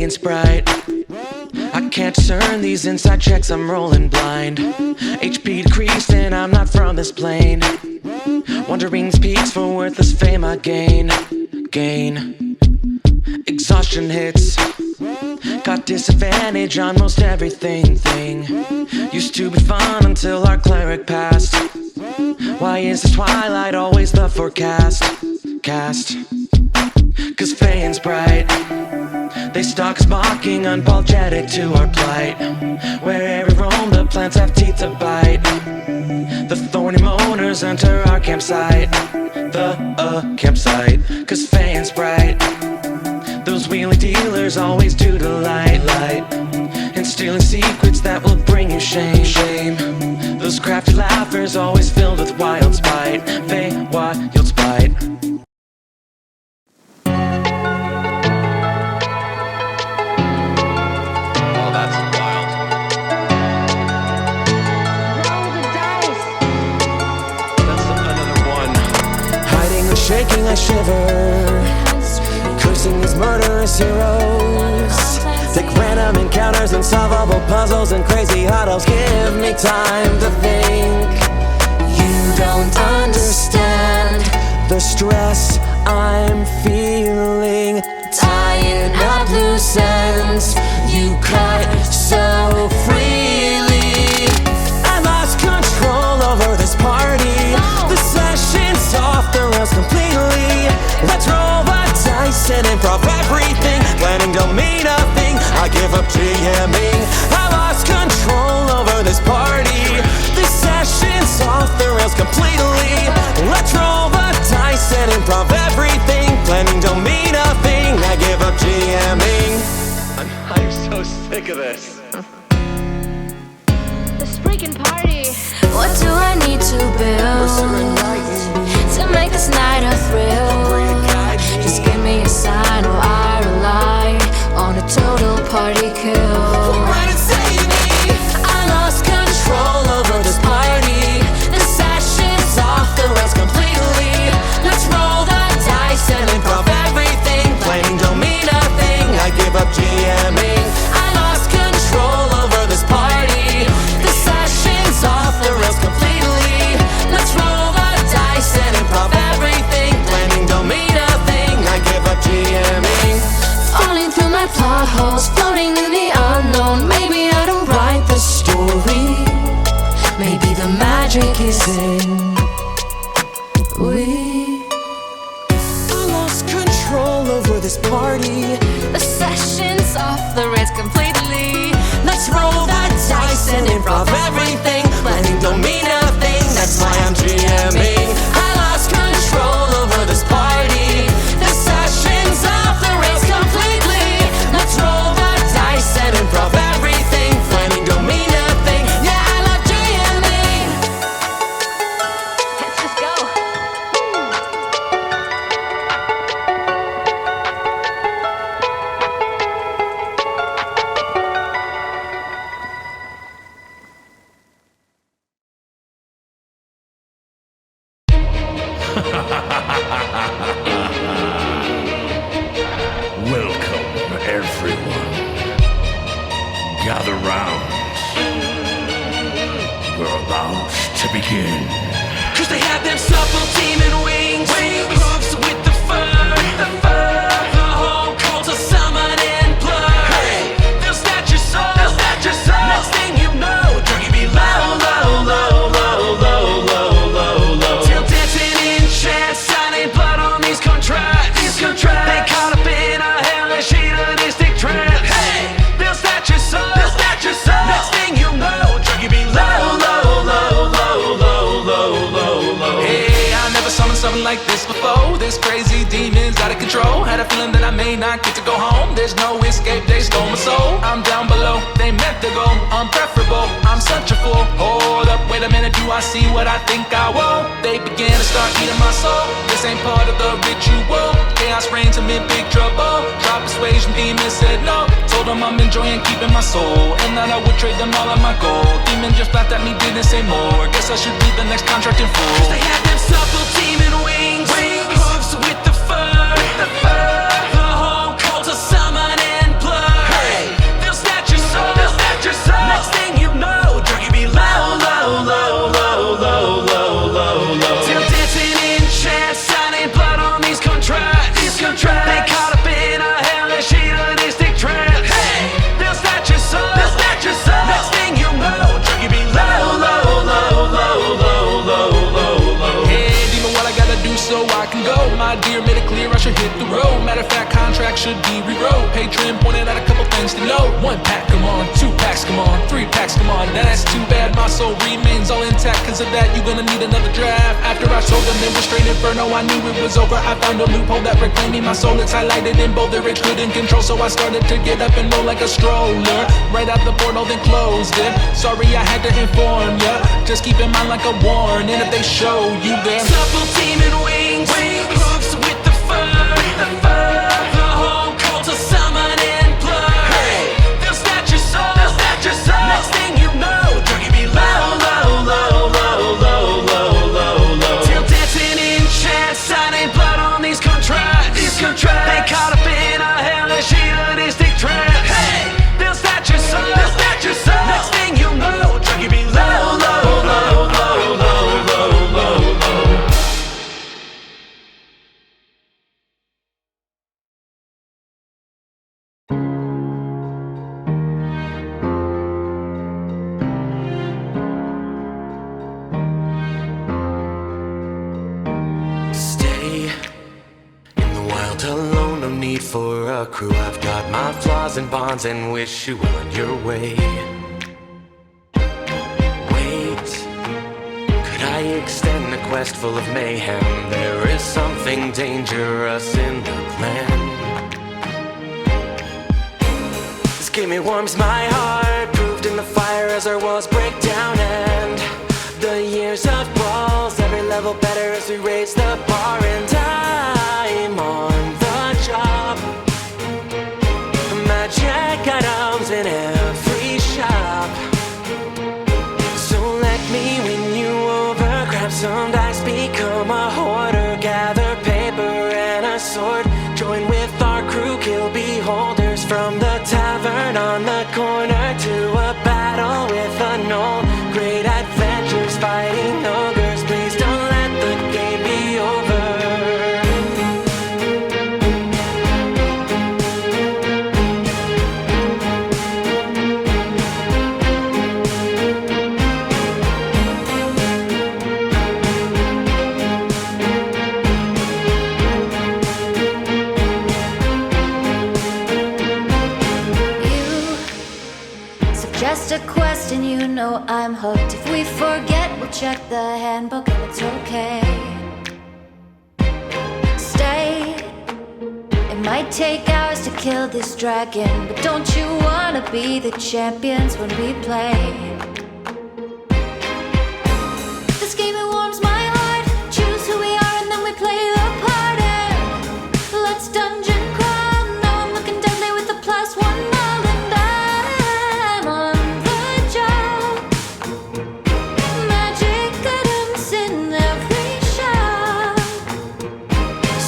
Fey's bright. I can't discern these inside checks, I'm rolling blind. HP decreased and I'm not from this plane. Wandering's peaks for worthless fame I gain. Exhaustion hits. Got disadvantage on most everything. Used to be fun until our cleric passed. Why is this twilight always the forecast? Cause Fey's bright. They stalk us mocking, unapologetic to our plight. Wherever we roam, the plants have teeth to bite. The thorny moaners enter our campsite. Campsite. Cause Fey's bright. Those wheeling dealers always do delight. And stealing secrets that will bring you shame. Those crafty laughers always filled with wild spite. Wild spite. Shaking, I shiver, cursing these murderous heroes. Take random encounters, unsolvable puzzles, and crazy huddles. Give me time to think. You don't understand the stress I'm feeling. Tying up loose ends, you cut so freely. I lost control over this party. The session's off the rails completely. Let's roll the dice and improv everything. Planning don't mean nothing, I give up GMing. I lost control over this party. The session's off the rails completely. Let's roll the dice and improv everything. Planning don't mean nothing, I give up GMing. I'm so sick of this. This freaking party. What do I need to build to make this night a thrill? Just give me a sign or I rely on a total party kill. I lost control over this party. The session's off the rails completely. Let's roll the dice and improv everything. Planning don't mean nothing, I give up GMing. I lost control over this party. The session's off the rails completely. Let's roll the dice and improv everything. Planning don't mean nothing, I give up GMing. Falling through my plot holes, floating in the unknown. Maybe I don't write the story. Maybe the magic is in we. I lost control over this party. The session's off the rails completely. Let's roll the dice and improv everything. Planning don't mean nothing, that's why I'm GMing. I lost control over this party. The session's off the rails completely. Let's roll the dice and improv everything. Planning don't mean nothing, yeah, I love GMing. Let's just go. Welcome, everyone. Gather round. We're about to begin. Cause they have them supple demon wings. Hooves with the fur. The whole cult of summon and blood. Hey, they'll snatch your soul. Next thing you know, drug you be low. Till dancing in chance, signing blood on these contracts. They caught up in a hellish hedonistic trance. Hey, they'll snatch your soul. Next thing you know, drug you be low. Hey, I never summoned something like this before. This crazy demon's out of control. Had a feeling that I may not get to go home. There's no escape, they stole my soul. I'm down below, they meant to go unpreferable. I'm such a fool. Hold up, wait a minute, do I see what I think I will? They began to start eating my soul. This ain't part of the ritual. Chaos reigns, I'm in big trouble. Tried persuasion, demons said no. Told them I'm enjoying keeping my soul, and that I would trade them all of my gold. Demon just laughed at me, didn't say more. Guess I should read the next contract in full. Cause they had them supple demon wings. Hooves with the fur. The whole cult of summon and blood. so I can go. My dear made it clear I should hit the road. Matter of fact, contract should be rewrote. Patron pointed out a couple things to know. 1 pack, come on, 2 packs, come on, 3 packs, come on. Now that's too bad, my soul remains all intact. Cause of that, you're gonna need another draft. After I told them it was straight inferno, I knew it was over. I found a loophole that reclaimed me. My soul, it's highlighted in bold. The rich couldn't control, so I started to get up and roll like a stroller. Right out the portal, then closed it. Sorry, I had to inform ya. Just keep in mind like a warning if they show you their Supple teaming wings, hooves with the fur. The whole cult will summon and blur. Hey, they'll snatch your soul. Next thing you know, drug you be low. Till dancing in chance, signing blood on these contracts. They caught up in a hellish hedonistic trance. Hey, they'll snatch your soul. Next thing you know, drug you be low. Stay in the wild alone, no need for a crew. I've got my flaws and bonds and wish you well on your way. Wait, could I extend a quest full of mayhem? There is something dangerous in the plan. This game, it warms my heart, proved in the fire as our walls break down. And the years of brawls, every level better as we raise the bar. And I'm on the job, magic items in every shop. So let me win you over, grab some dice, become a hoarder. Gather paper and a sword, join with our crew, kill beholders. From the tavern on the corner to a battle with a gnoll. Great adventures fighting ogres, please don't let the game be over. Just a quest and you know I'm hooked. If we forget, we'll check the handbook and it's okay. Stay. It might take hours to kill this dragon, but don't you wanna be the champions when we play? This game, it warms my heart. Choose who we are and then we play the part. And let's dungeon crawl. Now I'm looking deadly with a +1 all. And I'm on the job. Magic items in every shop.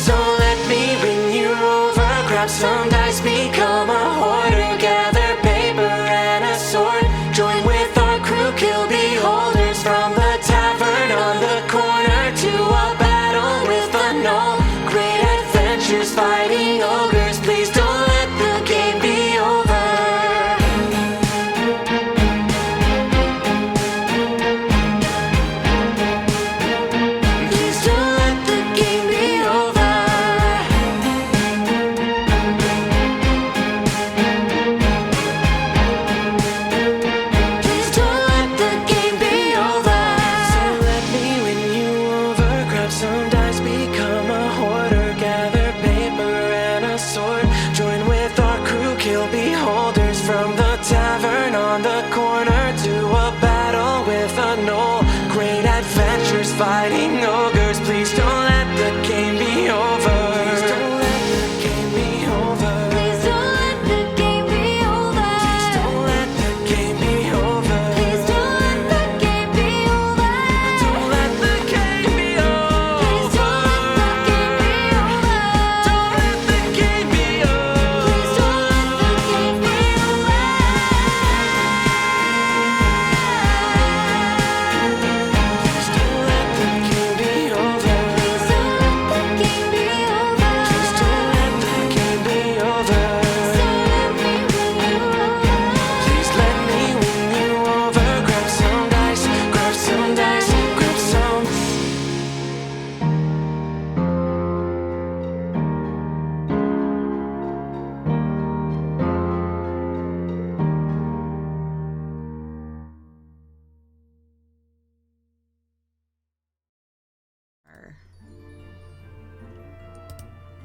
So let me win you over, grab some dice, become a hoarder. Gather paper and a sword, join with our crew, kill beholders. From the tavern on the corner to a battle with a gnoll. Great adventures fighting ogres, please don't let the game be over. Please don't let the game be over.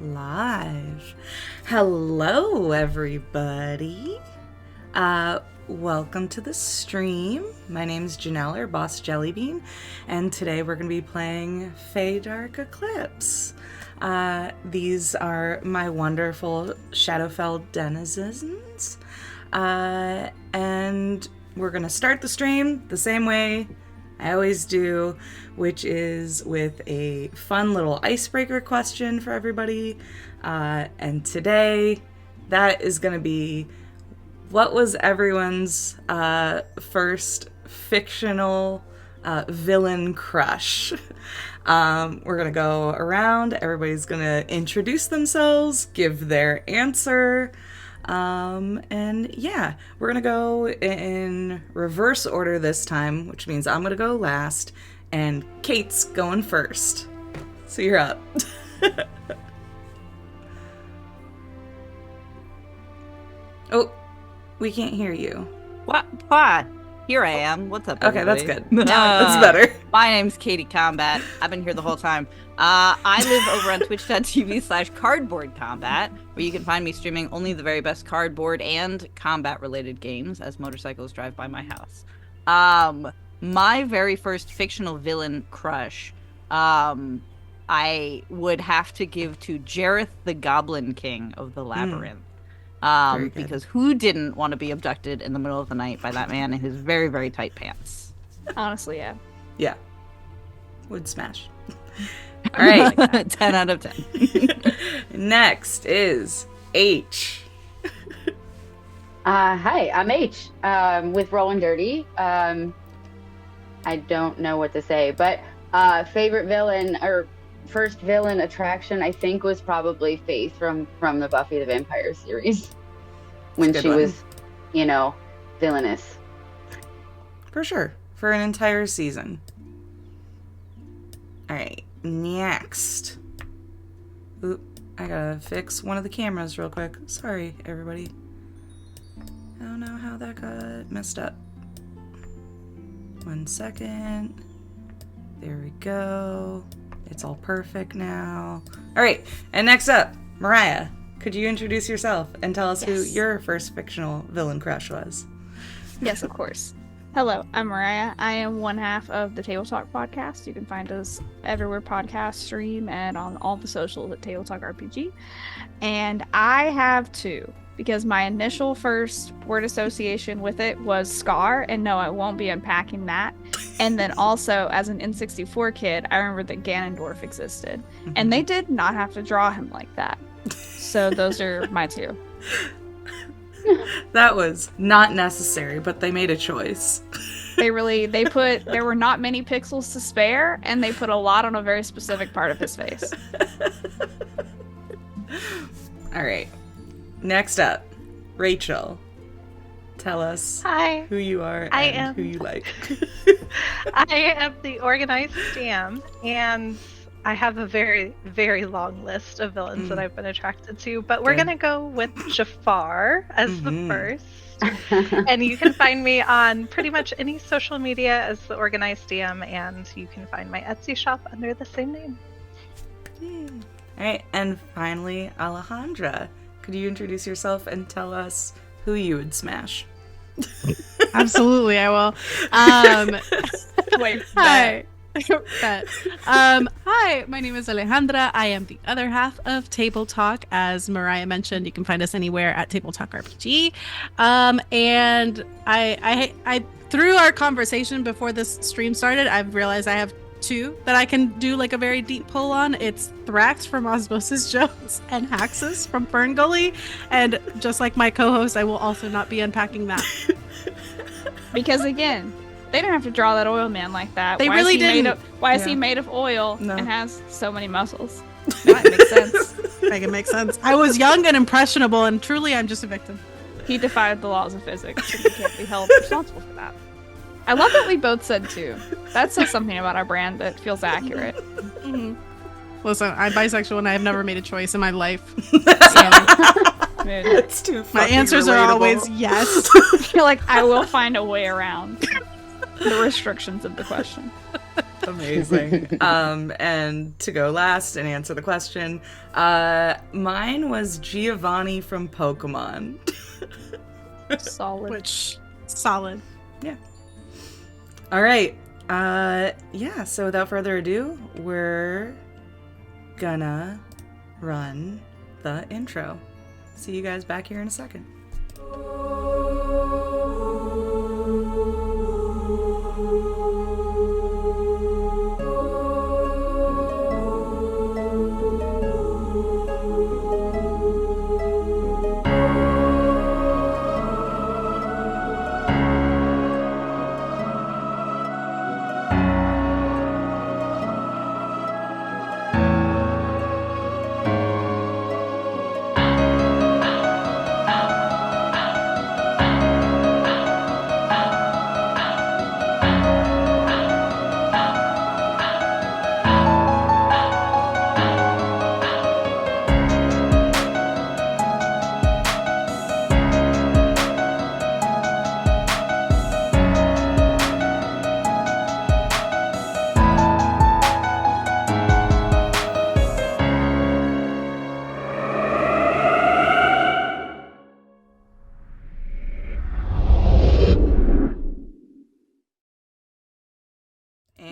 Live. Hello, everybody. Welcome to the stream. My name's Janelle, or Boss Jellybean, and today we're going to be playing Feydark Eclipse. These are my wonderful Shadowfell denizens, and we're going to start the stream the same way I always do, which is with a fun little icebreaker question for everybody. And today, that is going to be, what was everyone's first fictional villain crush? We're going to go around. Everybody's going to introduce themselves, give their answer. And yeah, we're going to go in reverse order this time, which means I'm going to go last and Kate's going first. So you're up. Oh, we can't hear you. What? Here I am. What's up, Okay, everybody? that's good. That's better. My name's Katie Combat. I've been here the whole time. I live over on twitch.tv/cardboard combat, where you can find me streaming only the very best cardboard and combat-related games as motorcycles drive by my house. My very first fictional villain crush, I would have to give to Jareth the Goblin King of the Labyrinth. Because who didn't want to be abducted in the middle of the night by that man in his very, very tight pants? Honestly, yeah. Yeah. Would smash. All right. 10 out of 10. Next is H. Hi, I'm H. With Rolling Dirty. I don't know what to say, but favorite villain or first villain attraction, I think, was probably Faith from the Buffy the Vampire series, when she was, villainous. For sure. For an entire season. All right. Next. Oop. I gotta fix one of the cameras real quick. Sorry, everybody. I don't know how that got messed up. 1 second. There we go. It's all perfect now. All right. And next up, Mariah. Could you introduce yourself and tell us who your first fictional villain crush was? Yes, of course. Hello, I'm Mariah. I am one half of the Table Talk podcast. You can find us everywhere podcasts stream and on all the socials at Table Talk RPG. And I have two, because my initial first word association with it was Scar, and no, I won't be unpacking that. And then also, as an N64 kid, I remember that Ganondorf existed. And they did not have to draw him like that. So those are my two. That was not necessary, but they made a choice. There were not many pixels to spare, and they put a lot on a very specific part of his face. All right. Next up, Rachel. Tell us who you are and who you like. I am the organized DM, and I have a very, very long list of villains that I've been attracted to, but we're going to go with Jafar as the first. And you can find me on pretty much any social media as the organized DM, and you can find my Etsy shop under the same name. All right, and finally, Alejandra. Could you introduce yourself and tell us who you would smash? Absolutely, I will. Wait, hi. Hi, my name is Alejandra. I am the other half of Table Talk. As Mariah mentioned, you can find us anywhere at Table Talk RPG. And I through our conversation before this stream started, I've realized I have two that I can do like a very deep pull on. It's Thrax from Osmosis Jones and Haxus from Fern Gully. And just like my co-host, I will also not be unpacking that. Because again, they didn't have to draw that oil man like that. They really didn't. Why is he made of oil and has so many muscles? That makes sense. Make it make sense. I was young and impressionable, and truly, I'm just a victim. He defied the laws of physics, and he can't be held responsible for that. I love that we both said two. That says something about our brand that feels accurate. Mm-hmm. Listen, I'm bisexual, and I have never made a choice in my life. It's too my answers relatable. are always yes. I feel like I will find a way around the restrictions of the question. Amazing. And to go last and answer the question, mine was Giovanni from Pokemon. Solid. Solid. Yeah. All right. Yeah, so without further ado, we're gonna run the intro. See you guys back here in a second.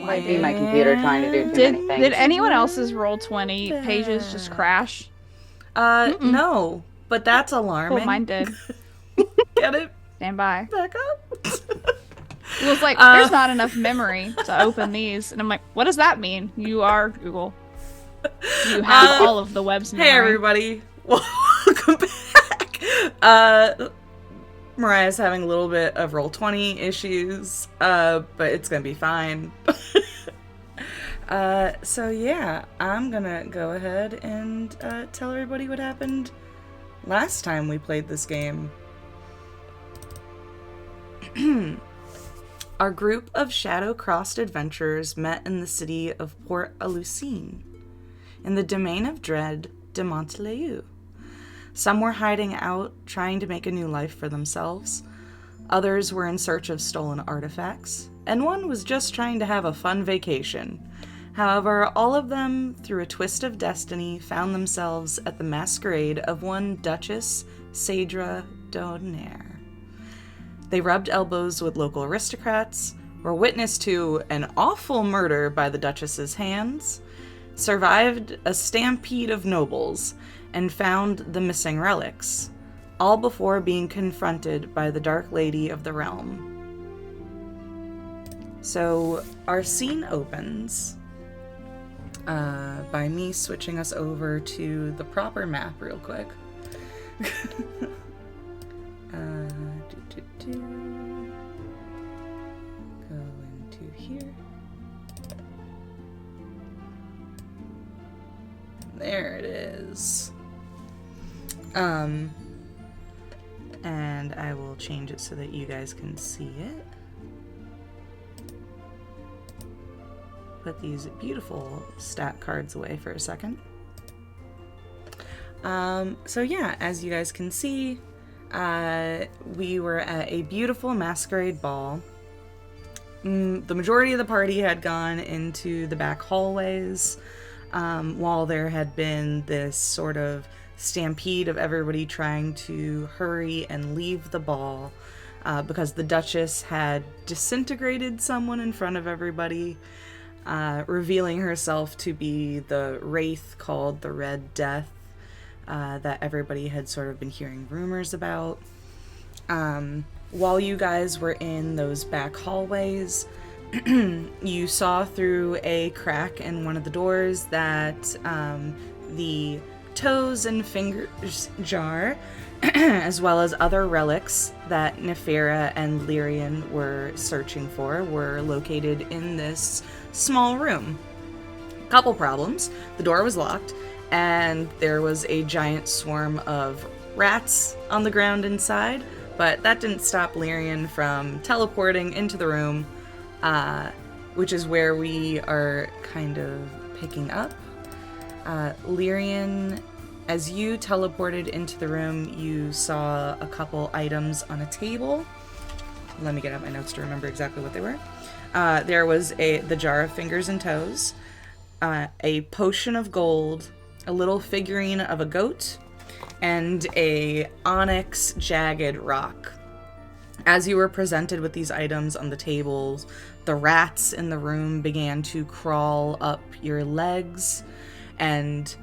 Might be my computer trying to do too many things. Did anyone else's Roll20 pages just crash? No, but that's alarming. Oh, mine did. Get it? Stand by. Back up. It was like, there's not enough memory to open these. And I'm like, what does that mean? You are Google. You have all of the web's memory. Hey, everybody. Welcome back. Mariah's having a little bit of Roll20 issues, but it's gonna be fine. So yeah, I'm gonna go ahead and tell everybody what happened last time we played this game. Our group of shadow-crossed adventurers met in the city of Port-a-Lucine, in the domain of dread Dementlieu. Some were hiding out, trying to make a new life for themselves. Others were in search of stolen artifacts, and one was just trying to have a fun vacation. However, all of them, through a twist of destiny, found themselves at the masquerade of one Duchess Cedra Donaire. They rubbed elbows with local aristocrats, were witness to an awful murder by the Duchess's hands, survived a stampede of nobles, and found the missing relics, all before being confronted by the Dark Lady of the Realm. So our scene opens by me switching us over to the proper map real quick. Go into here. There it is. And I will change it so that you guys can see it. Put these beautiful stat cards away for a second. So yeah, as you guys can see, we were at a beautiful masquerade ball. The majority of the party had gone into the back hallways, while there had been this sort of stampede of everybody trying to hurry and leave the ball, because the Duchess had disintegrated someone in front of everybody, revealing herself to be the wraith called the Red Death, that everybody had sort of been hearing rumors about. While you guys were in those back hallways, you saw through a crack in one of the doors that the toes and fingers jar, as well as other relics that Nefera and Lyrian were searching for, were located in this small room. Couple problems. The door was locked, and there was a giant swarm of rats on the ground inside, but that didn't stop Lyrian from teleporting into the room, which is where we are kind of picking up. Lyrian, as you teleported into the room, you saw a couple items on a table. Let me get out my notes to remember exactly what they were. there was the jar of fingers and toes, a potion of gold, a little figurine of a goat, and a onyx jagged rock. As you were presented with these items on the tables, the rats in the room began to crawl up your legs, and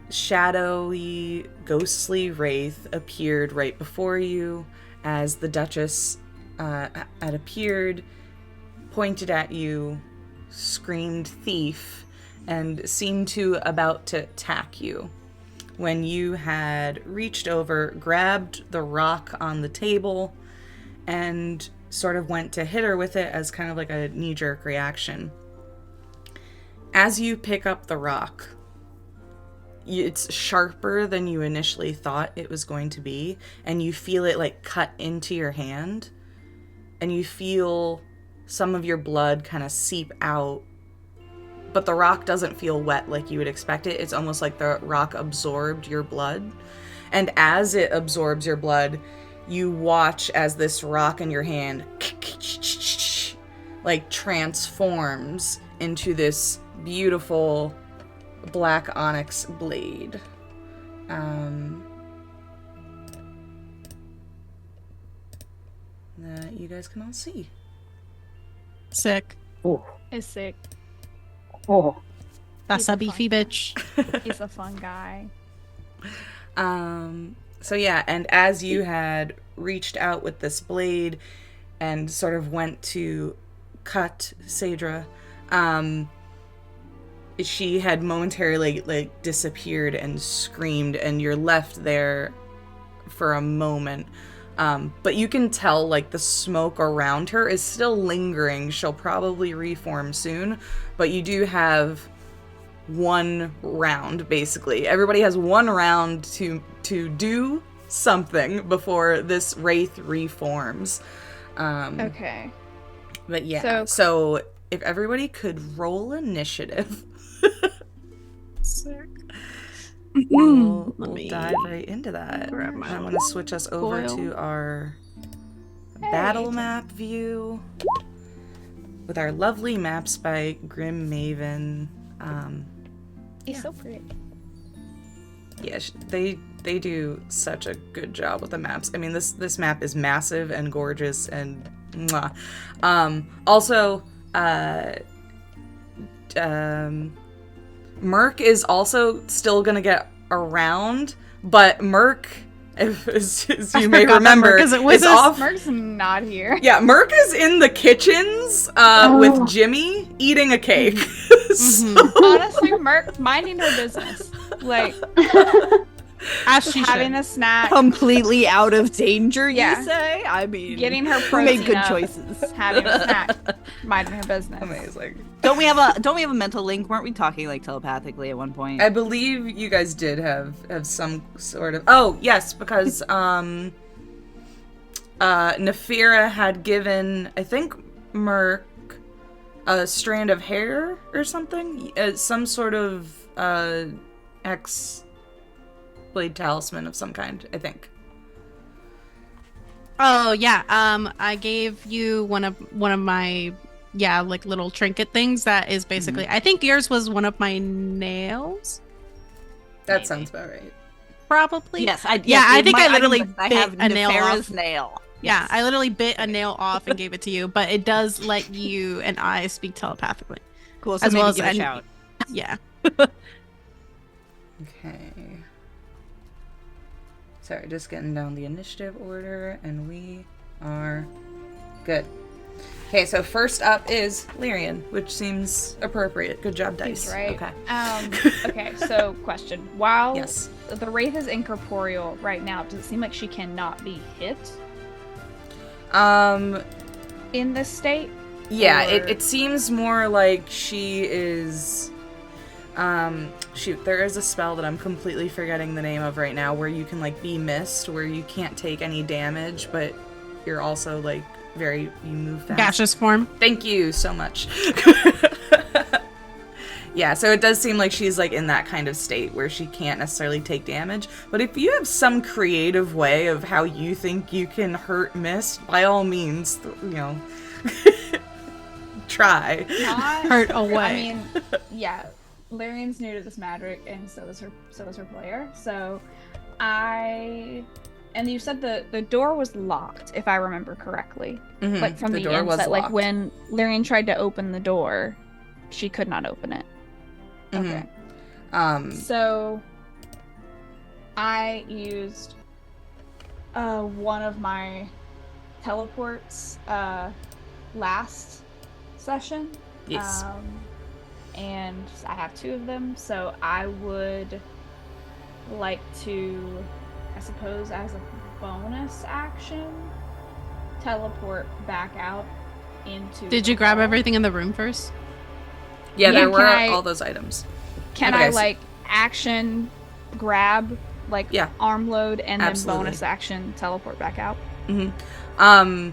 shadowy, ghostly wraith appeared right before you as the Duchess had appeared, pointed at you, screamed thief, and seemed to about to attack you. When you had reached over, grabbed the rock on the table, and sort of went to hit her with it as kind of like a knee-jerk reaction. As you pick up the rock, it's sharper than you initially thought it was going to be, and you feel it like cut into your hand, and you feel some of your blood kind of seep out, but the rock doesn't feel wet like you would expect it. It's almost like the rock absorbed your blood, and as it absorbs your blood, you watch as this rock in your hand like transforms into this beautiful black onyx blade. That you guys can all see. Sick. Is sick. That's a beefy bitch. He's a fun guy. So yeah, and as you had reached out with this blade and sort of went to cut Saedra, she had momentarily like disappeared and screamed, and you're left there for a moment. But you can tell like the smoke around her is still lingering. She'll probably reform soon, but you do have one round, basically. Everybody has one round to do something before this wraith reforms. Okay. But yeah, so if everybody could roll initiative. Sick. We'll me dive right into that. grab my I'm going to switch us over foil. to our battle map view with our lovely maps by Grim Maven. He's so pretty. Yeah, they do such a good job with the maps. I mean, this map is massive and gorgeous and mwah. Also, Merc is also still gonna get around, but Merc, as you may remember, is off. Merc's not here. Yeah, Merc is in the kitchens with Jimmy eating a cake. Honestly, Merc minding her business, like As she having should. a snack, Completely out of danger, Yeah. you say? I mean, getting her who protein made good up, choices. having a snack, minding her business. Amazing. Don't we have a mental link? Weren't we talking like telepathically at one point? I believe you guys did have some sort of. Oh yes, because Nefira had given, I think, Merc a strand of hair or something, some sort of X-blade talisman of some kind, I think. Oh yeah. I gave you one of my like little trinket things that is basically I think yours was one of my nails. That Maybe. sounds about right. Probably. Yes, I think I literally I bit have a nail Nefera's off. nail. Yeah, I literally bit a nail off and gave it to you, but it does let you and I speak telepathically. Cool. So As maybe well as give a any- shout. Yeah. Okay. Sorry, just getting down the initiative order, and we are good. Okay, so first up is Lyrian, which seems appropriate. Good job, Dice. He's right. Okay. Okay, so question. While Yes. the Wraith is incorporeal right now, does it seem like she cannot be hit in this state? Yeah, Or- it seems more like she is. Shoot, there is a spell that I'm completely forgetting the name of right now where you can, like, be mist, where you can't take any damage, but you're also, like, you move fast. Gaseous form. Thank you so much. Yeah, so it does seem like she's, like, in that kind of state where she can't necessarily take damage. But if you have some creative way of how you think you can hurt Mist, by all means, try. Not Hurt away. I mean, yeah, Larian's new to this magic, and so is her player. So and you said the door was locked, if I remember correctly. Mhm, Like from the the door was inset, like locked. when Larian tried to open the door, she could not open it. Mhm. Okay. So I used one of my teleports last session. Yes. And I have 2 of them, so I would like to, I suppose, as a bonus action, teleport back out into. Did you the grab hall. everything in the room first? Yeah, there Yeah, were can I- all those items. Can Okay, I so- like action grab, like Yeah. arm load, and then Absolutely. bonus action teleport back out? Mm-hmm.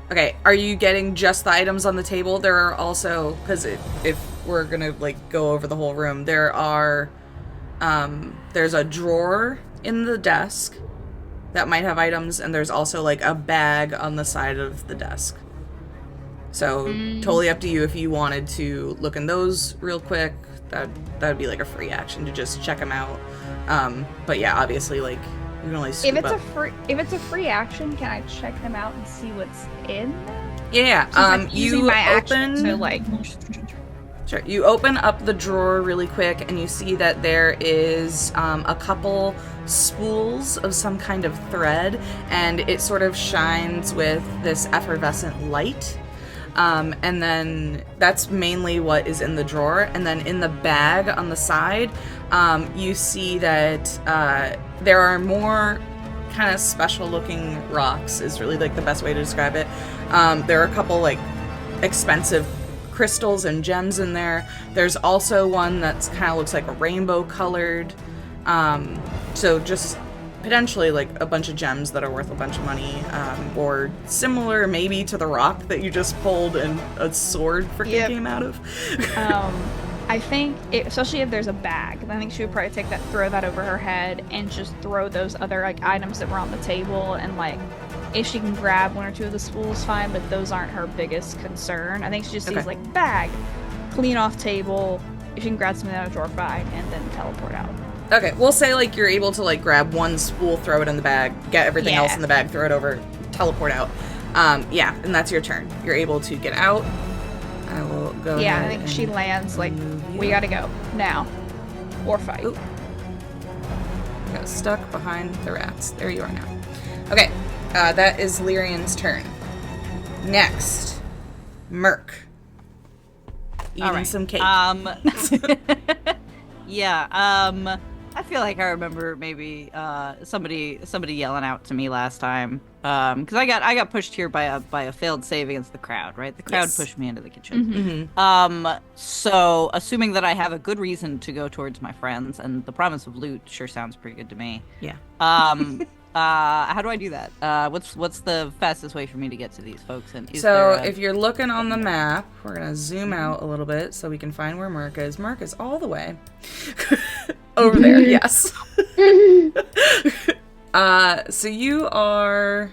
Okay, are you getting just the items on the table? There are also, because if we're gonna like go over the whole room, there's a drawer in the desk that might have items, and there's also like a bag on the side of the desk. So totally up to you if you wanted to look in those real quick. That would be like a free action to just check them out. But yeah, obviously like you can only scoop If up. it's a free action, can I check them out and see what's in them? Yeah, Since I'm using you my action open. to like. Sure. You open up the drawer really quick, and you see that there is a couple spools of some kind of thread, and it sort of shines with this effervescent light. And then that's mainly what is in the drawer. And then in the bag on the side, you see that there are more kind of special looking rocks is really like the best way to describe it. There are a couple like expensive crystals and gems in there. There's also one that's kind of looks like a rainbow colored. So just potentially like a bunch of gems that are worth a bunch of money, or similar maybe to the rock that you just pulled and a sword freaking came out of. I think, especially if there's a bag, I think she would probably take that, throw that over her head, and just throw those other like items that were on the table. And like, if she can grab 1 or 2 of the spools, fine. But those aren't her biggest concern. I think she just sees like bag, clean off table. If she can grab something out of the drawer, fine, and then teleport out. Okay, we'll say like you're able to like grab one spool, throw it in the bag, get everything else in the bag, throw it over, teleport out. Yeah, and that's your turn. You're able to get out. I will go. Yeah, ahead I think and she lands like, move you. we gotta go now, or fight. Oop. I got stuck behind the rats. There you are now. Okay, that is Lyrian's turn. Next, Merc. Eating All right. some cake. Yeah, I feel like I remember maybe somebody yelling out to me last time, because I got pushed here by a failed save against the crowd, right? The crowd pushed me into the kitchen. So assuming that I have a good reason to go towards my friends, and the promise of loot sure sounds pretty good to me. Yeah. How do I do that? What's the fastest way for me to get to these folks? And is So there if you're looking on the map, we're gonna zoom out a little bit so we can find where Merc is. Merc is all the way over there. Yes. So you are.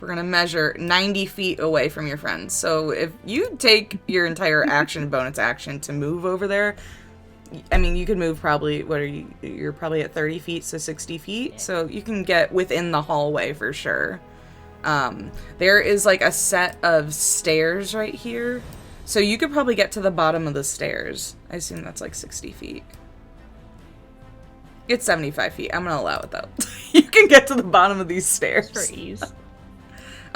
We're gonna measure 90 feet away from your friends. So if you take your entire action bonus action to move over there, I mean, you could move probably, what are you, you're probably at 30 feet, so 60 feet. So you can get within the hallway for sure. There is like a set of stairs right here. So you could probably get to the bottom of the stairs. I assume that's like 60 feet. It's 75 feet. I'm going to allow it though. You can get to the bottom of these stairs. For ease.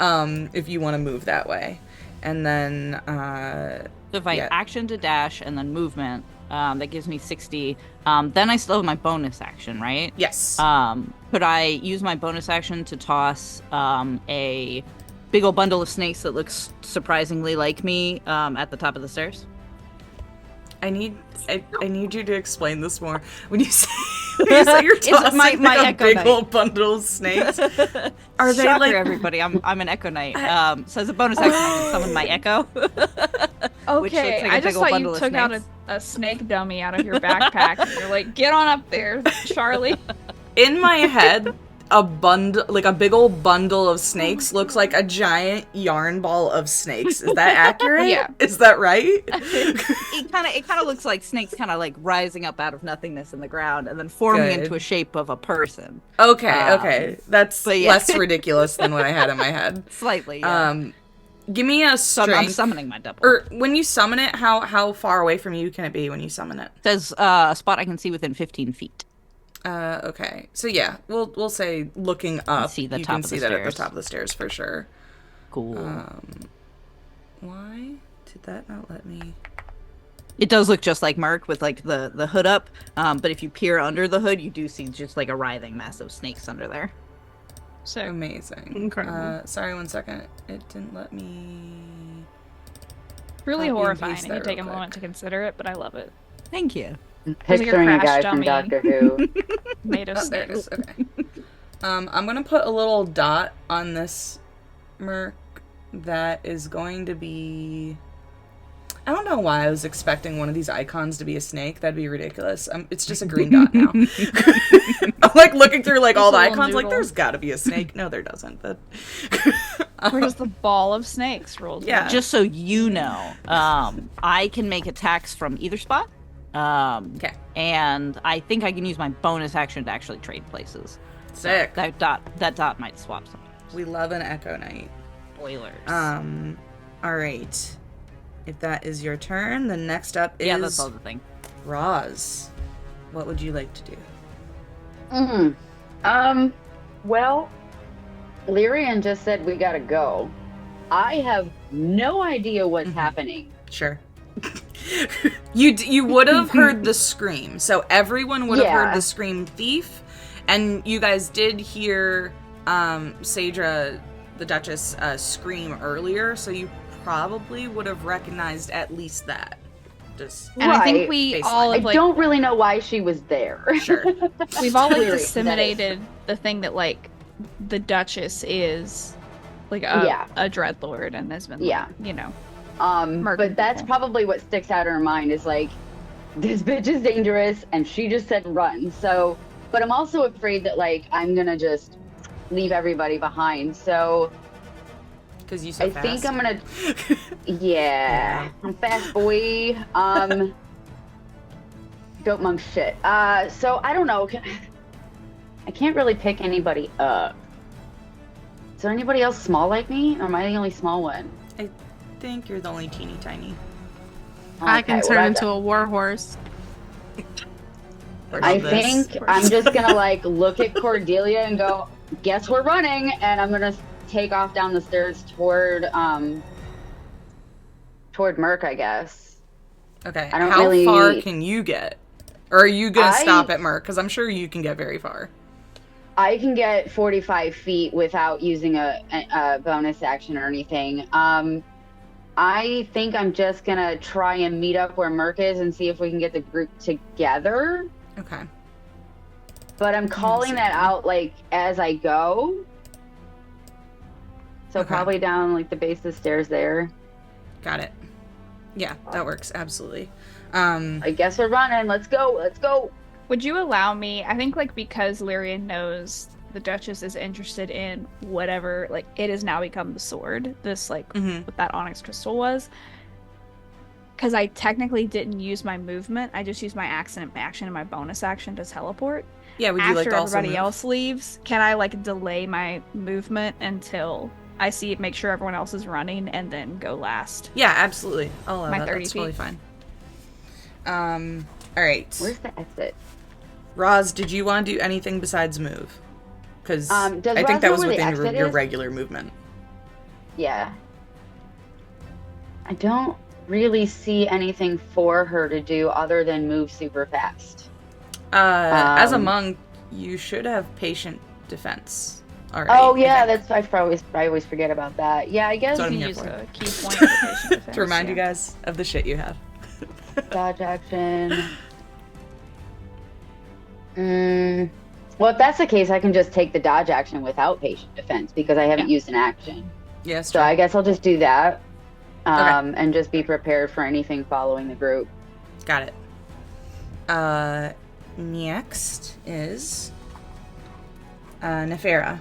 If you want to move that way. And then, So if I action to dash and then movement, that gives me 60. Then I still have my bonus action, right? Yes. Could I use my bonus action to toss a big old bundle of snakes that looks surprisingly like me at the top of the stairs? I need you to explain this more. When you say you're tossing my like a Echo big Knight. old bundle of snakes, are they Shocker, like everybody? I'm an Echo Knight. So as a bonus action, I can summon my Echo. Which looks Okay, like a I big just old thought bundle you of took out snakes. a snake dummy out of your backpack and you're like, get on up there, Charlie. in my head? a bundle, like a big old bundle of snakes, looks like a giant yarn ball of snakes. Is that accurate? Yeah. Is that right? It kind of looks like snakes kind of like rising up out of nothingness in the ground and then forming Good. into a shape of a person. Okay. That's yeah. less ridiculous than what I had in my head. Slightly, yeah. Give me a So strength. I'm summoning my double. Or when you summon it, how far away from you can it be when you summon it? Says a spot I can see within 15 feet. Okay. So yeah, we'll say looking up, See the you top can of see the that at the stairs. top of the stairs for sure. Cool. Why did that not let me? It does look just like Merc with like the hood up, but if you peer under the hood, you do see just like a writhing mass of snakes under there. So Amazing. Incredible. Sorry, 1 second. It didn't let me. really Copy and horrifying paste if you that take a real moment to consider it, but I love it. Thank you. Picturing a guy crash from dummy. Doctor Who. Made of Oh, there it snakes. is. Okay. I'm gonna put a little dot on this Merc that is going to be. I don't know why I was expecting one of these icons to be a snake. That'd be ridiculous. It's just a green dot now. I'm like looking through like all the Just a little icons. Like, noodle. there's got to be a snake. No, there doesn't. But Where's the ball of snakes rolled? Yeah. Just so you know, I can make attacks from either spot. okay, And I think I can use my bonus action to actually trade places. sick. That dot might swap sometimes. We love an Echo Knight. Spoilers. All right. If that is your turn, the next up is yeah, that's all the thing. Roz. What would you like to do? Well, Lyrian just said we gotta go. I have no idea what's happening. Sure. You would have heard the scream. So everyone would have heard Yeah. the scream thief, and you guys did hear Saedra, the Duchess, scream earlier. So you probably would have recognized at least that. Just And I think Right. we Baseline. all I have, like, don't really know why she was there. sure. we've all like Clearly, that is- disseminated the thing that like the Duchess is like Yeah. a dreadlord and has been, Yeah. you know. But Murder that's people. probably what sticks out in her mind is like, this bitch is dangerous, and she just said run. So, but I'm also afraid that like I'm gonna just leave everybody behind. So Because you so I fast. think I'm gonna. Yeah, I'm fast boy. Goat monk shit. So I don't know. I can't really pick anybody up. Is there anybody else small like me, or am I the only small one? I think you're the only teeny tiny. I can Okay, turn well, into a warhorse. I Love this. think I'm just gonna like look at Cordelia and go, guess we're running, and I'm gonna take off down the stairs toward Merc, I guess. Okay. I don't How really- far can you get? Or are you gonna I- stop at Merc? Because I'm sure you can get very far. I can get 45 feet without using a bonus action or anything. I think I'm just gonna try and meet up where Merc is and see if we can get the group together. Okay. But I'm calling that out like as I go. So Okay. probably down like the base of the stairs there. Got it. Yeah, that works. Absolutely. I guess we're running. Let's go. Let's go. Would you allow me? I think like because Lyrian knows the Duchess is interested in whatever, like it has now become the sword. This like what that onyx crystal was. Because I technically didn't use my movement. I just used my action and my bonus action to teleport. Yeah, would you After like to also everybody move? else leaves, can I like delay my movement until I make sure everyone else is running, and then go last? Yeah, absolutely. I'll allow My that. 30 That's totally feet. fine. All right. Where's the exit? Roz, did you want to do anything besides move? Because I does think Roz that know was where the within your, exit your is? regular movement. Yeah. I don't really see anything for her to do other than move super fast. As a monk, you should have patient defense already. Oh I yeah, think. that's I always forget about that. Yeah, I guess So I'm You here use for a key point of patient defense, to remind you yeah. guys of the shit you have. dodge action. Well, if that's the case, I can just take the dodge action without patient defense because I haven't used an action. Yes, So I guess I'll just do that. Okay. And just be prepared for anything following the group. Got it. Next is Nefera.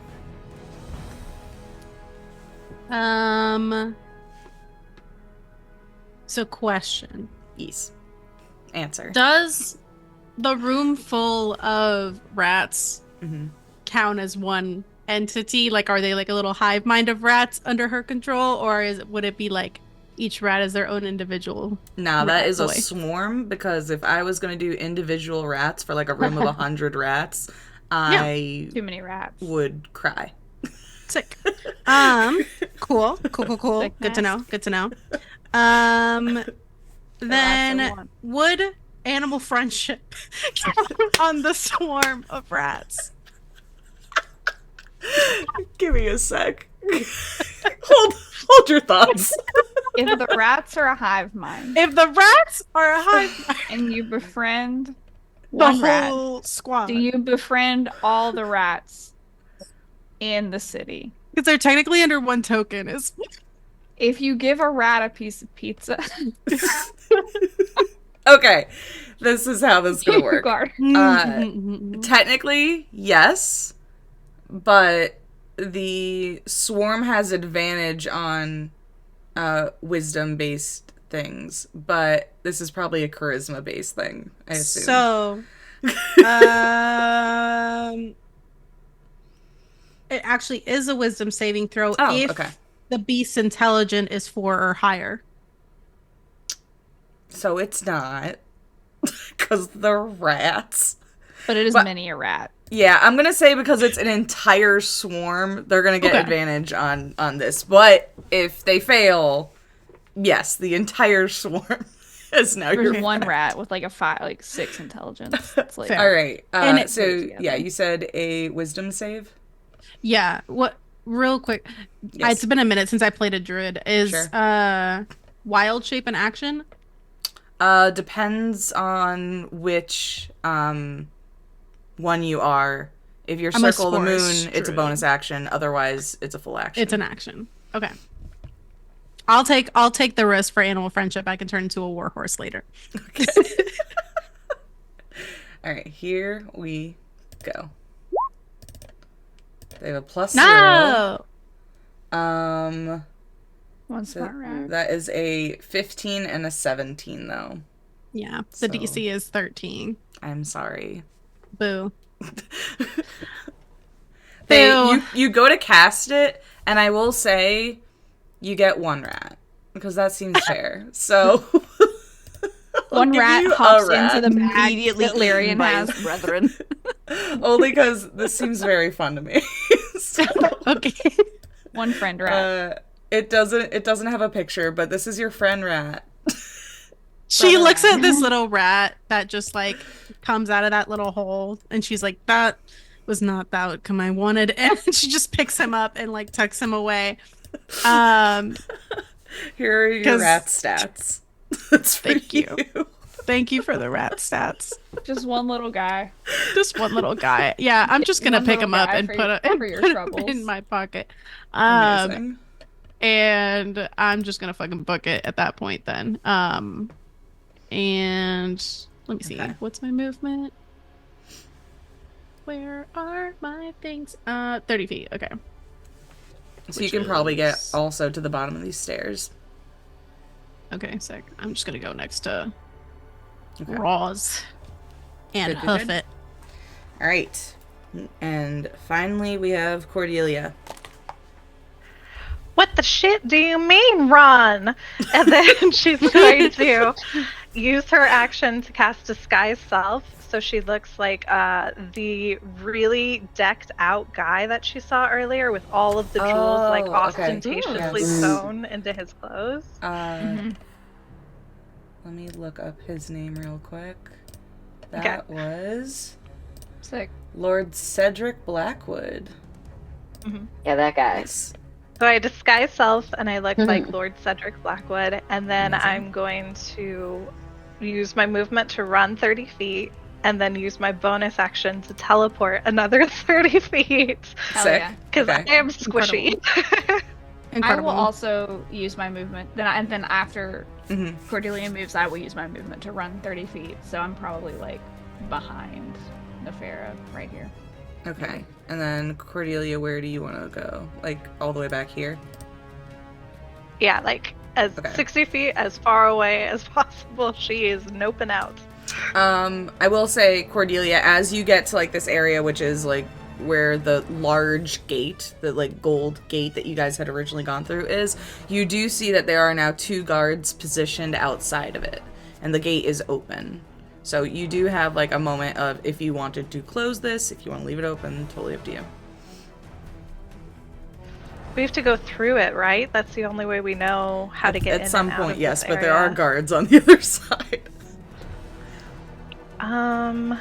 So question. Yes. Answer. Does the room full of rats count as one entity? Like, are they like a little hive mind of rats under her control, or would it be like each rat is their own individual? Nah, that is a boy? swarm, because if I was going to do individual rats for like a room of 100 rats, I Too many rats. would cry. Sick. Cool. Good to know. Then would animal friendship count on the swarm of rats? Give me a sec. hold your thoughts. If the rats are a hive mind If the rats are a hive mind, and you befriend the one rat, whole squad. do you befriend all the rats in the city? Because they're technically under one token. If you give a rat a piece of pizza, Okay, this is how this is going to work. guard. Technically, yes, but the swarm has advantage on wisdom-based things, but this is probably a charisma-based thing, I assume. So, it actually is a wisdom saving throw if the beast's intelligence is 4 or higher. So it's not, because they're rats. But it is many a rat. Yeah, I'm going to say because it's an entire swarm, they're going to get advantage on this. But if they fail, yes, the entire swarm is now your one rat with like 6 intelligence. It's like, all right. So yeah, you said a wisdom save? Yeah. What? Real quick. Yes. It's been a minute since I played a druid. Is wild shape an action? Depends on which one you are. If you're Circle the Moon, it's a bonus action. Otherwise, it's a full action. It's an action. Okay. I'll take the risk for animal friendship. I can turn into a warhorse later. Okay. All right, here we go. They have a +0. One smart rat. That is a 15 and a 17, though. Yeah, the DC is 13. I'm sorry. Boo. You go to cast it, and I will say you get 1 rat, because that seems fair. So one rat hops into the bag Immediately that Lyrian by has. his brethren. only because this seems very fun to me. So, Okay. One friend rat. it doesn't have a picture, but this is your friend rat. She looks at this little rat that just like comes out of that little hole, and she's like, "That was not the outcome I wanted," and she just picks him up and like tucks him away. Here are your rat stats. That's for you. Thank you for the rat stats. Just one little guy. Just one little guy. Yeah, I'm just gonna pick him up and put him in my pocket. Amazing. And I'm just gonna fucking book it at that point then. And let me see. What's my movement? Where are my things? 30 feet. Okay. So you can probably get also to the bottom of these stairs. Okay, sick. I'm just gonna go next to Roz and hoof it. All right. And finally, we have Cordelia. What the shit do you mean, run? And then she's going to use her action to cast Disguise Self, so she looks like the really decked out guy that she saw earlier with all of the jewels like ostentatiously sewn into his clothes. Let me look up his name real quick. That was Sick. Lord Cedric Blackwood. Yeah, that guy. Nice. So I disguise self and I look like Lord Cedric Blackwood, and then I'm going to use my movement to run 30 feet and then use my bonus action to teleport another 30 feet. Sick. Because I am squishy. I will also use my movement. Then after Cordelia moves, I will use my movement to run 30 feet. So I'm probably like behind Nefera right here. Okay. And then Cordelia, where do you want to go? Like all the way back here? Yeah, like as 60 feet as far away as possible. She is noping out. I will say, Cordelia, as you get to like this area, which is like where the large gate, the like gold gate that you guys had originally gone through is, you do see that there are now 2 guards positioned outside of it, and the gate is open. So you do have like a moment of if you wanted to close this, if you want to leave it open, totally up to you. We have to go through it, right? That's the only way we know how to get in At some and out point, of yes, this but there are area. guards on the other side. Am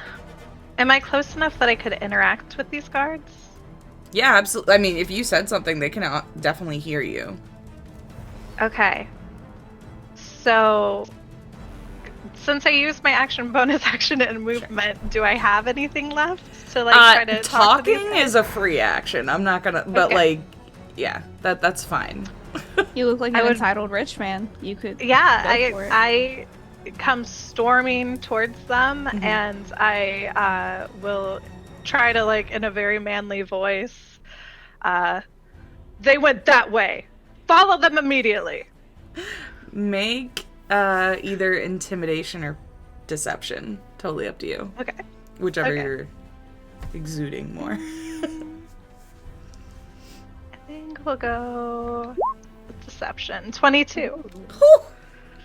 I close enough that I could interact with these guards? Yeah, absolutely. I mean, if you said something, they can definitely hear you. Okay. So, since I used my action, bonus action, and movement, do I have anything left to like try to talk to these talking guys? is a free action. I'm not gonna, but Okay. like, yeah, that's fine. You look like I an would- entitled rich man. You could. Yeah, go for it. I come storming towards them, and I will try to, like, in a very manly voice, they went that way. Follow them immediately. Make either intimidation or deception. Totally up to you. Okay. Whichever Okay. you're exuding more. I think we'll go with deception. 22. Whew.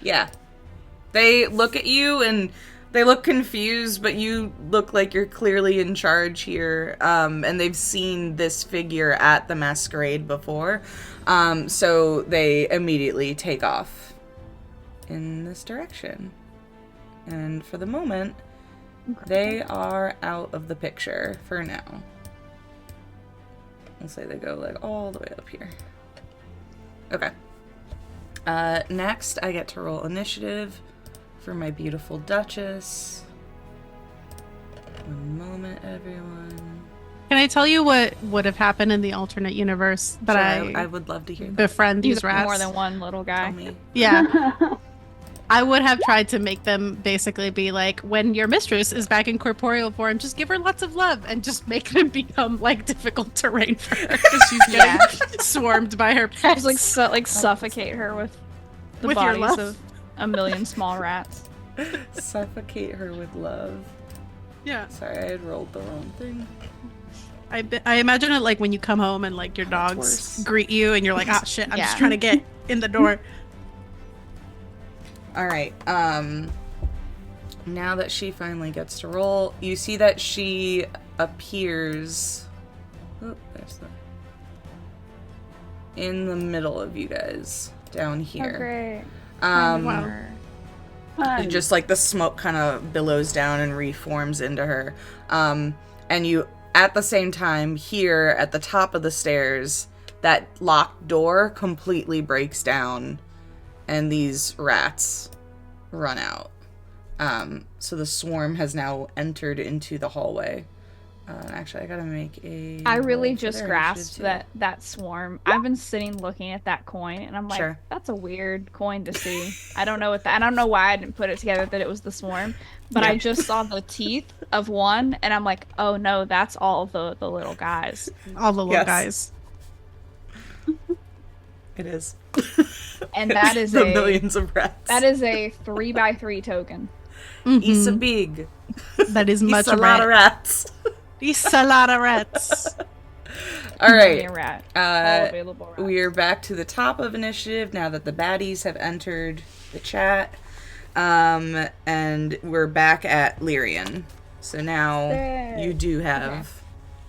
Yeah. They look at you and they look confused, but you look like you're clearly in charge here. And they've seen this figure at the masquerade before. So they immediately take off in this direction. And for the moment, they are out of the picture for now. We'll say they go like all the way up here. Okay. Next, I get to roll initiative for my beautiful Duchess. One moment, everyone. Can I tell you what would have happened in the alternate universe that Sure, I would love to hear that. befriend You these got rats? more than one little guy. Tell me. Yeah. I would have tried to make them basically be like, when your mistress is back in corporeal form, just give her lots of love and just make them become like difficult terrain for her because she's getting swarmed by her pets. Just like suffocate her with the With your bodies love. of a million small rats. Suffocate her with love. Yeah. Sorry, I had rolled the wrong thing. I imagine it like when you come home and like your That's dogs worse. greet you and you're like, ah, shit, I'm Yeah. just trying to get in the door. Alright, now that she finally gets to roll, you see that she appears... Oh, there's the... in the middle of you guys, down here. great. Just like the smoke kind of billows down and reforms into her. And you, at the same time, here at the top of the stairs, that locked door completely breaks down and these rats run out. So the swarm has now entered into the hallway. Actually, I gotta make a... I really roll for just their grasped initiative, that swarm. I've been sitting looking at that coin, and I'm like, Sure. that's a weird coin to see. I don't know what that. I don't know why I didn't put it together that it was the swarm, but I just saw the teeth of one, and I'm like, oh no, that's all the little guys. All the little Yes. guys. It is. And that is the a millions of rats. that is a 3x3 token. Issa big. That is much Issa a lot of rats. It's a lot of rats. All right. A rat. All available rats. We are back to the top of initiative now that the baddies have entered the chat. And we're back at Lyrian. So now Yay. you do have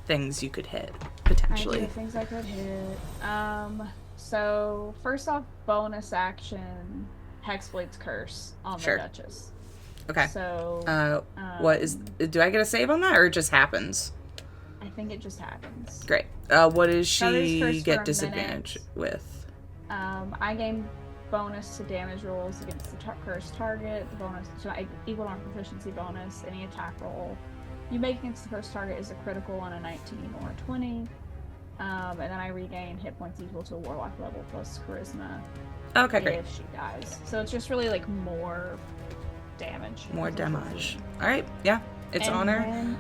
things you could hit, I potentially. do things I could hit. So first off, bonus action, Hexblade's Curse on Sure. the Duchess. Okay. So What is... Do I get a save on that, or it just happens? I think it just happens. Great. What does Shadow's she Curse for get a disadvantage with? I gain bonus to damage rolls against the curse target. The bonus to equal on proficiency bonus. Any attack roll you make against the curse target is a critical on a 19 or a 20. And then I regain hit points equal to a warlock level plus charisma. Okay, great. If she dies. So it's just really like more damage. More damage. Alright, yeah. It's And on her. then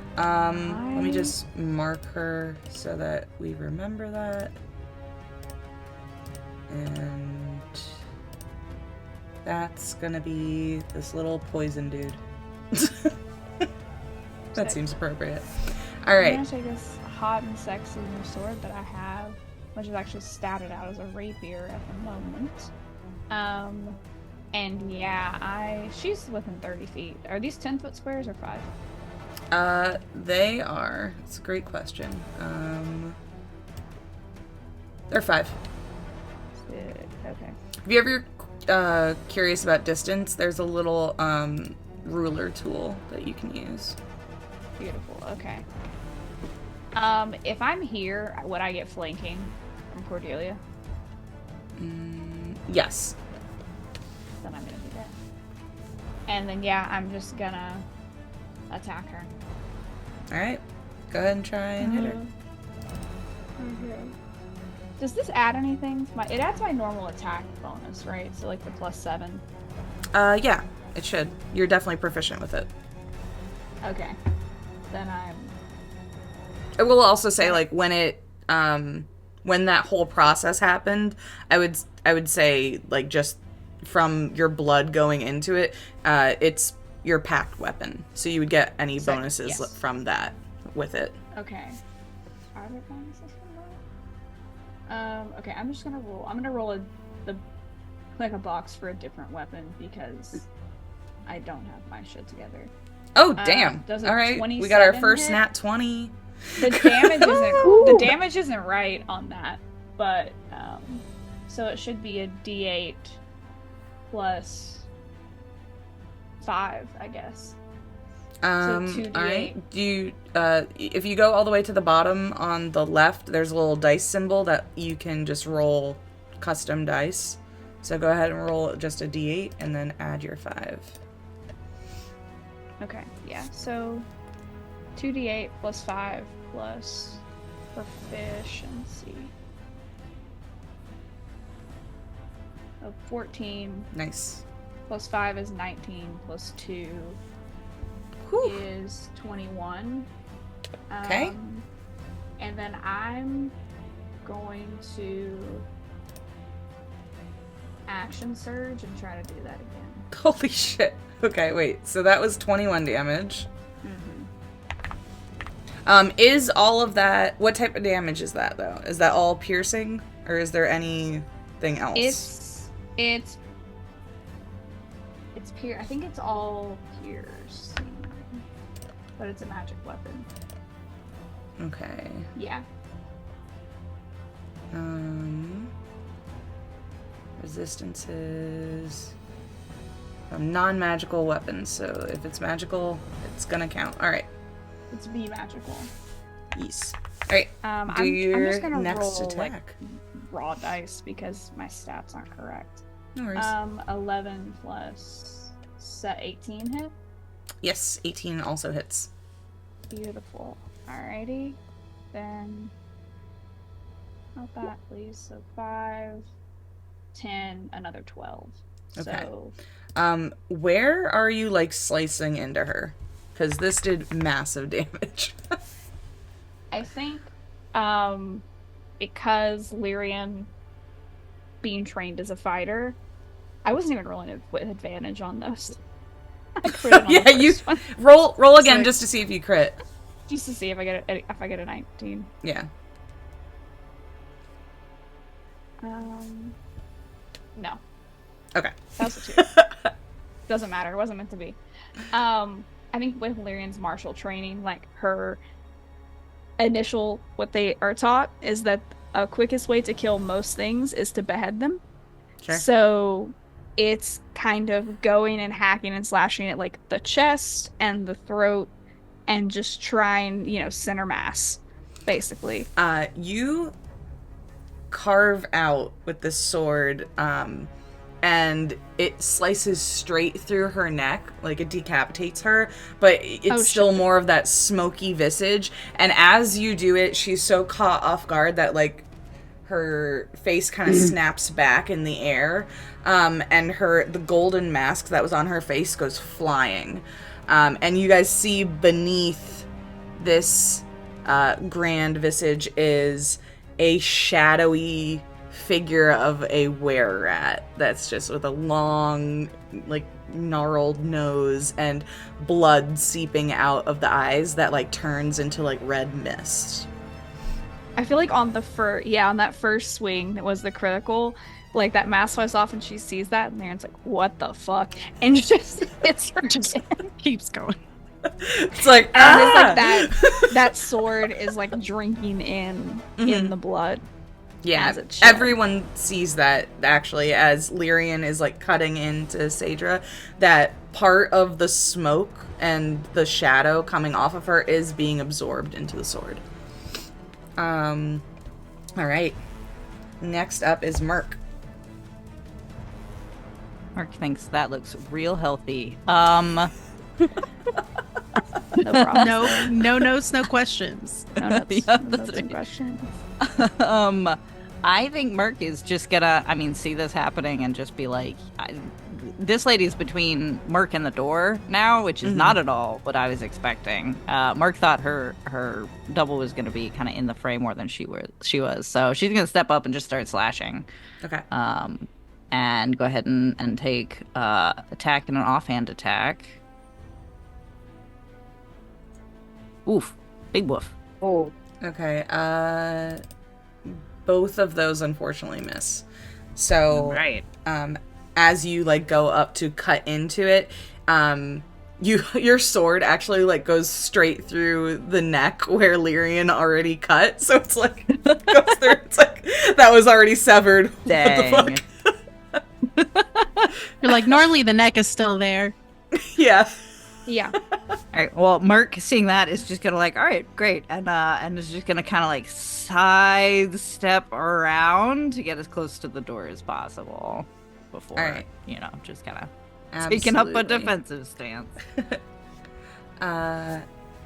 Let me just mark her so that we remember that. And that's gonna be this little poison dude. That seems appropriate. All I'm right. gonna take this hot and sexy new sword that I have, which is actually statted out as a rapier at the moment. And yeah, she's within 30 feet. Are these 10-foot squares or 5? They are. It's a great question. They're 5. Okay. If you ever curious about distance, there's a little ruler tool that you can use. Beautiful. Okay. If I'm here, would I get flanking from Cordelia? Yes. Then I'm gonna do that. And then yeah, I'm just gonna attack her. All right. Go ahead and try and hit her. Okay. Does this add anything? It adds my normal attack bonus, right? So like the +7. Yeah, it should. You're definitely proficient with it. Okay. Then I will also say, like, when it, when that whole process happened, I would say, like, just from your blood going into it, it's your packed weapon. So you would get any bonuses from that with it. Okay. Are there bonuses from that? Okay, I'm just gonna roll. I'm gonna roll a box for a different weapon because I don't have my shit together. Oh, damn. Does All right. We got our first hit? nat 20. The damage isn't right on that, but so it should be a D8 plus 5, I guess. So 2d8. All right. Do you, if you go all the way to the bottom on the left, there's a little dice symbol that you can just roll custom dice. So go ahead and roll just a D8 and then add your 5. Okay, yeah. So 2d8 plus 5 plus proficiency. 14. Nice. Plus 5 is 19. Plus 2 is 21. Okay. And then I'm going to action surge and try to do that again. Holy shit. Okay, wait. So that was 21 damage. Is all of that... What type of damage is that, though? Is that all piercing? Or is there anything else? It's I think it's all piercing. But it's a magic weapon. Okay. Yeah. Resistances... non-magical weapons, so if it's magical, it's gonna count. Alright. It's be magical. Yes. Alright. I'm just gonna roll, attack. Raw dice because my stats aren't correct. No worries. 11 plus 18 hit? Yes, 18 also hits. Beautiful. Alrighty. Then not that, please. So 5, 10, another 12. Okay. So where are you, like, slicing into her? Because this did massive damage. I think, because Lyrian being trained as a fighter, I wasn't even rolling with advantage on those. I critted on the first one. roll again just to see if you crit. Just to see if I get a 19. Yeah. No. Okay. That was a 2. Doesn't matter. It wasn't meant to be. I think with Lyrian's martial training, like her initial, what they are taught is that a quickest way to kill most things is to behead them. Sure. So it's kind of going and hacking and slashing at like the chest and the throat and just trying, center mass, basically. You carve out with this sword, and it slices straight through her neck, like it decapitates her, but it's still more of that smoky visage. And as you do it, she's so caught off guard that, like, her face kind of snaps back in the air, and the golden mask that was on her face goes flying. And you guys see beneath this grand visage is a shadowy figure of a were-rat that's just with a long, like, gnarled nose and blood seeping out of the eyes that, like, turns into, like, red mist. I feel like on that first swing that was the critical, like, that mask flies off and she sees that, and Aaron's like, what the fuck? And just hits her just keeps going. It's like, and it's like that sword is, like, drinking in the blood. Yeah, everyone sees that, actually, as Lyrian is, like, cutting into Saedra, that part of the smoke and the shadow coming off of her is being absorbed into the sword. Alright. Next up is Merc. Merc thinks that looks real healthy. No problem. No notes, no questions. No notes, Yeah, no notes and questions. I think Merc is just gonna, see this happening and just be like, this lady's between Merc and the door now, which is not at all what I was expecting. Merc thought her double was gonna be kind of in the fray more than she was. So she's gonna step up and just start slashing. Okay. And go ahead and take attack and an offhand attack. Oof. Big woof. Oh. Okay, both of those unfortunately miss. So, right. As you, like, go up to cut into it, your sword actually, like, goes straight through the neck where Lyrian already cut. So it's like, goes through, it's like, that was already severed. Dang. What the fuck? You're like, normally the neck is still there. Yeah. Yeah. All right. Well, Merc, seeing that, is just gonna like, all right, great, and is just gonna kind of like sidestep around to get as close to the door as possible before, just kind of taking up a defensive stance.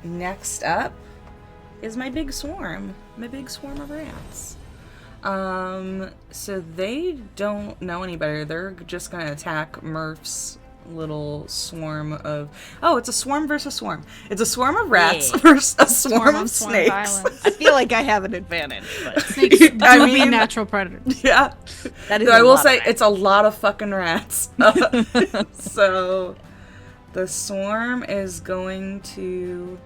Next up is my big swarm of rats. So they don't know any better. They're just gonna attack Murph's little swarm of... Oh, it's a swarm versus swarm. It's a swarm of rats versus a swarm of snakes. I feel like I have an advantage, but Snakes will be natural predators. Yeah. That is I will say it's a lot of fucking rats. So the swarm is going to...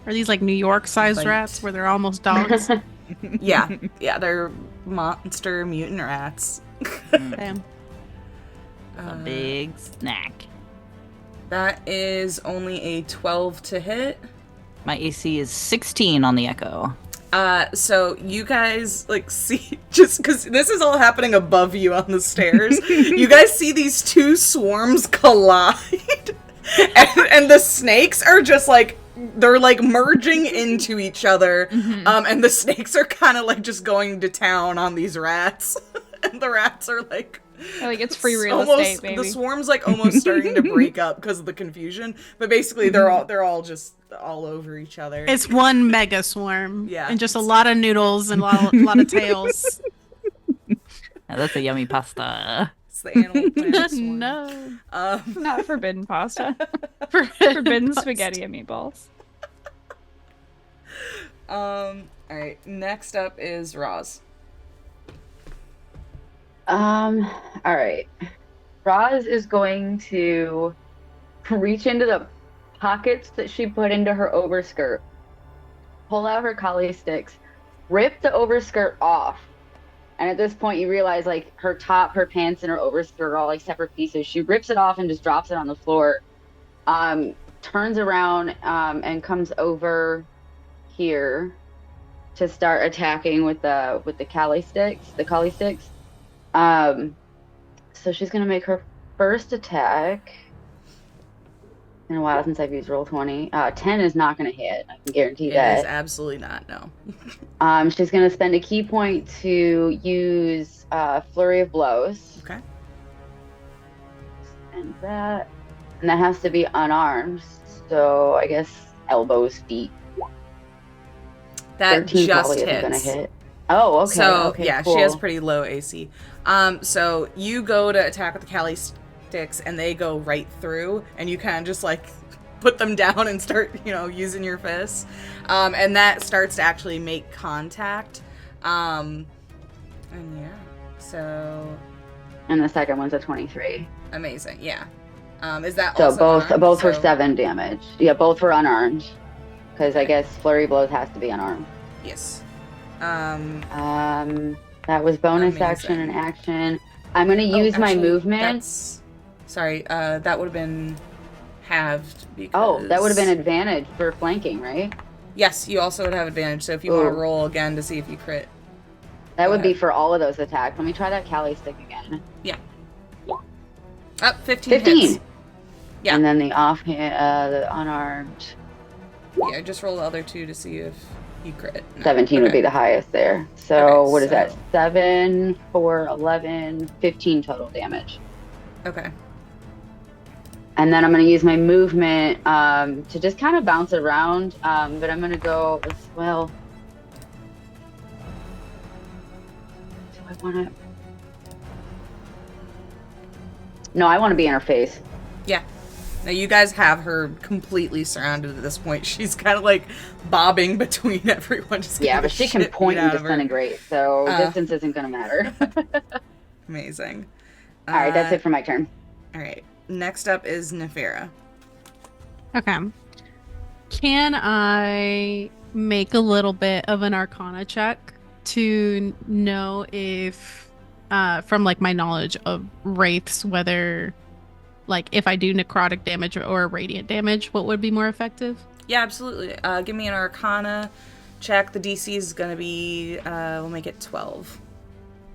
Are these like New York-sized rats where they're almost dogs? Yeah, they're monster mutant rats. Damn. A big snack. That is only a 12 to hit. My AC is 16 on the echo. So you guys, like, see, just because this is all happening above you on the stairs, you guys see these two swarms collide, and the snakes are just, like, they're, like, merging into each other, and the snakes are kind of, like, just going to town on these rats, and the rats are, like... Like, it's free real estate, baby. The swarm's, like, almost starting to break up because of the confusion, but basically they're all just all over each other. It's one mega swarm. Yeah. And just a lot of noodles and a lot of tails. Now, that's a yummy pasta. It's the Animal Planet swarm. No. Not forbidden pasta. Forbidden spaghetti and meatballs. Alright, next up is Roz. Alright. Roz is going to reach into the pockets that she put into her overskirt, pull out her collie sticks, rip the overskirt off. And at this point you realize, like, her top, her pants, and her overskirt are all, like, separate pieces. She rips it off and just drops it on the floor. Turns around, and comes over here to start attacking with the collie sticks. So she's gonna make her first attack. In a while since I've used Roll20. 10 is not gonna hit. I can guarantee that. It is absolutely not, no. She's gonna spend a key point to use Flurry of Blows. Okay. And that has to be unarmed. So I guess elbows, feet. That 13 just probably hits. isn't gonna hit. Oh, okay. So, okay, yeah, cool. she has pretty low AC. So you go to attack with the Cali sticks, and they go right through, and you kind of just, like, put them down and start, using your fists. And that starts to actually make contact. And yeah, so. And the second one's a 23. Amazing, yeah. Is that so also both were 7 damage? Yeah, both were unarmed. Because I guess flurry blows has to be unarmed. Yes. That was bonus action and action. I'm gonna use my movement. Sorry, that would have been halved because. Oh, that would have been advantage for flanking, right? Yes, you also would have advantage. So if you want to roll again to see if you crit. That would be for all of those attacks. Let me try that Cali stick again. Yeah. Up 15 hits. Yeah. And then the the unarmed. Yeah, just roll the other 2 to see if you crit. No. 17 would be the highest there. So what is that? 7, 4, 11, 15 total damage. Okay. And then I'm going to use my movement to just kind of bounce around. But I'm going to go as well. Do I want to? No, I want to be in her face. Yeah. Now you guys have her completely surrounded at this point. She's kind of like bobbing between everyone. Yeah, but she can point and disintegrate, so distance isn't going to matter. Amazing. All right, that's it for my turn. All right. Next up is Nefera. Okay. Can I make a little bit of an Arcana check to know if, from like my knowledge of wraiths, whether like if I do necrotic damage or radiant damage, what would be more effective? Yeah, absolutely. Give me an Arcana check. The DC is going to be, we'll make it 12.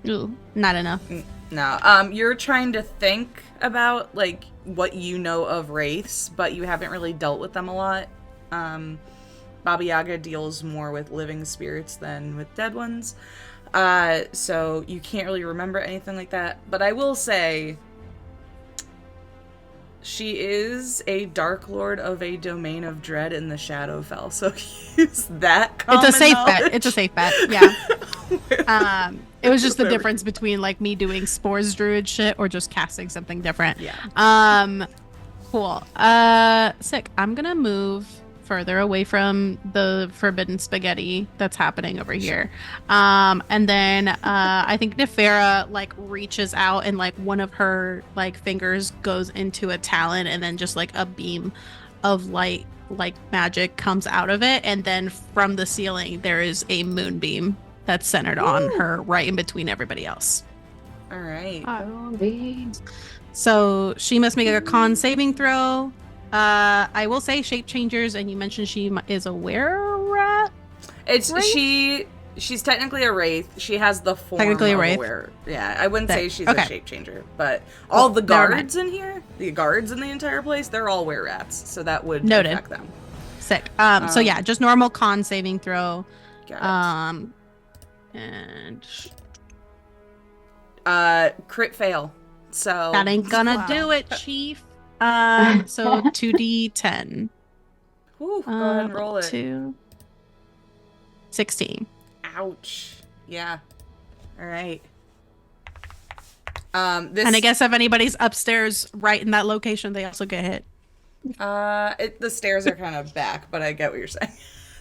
Ooh, not enough. No. You're trying to think about like what you know of wraiths, but you haven't really dealt with them a lot. Baba Yaga deals more with living spirits than with dead ones. So you can't really remember anything like that. But I will say she is a Dark Lord of a domain of dread in the Shadowfell. So use that common It's a safe knowledge. bet. It's a safe bet. Yeah. It was just the difference between like me doing Spores Druid shit or just casting something different. Yeah. Cool. Sick. I'm gonna move further away from the forbidden spaghetti that's happening over here. And then I think Nefera like reaches out and like one of her like fingers goes into a talon and then just like a beam of light like magic comes out of it, and then from the ceiling there is a moonbeam that's centered on her right in between everybody else. All right. So she must make a con saving throw. I will say shape changers, and you mentioned she is a were-rat? She's technically a wraith. She has the form technically a wraith. Yeah, I wouldn't say she's a shape changer, but all the guards in here, the guards in the entire place, they're all were-rats, so that would affect them. Sick. So yeah, just normal con saving throw. Got it. And crit fail. So that ain't gonna do it, Chief. So 2d10. Woo, go ahead and roll it. 16. Ouch. Yeah. All right. And I guess if anybody's upstairs right in that location, they also get hit. The stairs are kind of back, but I get what you're saying.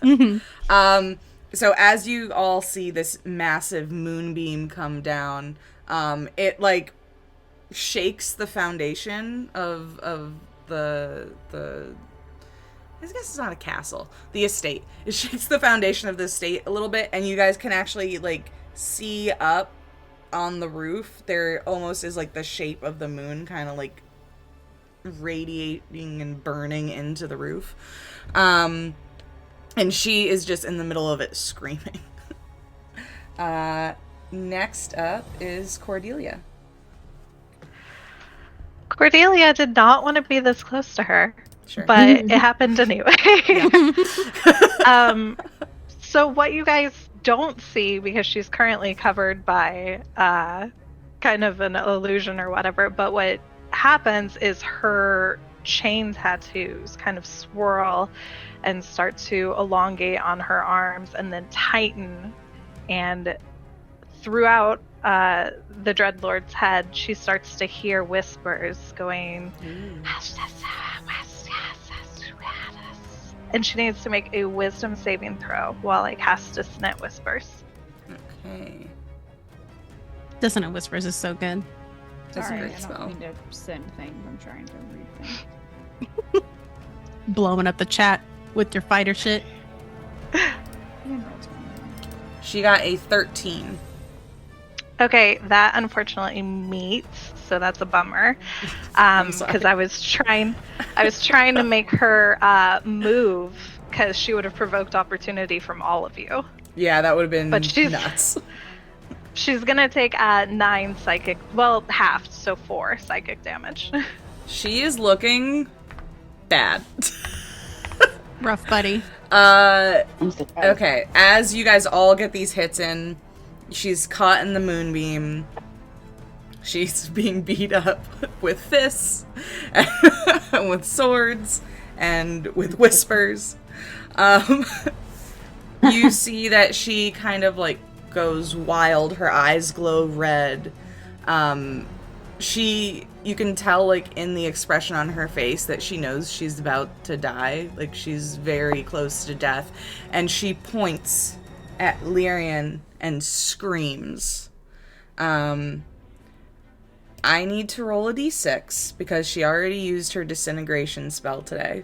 Mm-hmm. So as you all see this massive moonbeam come down, it like shakes the foundation of the I guess it's not a castle, the estate. It shakes the foundation of the estate a little bit, and you guys can actually like see up on the roof. There almost is like the shape of the moon kind of like radiating and burning into the roof. And she is just in the middle of it screaming. Next up is Cordelia. Cordelia did not want to be this close to her, but it happened anyway. So what you guys don't see, because she's currently covered by kind of an illusion or whatever, but what happens is her chain tattoos kind of swirl and start to elongate on her arms and then tighten, and throughout the Dreadlord's head, she starts to hear whispers going, and she needs to make a wisdom saving throw while I cast Dissonant Whispers. Okay. Dissonant Whispers is so good. That's Sorry, a great I spell. don't mean to send things. I'm trying to read things. Blowing up the chat with your fighter shit. She got a 13. Okay, that unfortunately meets, so that's a bummer. sorry. Because I was trying to make her move, because she would have provoked opportunity from all of you. Yeah, that would have been But she's- nuts. She's gonna take 9 psychic, well, halved, so 4 psychic damage. She is looking bad. Rough, buddy. I'm surprised. Okay, as you guys all get these hits in, she's caught in the moonbeam. She's being beat up with fists, and with swords, and with whispers. You see that she kind of like goes wild. Her eyes glow red. You can tell like in the expression on her face that she knows she's about to die. Like she's very close to death. And she points at Lyrian and screams. I need to roll a d6 because she already used her disintegration spell today.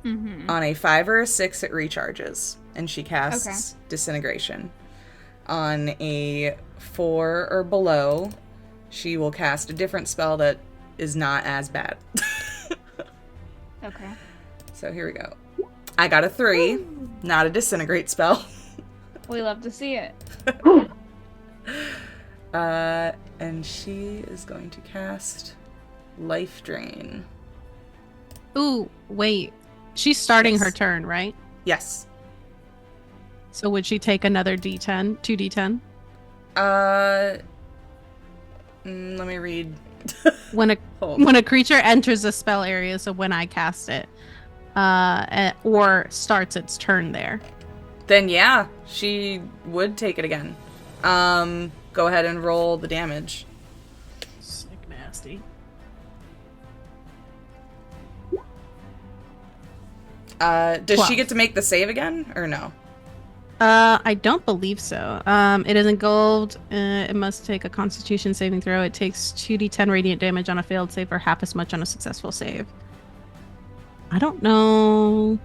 Mm-hmm. On a 5 or a 6, it recharges, and she casts disintegration. On a 4 or below, she will cast a different spell that is not as bad. Okay. So here we go. I got a 3, not a disintegrate spell. We love to see it. And she is going to cast Life Drain. Ooh, wait. She's starting Yes. her turn, right? Yes. So would she take another D10? 2D10? Let me read. When Hold. a creature enters a spell area, so when I cast it, or starts its turn there. Then yeah, she would take it again. Go ahead and roll the damage. Sick nasty. Does 12. she get to make the save again, or no? I don't believe so. It isn't gold. It must take a Constitution saving throw. It takes 2d10 radiant damage on a failed save, or half as much on a successful save. I don't know.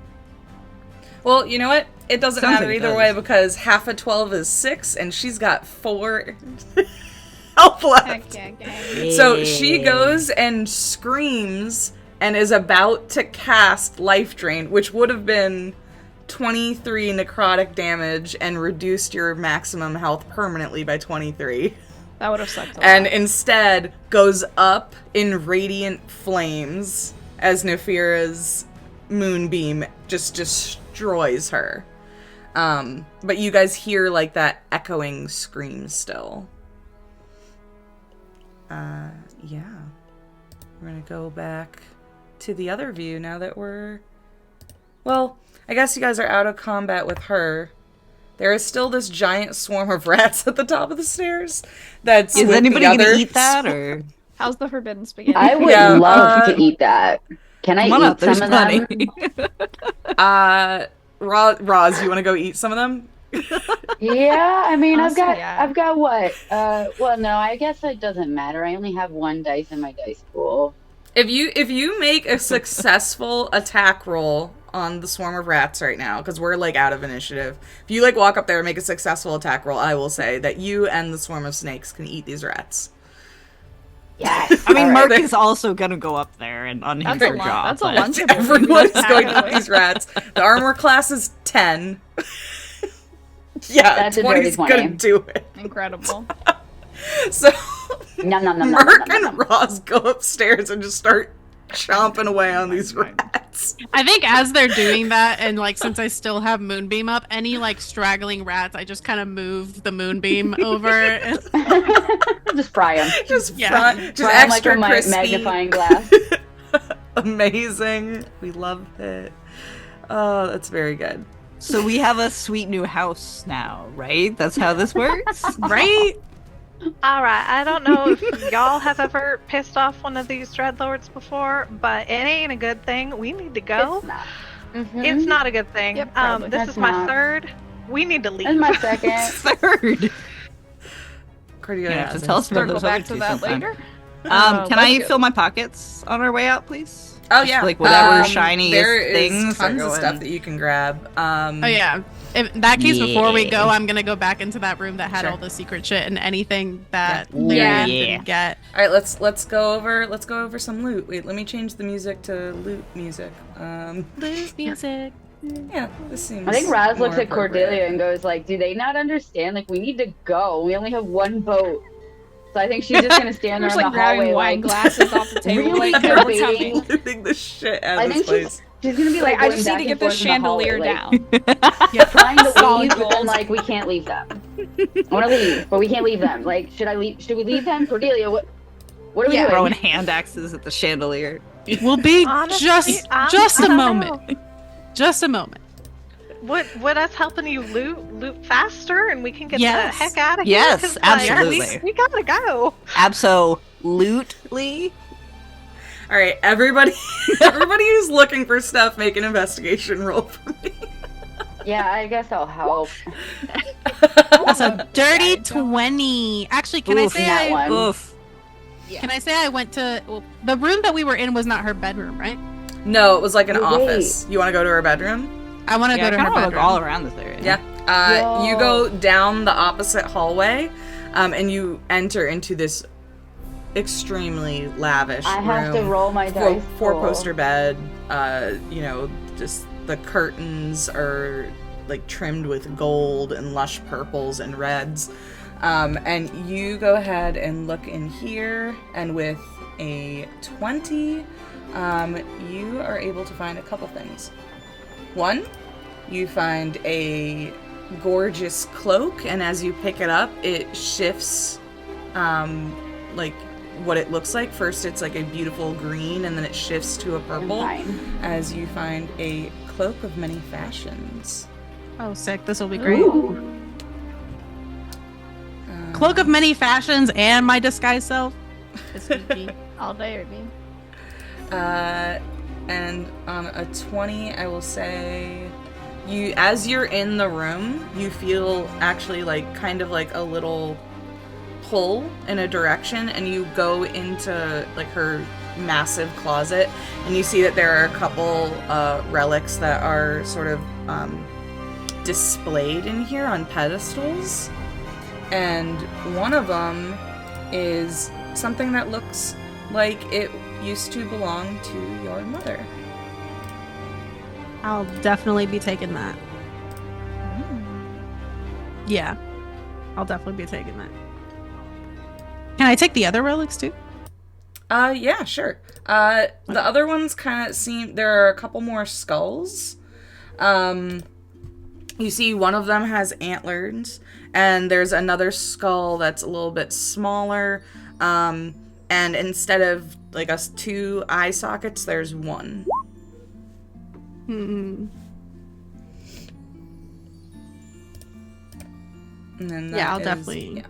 Well, you know what? It doesn't Sounds matter like it either does. way because half of 12 is 6, and she's got 4 health left. Heck yeah. So she goes and screams and is about to cast Life Drain, which would have been 23 necrotic damage and reduced your maximum health permanently by 23. That would have sucked a lot. And instead goes up in radiant flames as Nefira's moonbeam just destroys her. But you guys hear like that echoing scream still. Yeah. We're gonna go back to the other view now that we're... Well, I guess you guys are out of combat with her. There is still this giant swarm of rats at the top of the stairs. That's Is with anybody the gonna other eat that, or How's the forbidden spaghetti? I would Yeah, love to eat that. Can I come on eat out, there's some of plenty. them? Roz, you want to go eat some of them? Yeah, I mean, Honestly, yeah. I've got what? Well, no, I guess it doesn't matter. I only have 1 dice in my dice pool. If you make a successful attack roll on the swarm of rats right now, because we're like out of initiative, if you like walk up there and make a successful attack roll, I will say that you and the swarm of snakes can eat these rats. Yes. I mean, All right. Mark is also gonna go up there and unhinge That's a her lot. jaw. That's a but- lunchable. Everyone is That's going to eat halfway. these rats. The armor class is 10. Yeah, That's a 20 dirty is gonna 20. do it. Incredible. So Nom, nom, nom, nom, nom, Mark nom, nom, and Roz go upstairs and just start chomping away on these rats. I think as they're doing that, and like since I still have Moonbeam up, any like straggling rats, I just kind of move the Moonbeam over. And, Just fry them. Just Yeah. just Fry 'em like extra a crispy. magnifying glass. Amazing. We love it. Oh, that's very good. So we have a sweet new house now, right? That's how this works? right? Alright, I don't know if y'all have ever pissed off one of these dreadlords before, but it ain't a good thing. We need to go. It's not. It's not a good thing. Yep, probably. This That's is my not. third. We need to leave. And my second. Third. Cordelia You have to hasn't. tell us about Circle those back other to two that sometime. later. Can I let's go. fill my pockets on our way out, please? Oh Just, yeah, like whatever shiny there is things are tons of going- stuff that you can grab. Oh yeah. In that case, before we go, Yeah. I'm gonna go back into that room that had Sure. all the secret shit and anything that Yeah. Marianne Yeah. didn't get. All right, let's go over some loot. Wait, let me change the music to loot music. Loot music. Yeah, this seems. I think Raz looks more at Cordelia and goes like, "Do they not understand? Like, we need to go. We only have one boat." So I think she's just gonna stand there Just in like the hallway, grabbing wine like glasses off the table. really Like, no, what's debating. happening? looting the shit out I of this think place. she's gonna be like, I going just need back to and get this forth in the hallway, chandelier like, down. trying to Solid leave, but then goals. like we can't leave them. I want to leave, but we can't leave them. Like, should I leave? Should we leave them, Cordelia? What are we doing? Throwing hand axes at the chandelier. We'll be Honestly, just I a don't moment. know. Just a moment. Would us helping you loot faster and we can get Yes. the heck out of here? Yes, 'Cause, absolutely. we gotta go. Absolutely. All right, everybody who's looking for stuff, make an investigation roll for me. Yeah, I guess I'll help. That's a dirty 20. Actually, can Oof, I say that one. Oof. Can I say I went to the room that we were in was not her bedroom, right? No, it was like an Wait. office. You want to go to her bedroom? I want to Yeah, go to I her kind of look bedroom. all around this area. Yeah. You go down the opposite hallway, and you enter into this extremely lavish I room. have to roll my dice. Four-poster bed. Just the curtains are like trimmed with gold and lush purples and reds. And you go ahead and look in here, and with a 20, you are able to find a couple things. One, you find a gorgeous cloak, and as you pick it up, it shifts like what it looks like. First, it's like a beautiful green, and then it shifts to a purple Fine. as you find a cloak of many fashions. Oh, sick. This will be great. Ooh. Cloak of many fashions and my disguise self. It's spooky. All day with me. And on a 20, I will say, as you're in the room, you feel actually like kind of like a little pull in a direction, and you go into like her massive closet, and you see that there are a couple relics that are sort of displayed in here on pedestals, and one of them is something that looks like it used to belong to your mother. I'll definitely be taking that. Yeah. I'll definitely be taking that. Can I take the other relics too? Yeah, sure. The other ones kind of seem, there are a couple more skulls. You see one of them has antlers, and there's another skull that's a little bit smaller. And instead of like us 2 eye sockets, there's one. Hmm. And then Yeah, I'll that is- definitely Yeah,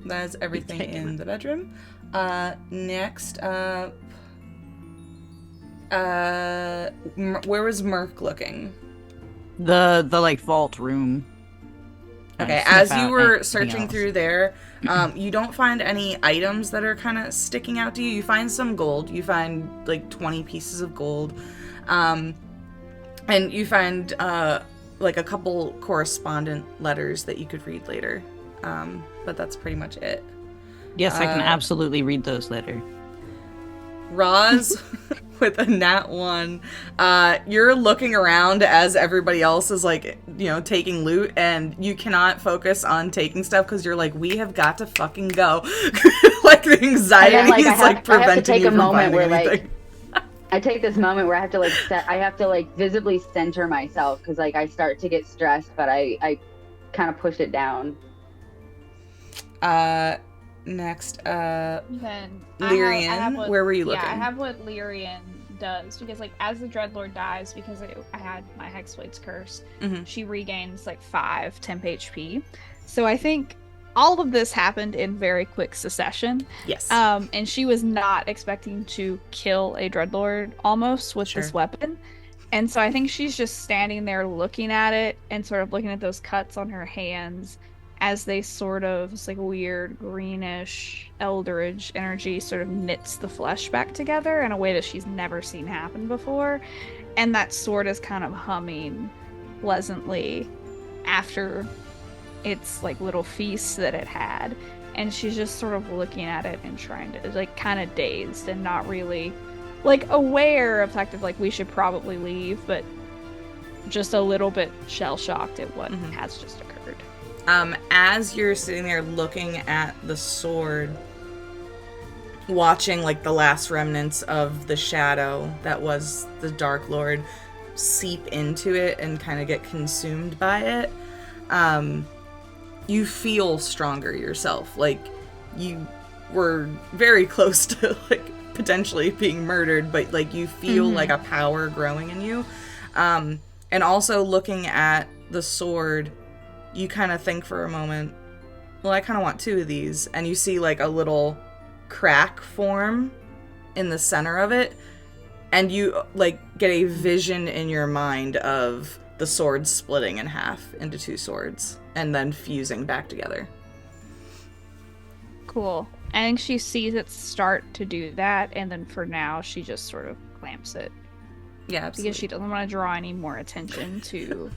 that is everything taking in it. the bedroom. Next up, where was Merc looking? The like vault room. Okay, Sniff as out you were anything searching else. through there, you don't find any items that are kind of sticking out to you. You find some gold. You find like 20 pieces of gold. And you find like a couple correspondent letters that you could read later. But that's pretty much it. Yes, I can absolutely read those later. Roz with a nat 1. You're looking around as everybody else is like, taking loot, and you cannot focus on taking stuff because you're like, we have got to fucking go. Like the anxiety And then, like, is like I have to preventing take you a from moment finding where, like, anything. I take this moment where I have to like visibly center myself because like I start to get stressed, but I kind of push it down. Next, Then Lyrian, where were you looking? Yeah, I have what Lyrian does because, like, as the Dreadlord dies, because I had my Hexblade's curse, Mhm. she regains like 5 temp HP. So I think all of this happened in very quick succession. Yes. And she was not expecting to kill a Dreadlord almost with Sure. this weapon. And so I think she's just standing there looking at it and sort of looking at those cuts on her hands as they sort of, it's like weird greenish eldritch energy sort of knits the flesh back together in a way that she's never seen happen before. And that sword is kind of humming pleasantly after its like little feast that it had. And she's just sort of looking at it and trying to, like, kind of dazed and not really, like, aware of the fact of, like, we should probably leave, but just a little bit shell-shocked at what has just occurred. As you're sitting there looking at the sword, watching, like, the last remnants of the shadow that was the Dark Lord seep into it and kind of get consumed by it, you feel stronger yourself. Like, you were very close to, like, potentially being murdered, but, like, you feel like a power growing in you. And also looking at the sword, you kind of think for a moment, well, I kind of want 2 of these. And you see, like, a little crack form in the center of it. And you, like, get a vision in your mind of the sword splitting in half into 2 swords and then fusing back together. Cool. I think she sees it start to do that, and then for now, she just sort of clamps it. Yeah, absolutely. Because she doesn't want to draw any more attention to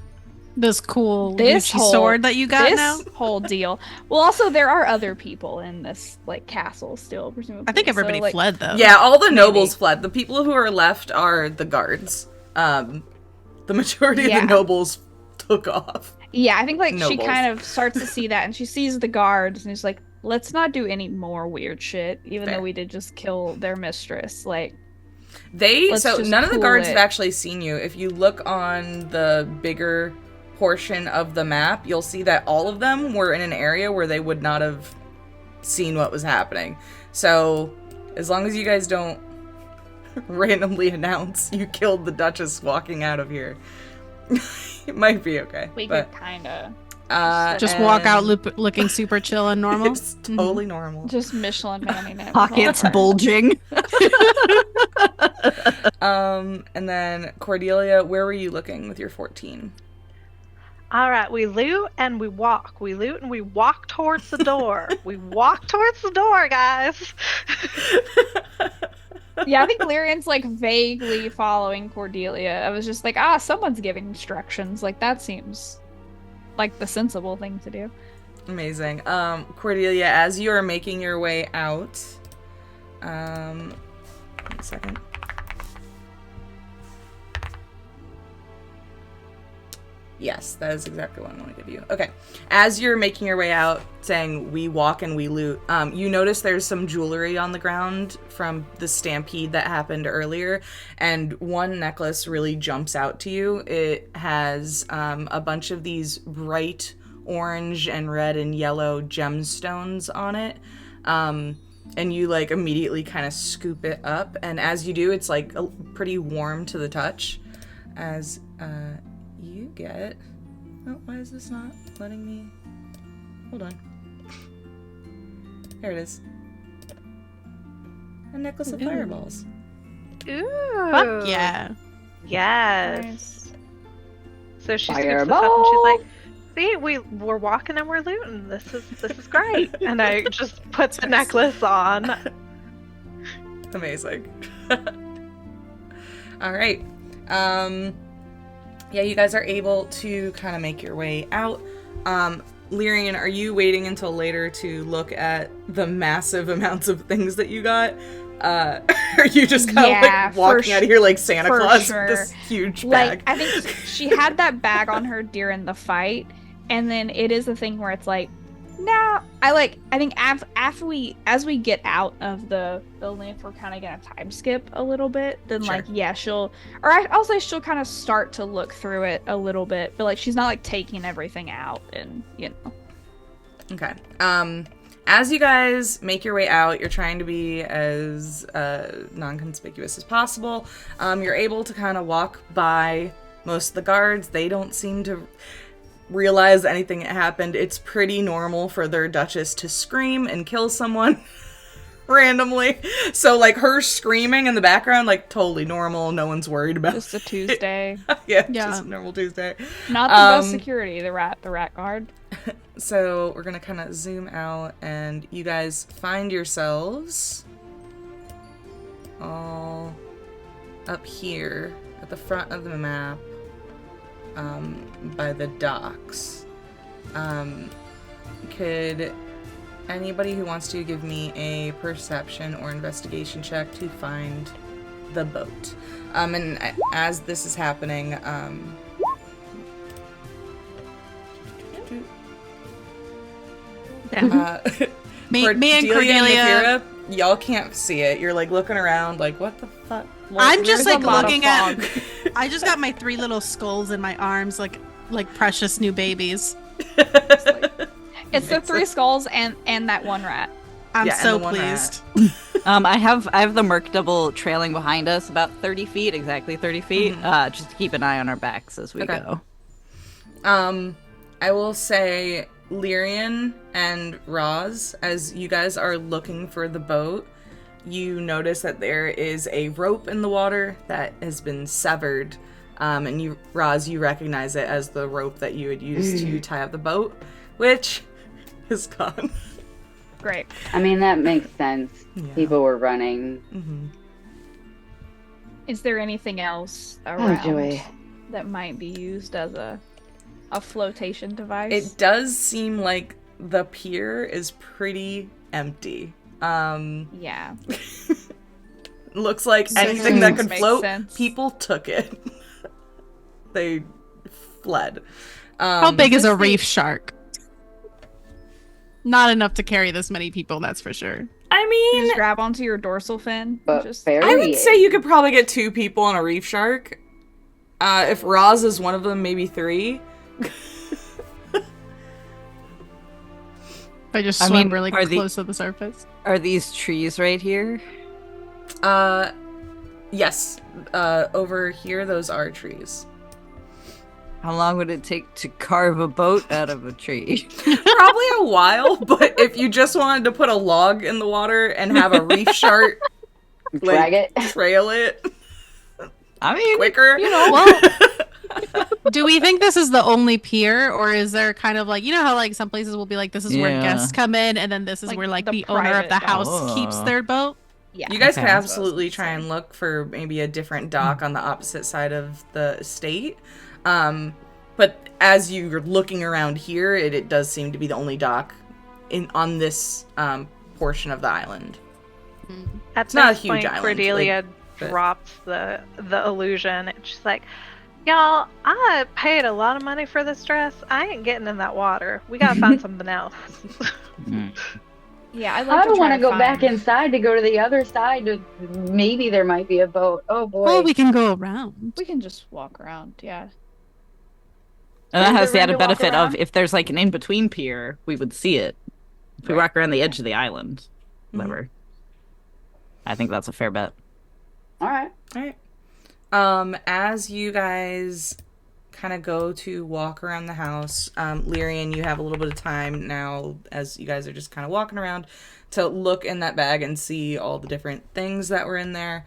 this cool this Gucci sword that you got now. This whole deal. Well, also, there are other people in this, like, castle still, presumably. I think everybody so, like, fled, though. Yeah, all the nobles fled. The people who are left are the guards. The majority of the nobles took off. Yeah, I think, like, Nobles. she kind of starts to see that, and she sees the guards, and is like, let's not do any more weird shit, even though we did just kill their mistress. Like, so none of the guards have have actually seen you. If you look on the bigger portion of the map, you'll see that all of them were in an area where they would not have seen what was happening. So as long as you guys don't randomly announce you killed the Duchess walking out of here, it might be okay. We could kind of just walk out looking super chill and normal. It's totally normal. just Michelin manning it. Pockets bulging. And then Cordelia, where were you looking with your 14? All right, we loot and we walk. We loot and we walk towards the door. We walk towards the door, guys. Yeah, I think Lyrian's, like, vaguely following Cordelia. I was just like, someone's giving instructions. Like, that seems like the sensible thing to do. Amazing. Cordelia, as you are making your way out, wait a second. Yes, that is exactly what I want to give you. Okay. As you're making your way out, saying we walk and we loot, you notice there's some jewelry on the ground from the stampede that happened earlier, and one necklace really jumps out to you. It has a bunch of these bright orange and red and yellow gemstones on it. And you, like, immediately kind of scoop it up, and as you do, it's, like, pretty warm to the touch. As you get... Oh, why is this not letting me... Hold on. There it is. A necklace of fireballs. Ooh. Fuck yeah. Yes. Nice. So she scoops this up and she's like, see, we're walking and we're looting. This is great. And I just put the necklace on. Amazing. All right. Yeah, you guys are able to kind of make your way out. Lyrian, are you waiting until later to look at the massive amounts of things that you got? Are you just kind of like walking out of here like Santa Claus with this huge bag? Like, I think she had that bag on her during the fight, and then it is a thing where it's like, no, I think as we get out of the building, if we're kind of gonna time skip a little bit, then Sure. I'll say she'll kind of start to look through it a little bit, but like she's not like taking everything out, and you know. Okay. As you guys make your way out, you're trying to be as non-conspicuous as possible. You're able to kind of walk by most of the guards. They don't seem to realize anything happened. It's pretty normal for their Duchess to scream and kill someone randomly. So, like, her screaming in the background, like, totally normal. No one's worried about Just a Tuesday. yeah, just a normal Tuesday. Not the best security, the rat guard. So, we're going to kind of zoom out, and you guys find yourselves all up here at the front of the map by the docks. Could anybody who wants to give me a perception or investigation check to find the boat? And as this is happening, me and Cordelia and Nafira, y'all can't see it. You're like looking around, like, what the fuck? I'm just like looking at. I just got my 3 little skulls in my arms, like precious new babies. It's the 3 skulls and that one rat. I'm so pleased. I have the Merc double trailing behind us about 30 feet, exactly 30 feet, just to keep an eye on our backs as we go. I will say, Lyrian and Roz, as you guys are looking for the boat, you notice that there is a rope in the water that has been severed. And you, Roz, you recognize it as the rope that you would use to tie up the boat, which is gone. Great. I mean, that makes sense. Yeah. People were running. Mm-hmm. Is there anything else around that might be used as a flotation device? It does seem like the pier is pretty empty. Yeah. Looks like anything that could Makes float, sense. people took it. They fled. How big is a reef shark? Not enough to carry this many people, that's for sure. I mean, just grab onto your dorsal fin. But I would say you could probably get 2 people on a reef shark. If Roz is one of them, maybe 3. I just swim really close to the surface. Are these trees right here? Yes. Over here, those are trees. How long would it take to carve a boat out of a tree? Probably a while, but if you just wanted to put a log in the water and have a reef shark drag it, trail it, I mean, quicker. You know, well, do we think this is the only pier, or is there kind of like, you know how like some places will be like, this is where guests come in, and then this is where like the owner of the house keeps their boat? Yeah. You guys can absolutely try and look for maybe a different dock on the opposite side of the estate. But as you're looking around here, it does seem to be the only dock on this portion of the island. At It's not a this huge point, island. Cordelia drops the illusion. It's just like, y'all, I paid a lot of money for this dress. I ain't getting in that water. We gotta find something else. Yeah, I don't want to go back inside to go to the other side. Maybe there might be a boat. Oh boy. Well, we can go around. We can just walk around, yeah. And that has the Is there added room to walk benefit of around? if there's like an in-between pier, we would see it. If we walk around the edge of the island, whatever. I think that's a fair bet. All right. As you guys kind of go to walk around the house, Lyrian, you have a little bit of time now as you guys are just kind of walking around to look in that bag and see all the different things that were in there.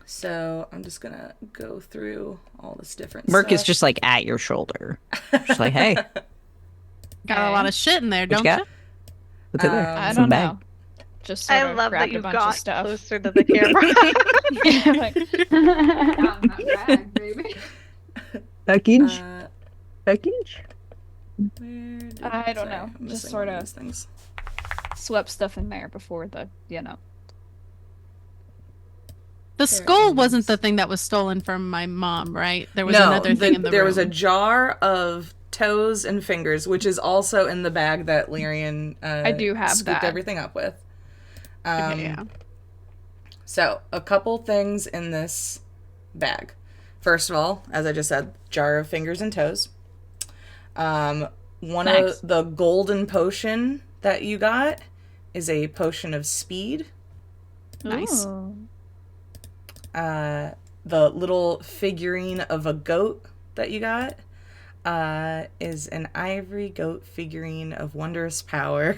So I'm just gonna go through all this different Merc stuff. is just like at your shoulder. Just like, hey, Got a lot of shit in there, what don't you you? got? What's in there? I Some don't bag. know. Just I sort of love that grabbed you a bunch got of stuff. closer to the camera. Package? Package? I don't know. I'm Just missing sort one of these things. swept stuff in there before the, The skull wasn't the thing that was stolen from my mom, right? There was another thing in the there room. was a jar of toes and fingers, which is also in the bag that Lyrian I do have scooped that. everything up with. Yeah. So, a couple things in this bag. First of all, as I just said, jar of fingers and toes. One Thanks. of the golden potion that you got is a potion of speed. Nice. Ooh. The little figurine of a goat that you got is an ivory goat figurine of wondrous power.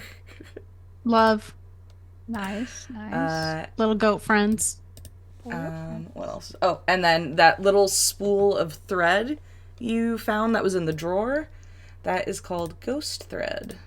Love. Nice, nice. Little goat friends. What else? Oh, and then that little spool of thread you found that was in the drawer, that is called ghost thread.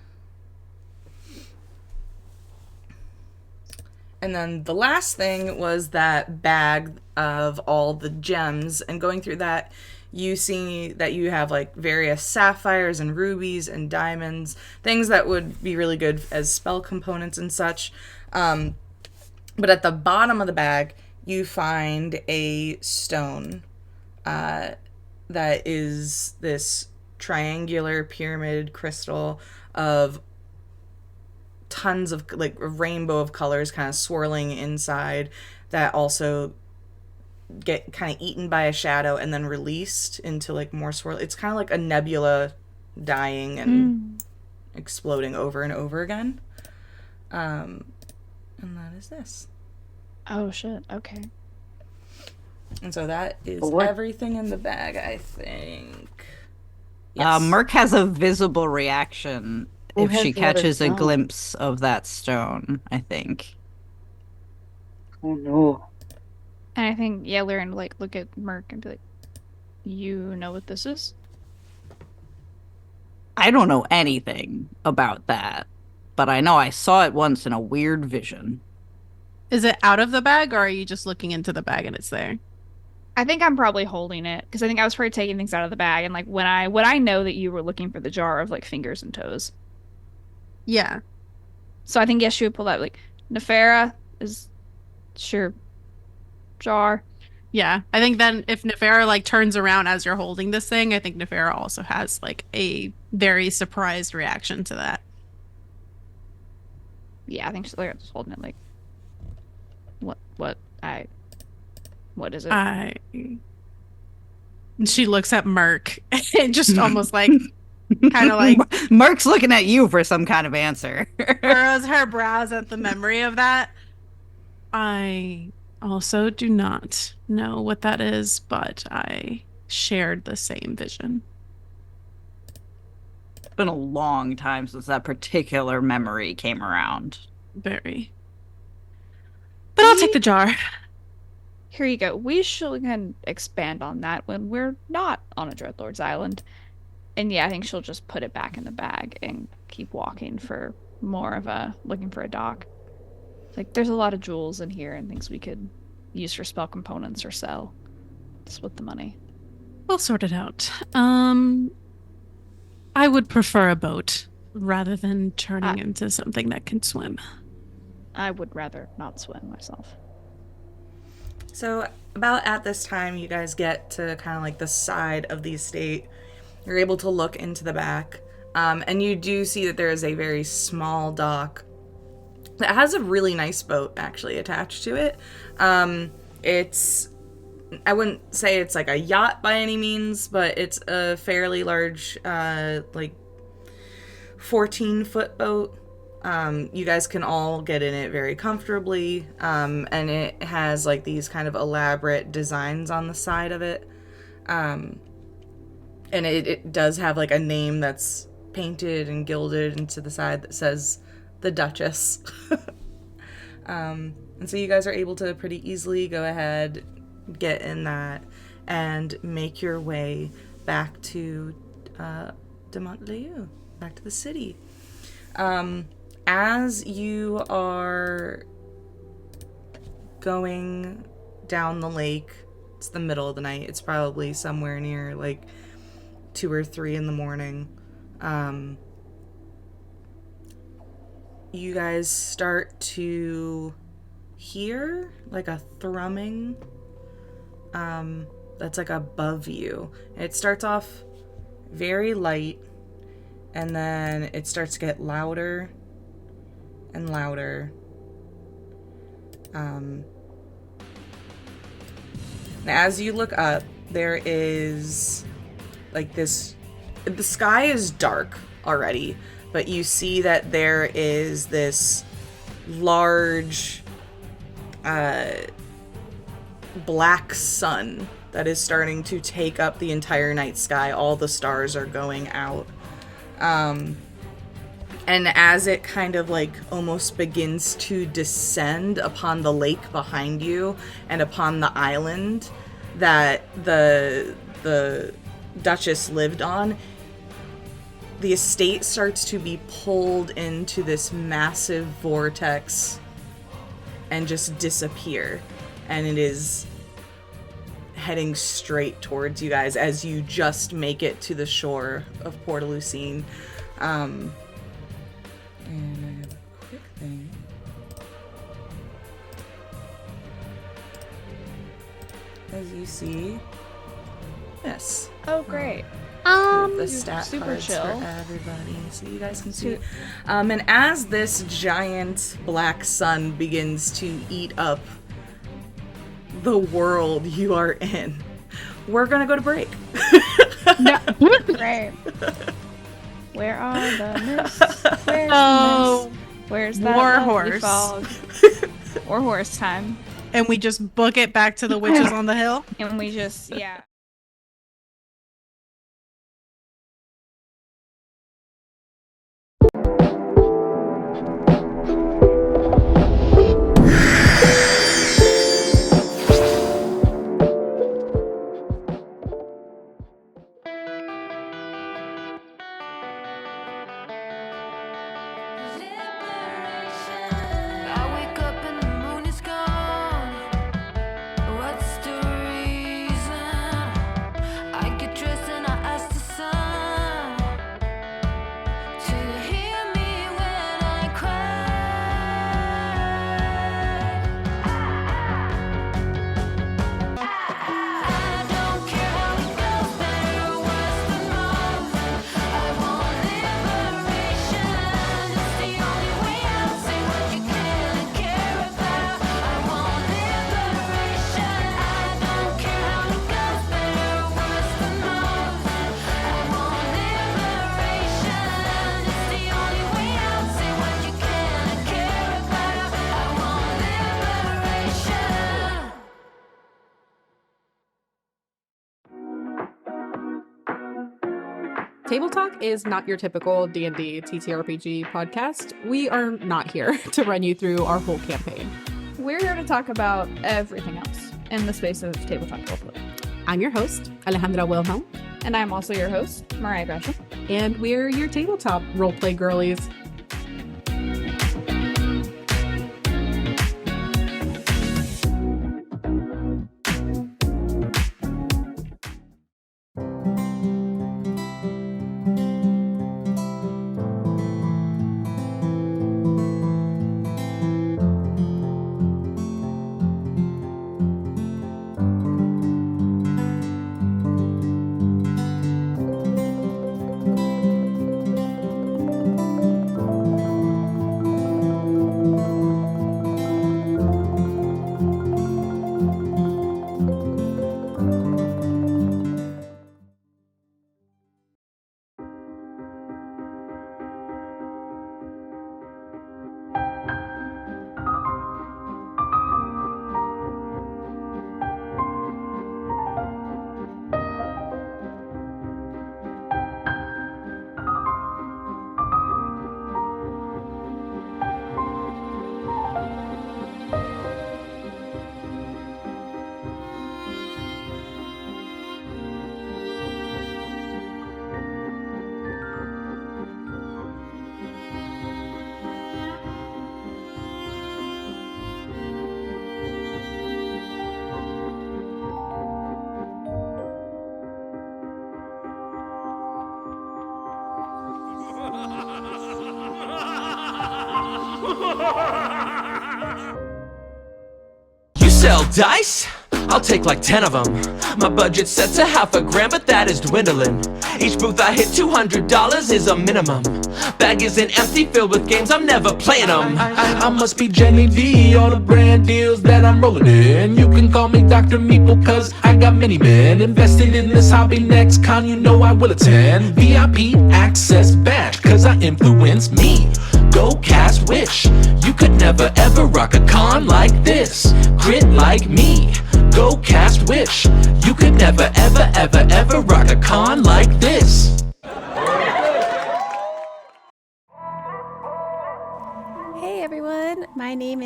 And then the last thing was that bag of all the gems, and going through that, you see that you have like various sapphires and rubies and diamonds, things that would be really good as spell components and such. But at the bottom of the bag, you find a stone that is this triangular pyramid crystal of tons of like a rainbow of colors kind of swirling inside, that also get kind of eaten by a shadow and then released into like more swirl. It's kind of like a nebula dying and exploding over and over again. And that is this. Oh shit, okay. And so that is everything in the bag, I think. Yes. Merc has a visible reaction if she catches a glimpse of that stone, I think. Oh no. And I think, yeah, Lyran would like look at Merc and be like, you know what this is? I don't know anything about that, but I know I saw it once in a weird vision. Is it out of the bag, or are you just looking into the bag and it's there? I think I'm probably holding it, because I think I was probably taking things out of the bag, and like when I know that you were looking for the jar of like fingers and toes. Yeah. So I think, yes, she would pull that, like, Nefera is sure jar. Yeah. I think then if Nefera like turns around as you're holding this thing, I think Nefera also has like a very surprised reaction to that. Yeah, I think she's like just holding it like, what is it? And she looks at Merc and just almost like kind of like Merc's looking at you for some kind of answer. furrows her brows at the memory of that. I also do not know what that is, but I shared the same vision. It's been a long time since that particular memory came around. Very. But I'll take the jar. Here you go. We can expand on that when we're not on a Dreadlord's Island. And yeah, I think she'll just put it back in the bag and keep walking for more of looking for a dock. Like, there's a lot of jewels in here and things we could use for spell components or sell. Split the money. We'll sort it out. I would prefer a boat rather than turning into something that can swim. I would rather not swim myself. So about at this time, you guys get to kind of like the side of the estate. You're able to look into the back, and you do see that there is a very small dock that has a really nice boat actually attached to it. It's, I wouldn't say it's like a yacht by any means, but it's a fairly large, like 14-foot boat. You guys can all get in it very comfortably, and it has like these kind of elaborate designs on the side of it. And it does have like a name that's painted and gilded into the side that says the Duchess. And so you guys are able to pretty easily go ahead, get in that, and make your way back to Dementlieu, back to the city. As you are going down the lake, it's the middle of the night. It's probably somewhere near like 2 or 3 in the morning. You guys start to hear like a thrumming that's like above you. It starts off very light, and then it starts to get louder and louder. And as you look up, there is like this, the sky is dark already, but you see that there is this large black sun that is starting to take up the entire night sky. All the stars are going out. And as it kind of like almost begins to descend upon the lake behind you and upon the island that the Duchess lived on, the estate starts to be pulled into this massive vortex and just disappear. And it is heading straight towards you guys as you just make it to the shore of Port-a-Lucine. And I have a quick thing. As you see, this. Oh, great. The stat super cards chill. for everybody, so you guys can see. And as this giant black sun begins to eat up the world you are in, we're gonna go to break. No. Right. Where are the mists? Where's the mist? Where's that lovely Warhorse. fog? Warhorse time. And we just book it back to the witches on the hill. And we just, yeah. I wake up and the moon is gone. What's the reason? I get dressed and I ask the sun to hear me when I cry. I don't care how it goes, better or worse than most. I want liberation. It's the only way I'll say what you can and care about. I want liberation. I don't care how it goes, better or worse than most. I want liberation. It's the only way I'll say what you can and care about. I want liberation. Table Talk is not your typical D&D TTRPG podcast. We are not here to run you through our whole campaign. We're here to talk about everything else in the space of tabletop roleplay. I'm your host, Alejandra Wilhelm, And I'm also your host, Mariah Gresham. and we're your tabletop roleplay girlies. You sell dice? I'll take like 10 of them. My budget's set to $50,000, but that is dwindling. Each booth I hit, $200 is a minimum. Bag isn't empty, filled with games, I'm never playing them. I must be Jenny V, all the brand deals that I'm rolling in. You can call me Dr. Meeple, cause I got many men invested in this hobby. Next con, you know I will attend. VIP access badge, cause I influence me. Go cast Wish. You could never ever rock a con like this. Crit like me. Go cast Wish. You could never ever ever ever rock a con like this.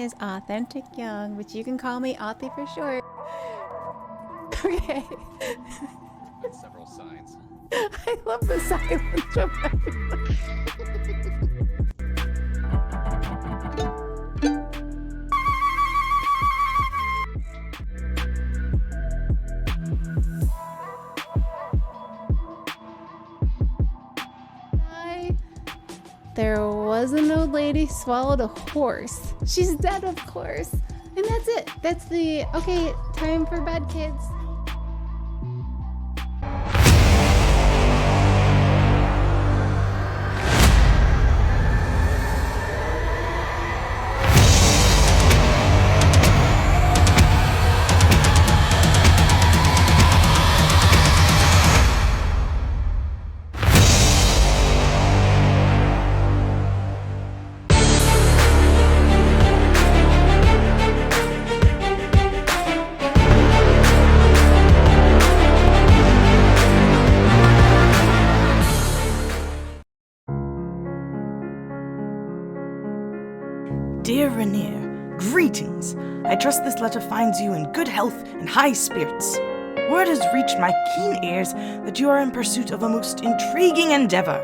is Authentic Young, but you can call me Authy for short. Okay. With several signs. I love the silence from everyone. There was an old lady swallowed a horse. She's dead, of course. And that's it. That's the, okay, time for bed, kids. Dear Rainier, greetings. I trust this letter finds you in good health and high spirits. Word has reached my keen ears that you are in pursuit of a most intriguing endeavor,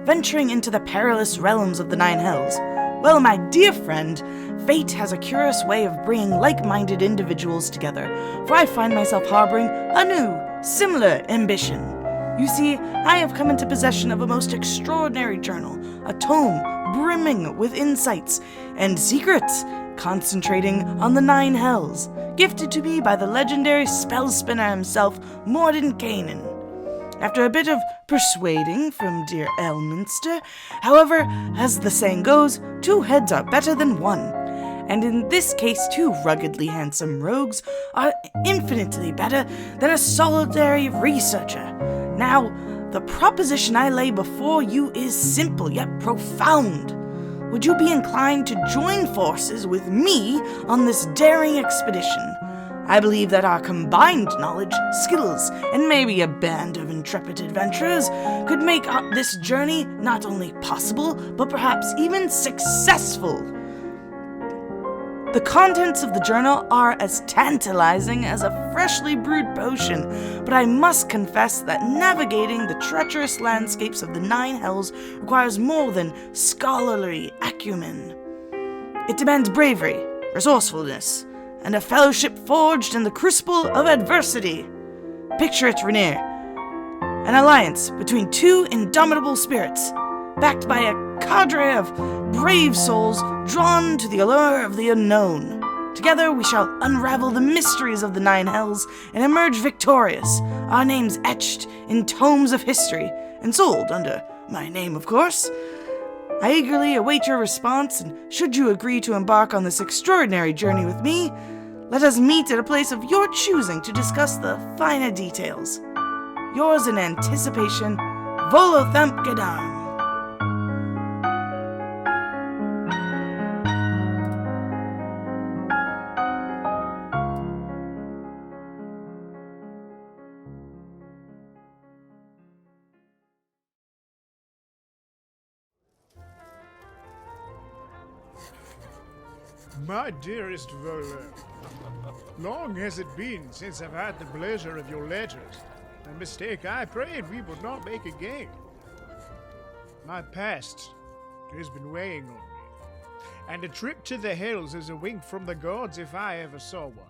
venturing into the perilous realms of the Nine Hells. Well, my dear friend, fate has a curious way of bringing like-minded individuals together, for I find myself harboring a new, similar ambition. You see, I have come into possession of a most extraordinary journal, a tome brimming with insights and secrets, concentrating on the Nine Hells, gifted to me by the legendary spell spinner himself, Mordenkainen. After a bit of persuading from dear Elminster, however, as the saying goes, 2 heads are better than 1. And in this case, 2 ruggedly handsome rogues are infinitely better than a solitary researcher. Now, the proposition I lay before you is simple yet profound. Would you be inclined to join forces with me on this daring expedition? I believe that our combined knowledge, skills, and maybe a band of intrepid adventurers could make this journey not only possible, but perhaps even successful. The contents of the journal are as tantalizing as a freshly brewed potion, but I must confess that navigating the treacherous landscapes of the Nine Hells requires more than scholarly acumen. It demands bravery, resourcefulness, and a fellowship forged in the crucible of adversity. Picture it, Rainier. An alliance between 2 indomitable spirits, backed by a cadre of brave souls drawn to the allure of the unknown. Together we shall unravel the mysteries of the Nine Hells and emerge victorious, our names etched in tomes of history, and sold under my name, of course. I eagerly await your response, and should you agree to embark on this extraordinary journey with me, let us meet at a place of your choosing to discuss the finer details. Yours in anticipation, Volothamp Gadam. My dearest Volo, long has it been since I've had the pleasure of your letters. A mistake I prayed we would not make again. My past has been weighing on me, and a trip to the Hells is a wink from the gods if I ever saw one.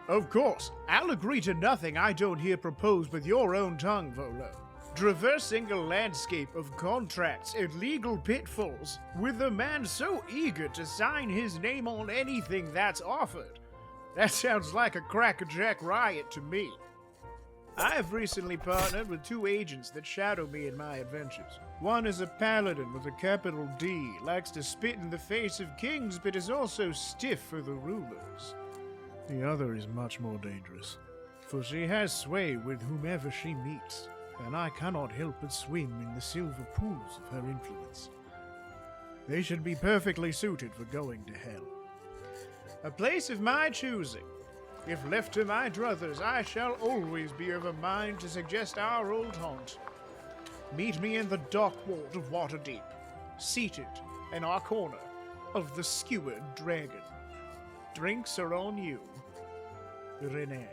Of course, I'll agree to nothing I don't hear proposed with your own tongue, Volo. Traversing a landscape of contracts and legal pitfalls, with a man so eager to sign his name on anything that's offered. That sounds like a crackerjack riot to me. I have recently partnered with 2 agents that shadow me in my adventures. One is a paladin with a capital D, likes to spit in the face of kings, but is also stiff for the rulers. The other is much more dangerous, for she has sway with whomever she meets, and I cannot help but swim in the silver pools of her influence. They should be perfectly suited for going to hell. A place of my choosing. If left to my druthers, I shall always be of a mind to suggest our old haunt. Meet me in the dark vault of Waterdeep, seated in our corner of the Skewered Dragon. Drinks are on you, Renee.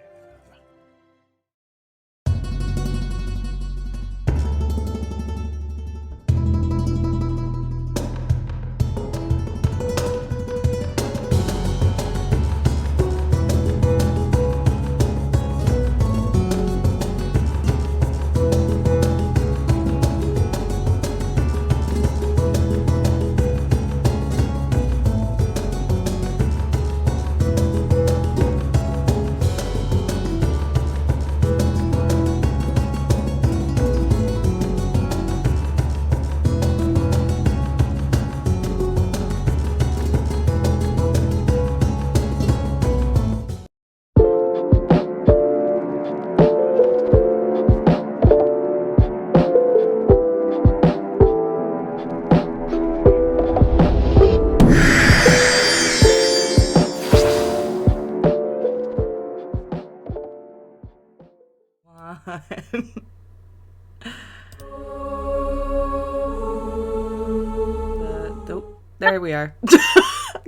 There we are.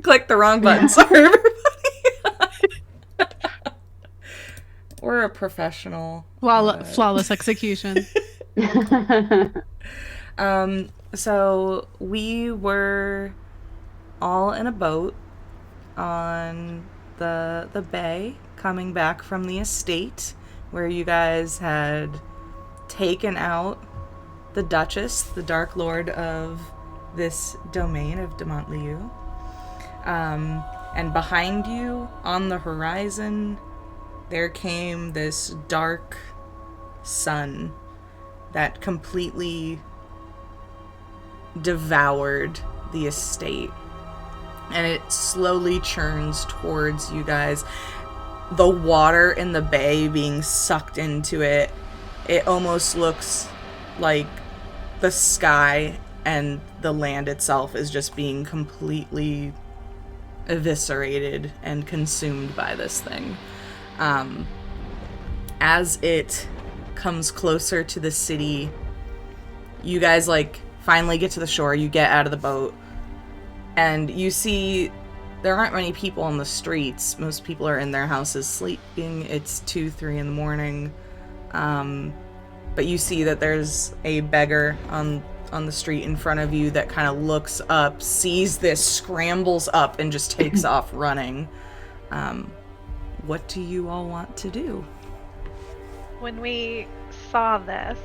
Click the wrong button. Sorry, everybody. We're a professional. Flawless execution. So we were all in a boat on the bay coming back from the estate where you guys had taken out the Duchess, the Dark Lord of this domain of Dementlieu. And behind you, on the horizon, there came this dark sun that completely devoured the estate. And it slowly churns towards you guys. The water in the bay being sucked into it. It almost looks like the sky and the land itself is just being completely eviscerated and consumed by this thing. As it comes closer to the city, you guys finally get to the shore. You get out of the boat and you see there aren't many people on the streets. Most people are in their houses sleeping. It's 2-3 in the morning. But you see that there's a beggar on the street in front of you that kind of looks up, sees this, scrambles up, and just takes off running. What do you all want to do? When we saw this,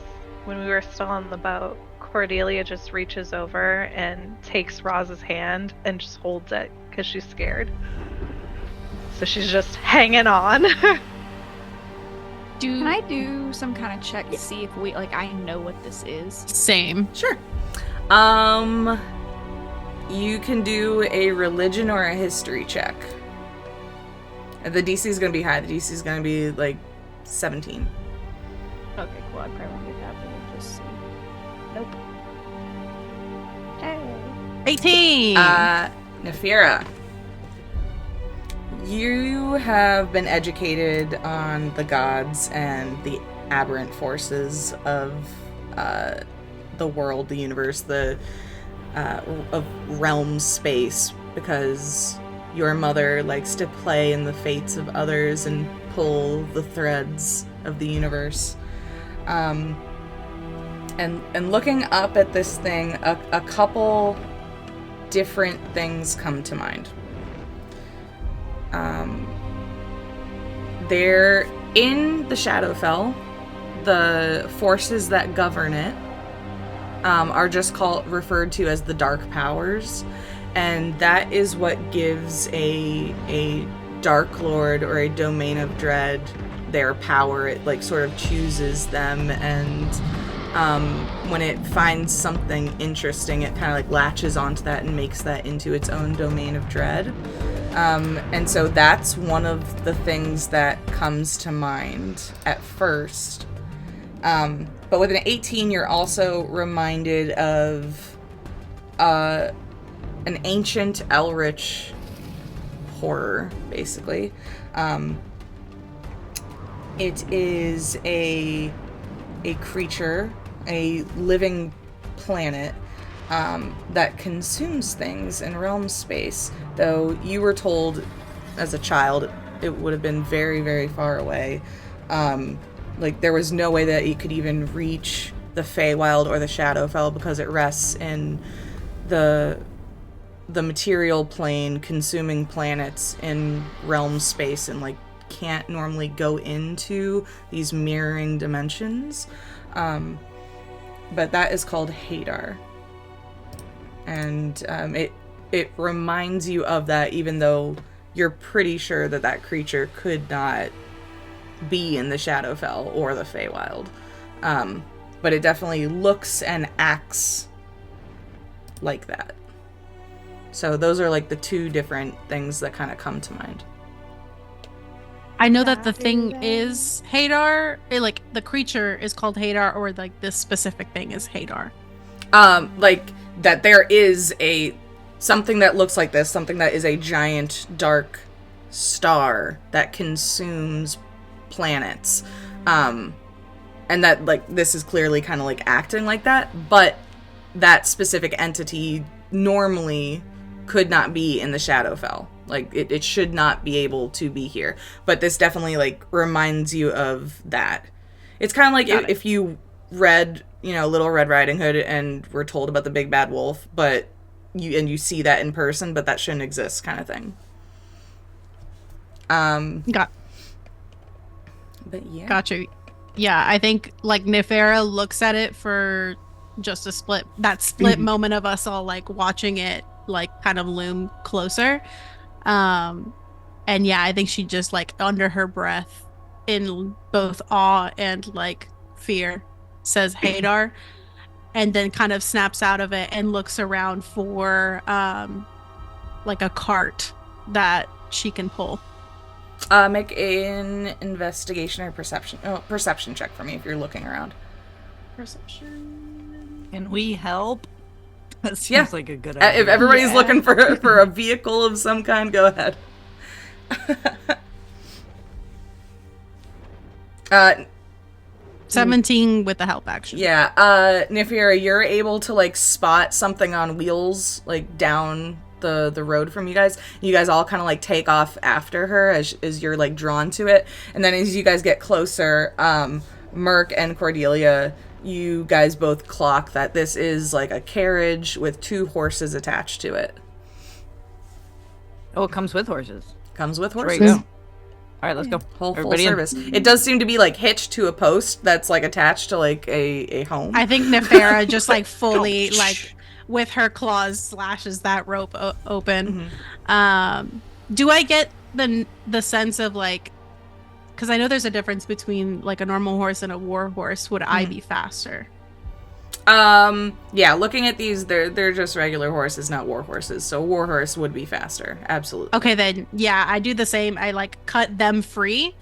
when we were still on the boat, Cordelia just reaches over and takes Roz's hand and just holds it because she's scared. So she's just hanging on. Can I do some kind of check to see if I know what this is? Same. Sure. You can do a religion or a history check. The DC is going to be high. The DC is going to be 17. Okay, cool. I probably won't get that, but we'll just see. Nope. Hey. 18! Nefira, you have been educated on the gods and the aberrant forces of the world, the universe, of realm space, because your mother likes to play in the fates of others and pull the threads of the universe. And looking up at this thing, a couple different things come to mind. They're in the Shadowfell. The forces that govern it are just referred to as the Dark Powers, and that is what gives a Dark Lord or a Domain of Dread their power. It sort of chooses them, and when it finds something interesting, it kind of latches onto that and makes that into its own Domain of Dread. And so that's one of the things that comes to mind at first. But with an 18, you're also reminded of an ancient Elrich horror, basically. It is a creature, a living planet that consumes things in realm space. Though you were told as a child, it would have been very, very far away. Like, there was no way that it could even reach the Feywild or the Shadowfell because it rests in the material plane, consuming planets in realm space, and, like, can't normally go into these mirroring dimensions. But that is called Hadar. And it reminds you of that, even though you're pretty sure that that creature could not be in the Shadowfell or the Feywild. But it definitely looks and acts like that. So those are like the two different things that kind of come to mind. I know that the thing is Hadar. Like, the creature is called Hadar, or like this specific thing is Hadar. Like that there is something that looks like this, something that is a giant dark star that consumes planets. And that, like, this is clearly kind of like acting like that, but that specific entity normally could not be in the Shadowfell. Like, it should not be able to be here. But this definitely, like, reminds you of that. It's kind of like if you read, you know, Little Red Riding Hood and were told about the big bad wolf, but you see that in person, but that shouldn't exist, kind of thing. But yeah. Gotcha. Yeah, I think, like, Nefera looks at it for just a split moment of us all, like, watching it, like, kind of loom closer. And yeah, I think she just, like, under her breath, in both awe and, like, fear, says Hadar, and then kind of snaps out of it and looks around for like a cart that she can pull. Make an investigation or perception check for me if you're looking around. Perception. Can we help? That seems like a good idea. If everybody's looking for a vehicle of some kind, go ahead. 17 with the help action. Yeah, Nefera, you're able to, like, spot something on wheels, like, down the road from you guys. You guys all kind of, like, take off after her as you're, like, drawn to it. And then as you guys get closer, Merc and Cordelia, you guys both clock that this is, like, a carriage with 2 horses attached to it. Oh, it comes with horses. Comes with horses. There you go. All right, let's go. Full Everybody service. It does seem to be, like, hitched to a post that's, like, attached to, like, a home. I think Nefera just, like, fully, like, with her claws slashes that rope open. Do I get the sense of, like, because I know there's a difference between, like, a normal horse and a war horse. Would I be faster? Yeah, looking at these, they're just regular horses, not war horses. So war horse would be faster. Absolutely. Okay, then, yeah, I do the same. I, like, cut them free,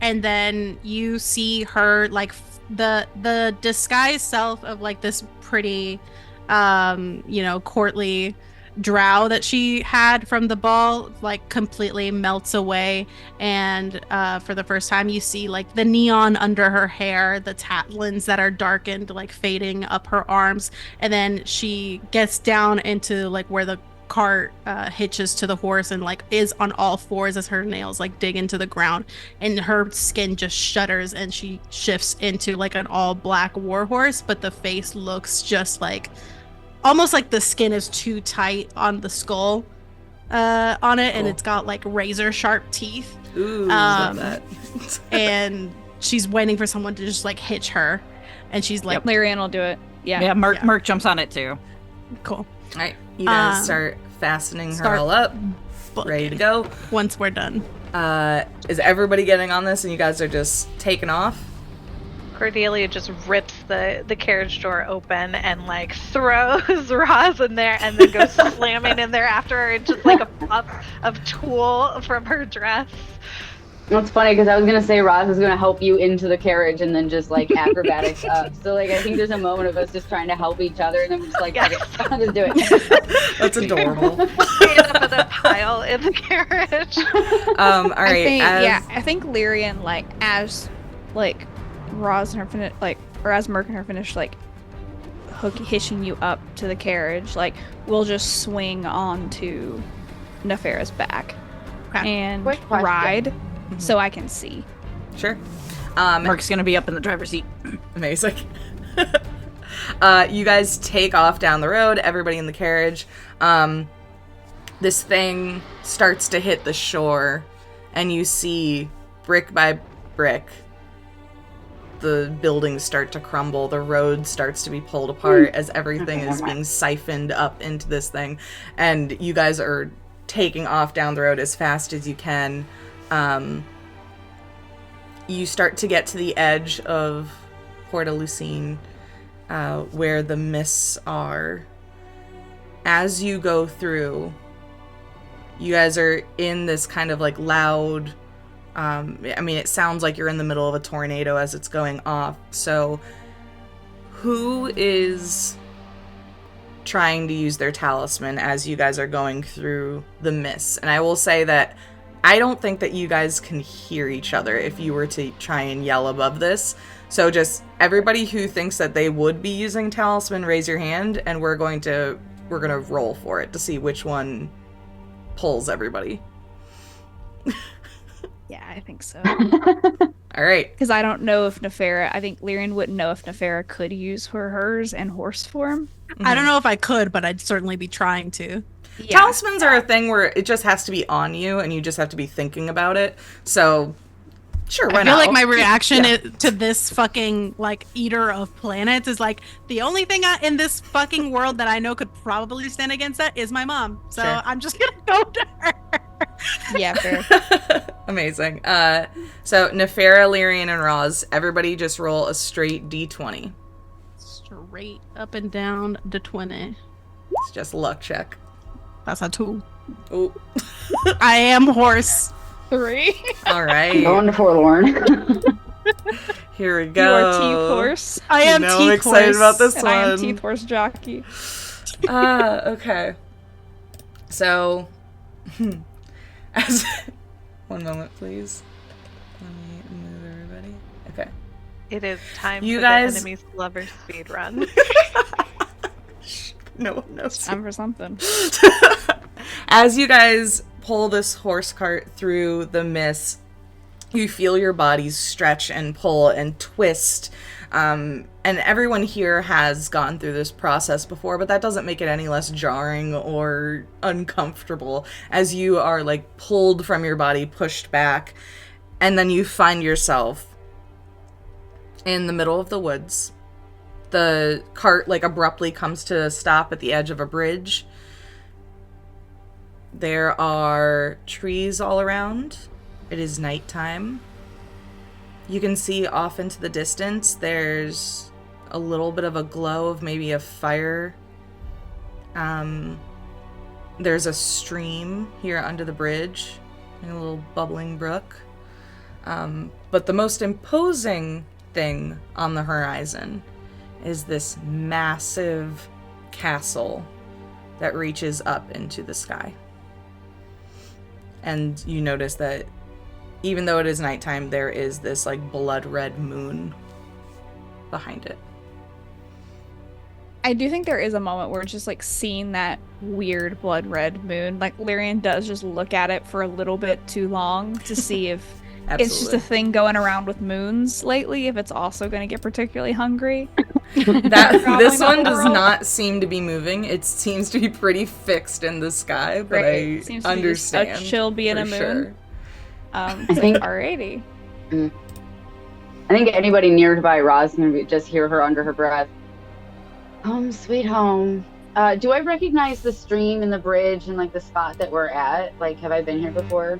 and then you see her, like, the disguised self of, like, this pretty, you know, courtly drow that she had from the ball, like, completely melts away, and for the first time you see, like, the neon under her hair, the tatlins that are darkened, like, fading up her arms, and then she gets down into, like, where the cart hitches to the horse and, like, is on all fours as her nails, like, dig into the ground, and her skin just shudders and she shifts into, like, an all black war horse, but the face looks just like almost like the skin is too tight on the skull on it, and it's got, like, razor sharp teeth. Ooh, love that. And she's waiting for someone to just, like, hitch her, and she's like, Lyrian will do it. Yeah, Merc jumps on it too. Cool. All right, you guys start fastening her all up. Ready to go. Once we're done. Is everybody getting on this and you guys are just taking off? Cordelia just rips the carriage door open and, like, throws Roz in there and then goes slamming in there after her, just like a puff of tulle from her dress. It's funny because I was gonna say Roz is gonna help you into the carriage and then just, like, acrobatics up. So, like, I think there's a moment of us just trying to help each other and then we're just like, okay, I'll just do it. That's adorable. Stand up in a pile in the carriage. All right. I think Lyrian, like, as, like, Roz and her finish, like, or as Merc and her finish, like, hitching you up to the carriage, like, we'll just swing onto Nefera's back. and Quick question. ride so I can see. Sure. Mark's gonna be up in the driver's seat. Amazing. You guys take off down the road, everybody in the carriage. This thing starts to hit the shore, and you see, brick by brick, the buildings start to crumble, the road starts to be pulled apart as everything is being siphoned up into this thing. And you guys are taking off down the road as fast as you can. You start to get to the edge of Port-a-Lucine, where the mists are. As you go through, you guys are in this kind of like loud, it sounds like you're in the middle of a tornado as it's going off. So who is trying to use their talisman as you guys are going through the mist? And I will say that I don't think that you guys can hear each other if you were to try and yell above this. So just everybody who thinks that they would be using talisman, raise your hand, and we're gonna roll for it to see which one pulls everybody. Yeah, I think so. All right. Because I don't know if I think Lyrian wouldn't know if Nefera could use hers in horse form. I don't know if I could, but I'd certainly be trying to. Yeah. Talismans are a thing where it just has to be on you and you just have to be thinking about it. So, sure, why I feel not? like my reaction to this fucking, like, eater of planets is like, the only thing in this fucking world that I know could probably stand against that is my mom. So Sure. I'm just gonna go to her. Yeah, fair. Amazing. So, Nefera, Lyrian, and Roz, everybody just roll a straight D20. Straight up and down the 20. It's just a luck check. That's a 2. Oh. I am horse. 3. All right. Going to forlorn. Here we go. You are teeth horse. I am I'm teeth excited horse. about this And one. I am teeth horse jockey. Okay. So, as one moment, please. Let me move everybody. Okay. It is time You for guys- the enemy's lover speed run. No one knows. Time for something. As you guys pull this horse cart through the mist, you feel your bodies stretch and pull and twist. And everyone here has gone through this process before, but that doesn't make it any less jarring or uncomfortable as you are like pulled from your body, pushed back, and then you find yourself in the middle of the woods. The cart like abruptly comes to a stop at the edge of a bridge. There are trees all around. It is nighttime. You can see off into the distance, there's a little bit of a glow of maybe a fire. There's a stream here under the bridge, a little bubbling brook. But the most imposing thing on the horizon is this massive castle that reaches up into the sky. And you notice that even though it is nighttime, there is this like blood red moon behind it. I do think there is a moment where it's just like seeing that weird blood red moon. Like Lyrian does just look at it for a little bit too long to see if it's just a thing going around with moons lately, if it's also going to get particularly hungry. This one does not seem to be moving. It seems to be pretty fixed in the sky, but Right. I Seems to be just understand. a chill being for a moon. sure. I It's think- like, alrighty. I think anybody nearby Roz can just hear her under her breath. Home, sweet home. Do I recognize the stream and the bridge and like the spot that we're at? Like, have I been here before?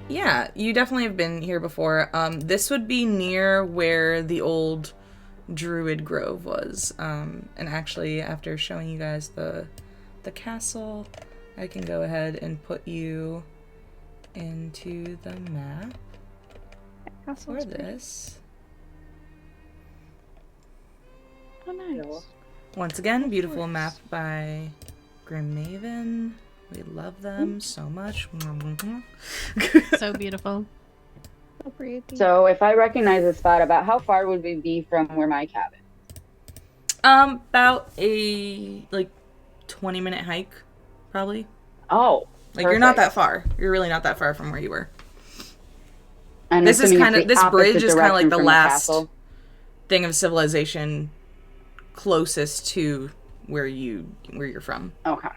Yeah, you definitely have been here before. This would be near where the old Druid Grove was. And actually, after showing you guys the castle, I can go ahead and put you into the map for this. Oh, nice. Once again, beautiful map by Grim Maven. We love them so much. So beautiful. So pretty. So if I recognize the spot, about how far would we be from where my cabin? About a 20-minute hike, probably. Oh, Like, you're not that Perfect. far. You're really not that far from where you were. And This is assuming kind it's of, the this bridge opposite is kind of like direction the from last castle. thing of civilization closest to where you're from. Okay.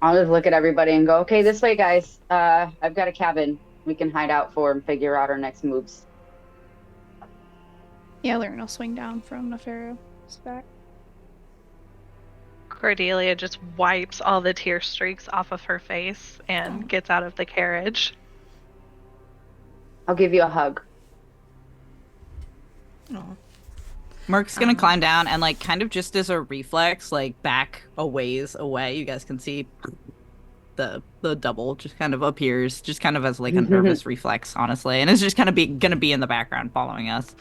I'll just look at everybody and go, okay, this way, guys. I've got a cabin we can hide out for and figure out our next moves. Yeah, Lauren will swing down from Nefaro's back. Cordelia just wipes all the tear streaks off of her face and gets out of the carriage. I'll give you a hug. Merc's gonna climb down and, like, kind of just as a reflex, like, back a ways away. You guys can see the double just kind of appears, just kind of as, like, a nervous reflex, honestly. And it's just kind of gonna be in the background following us.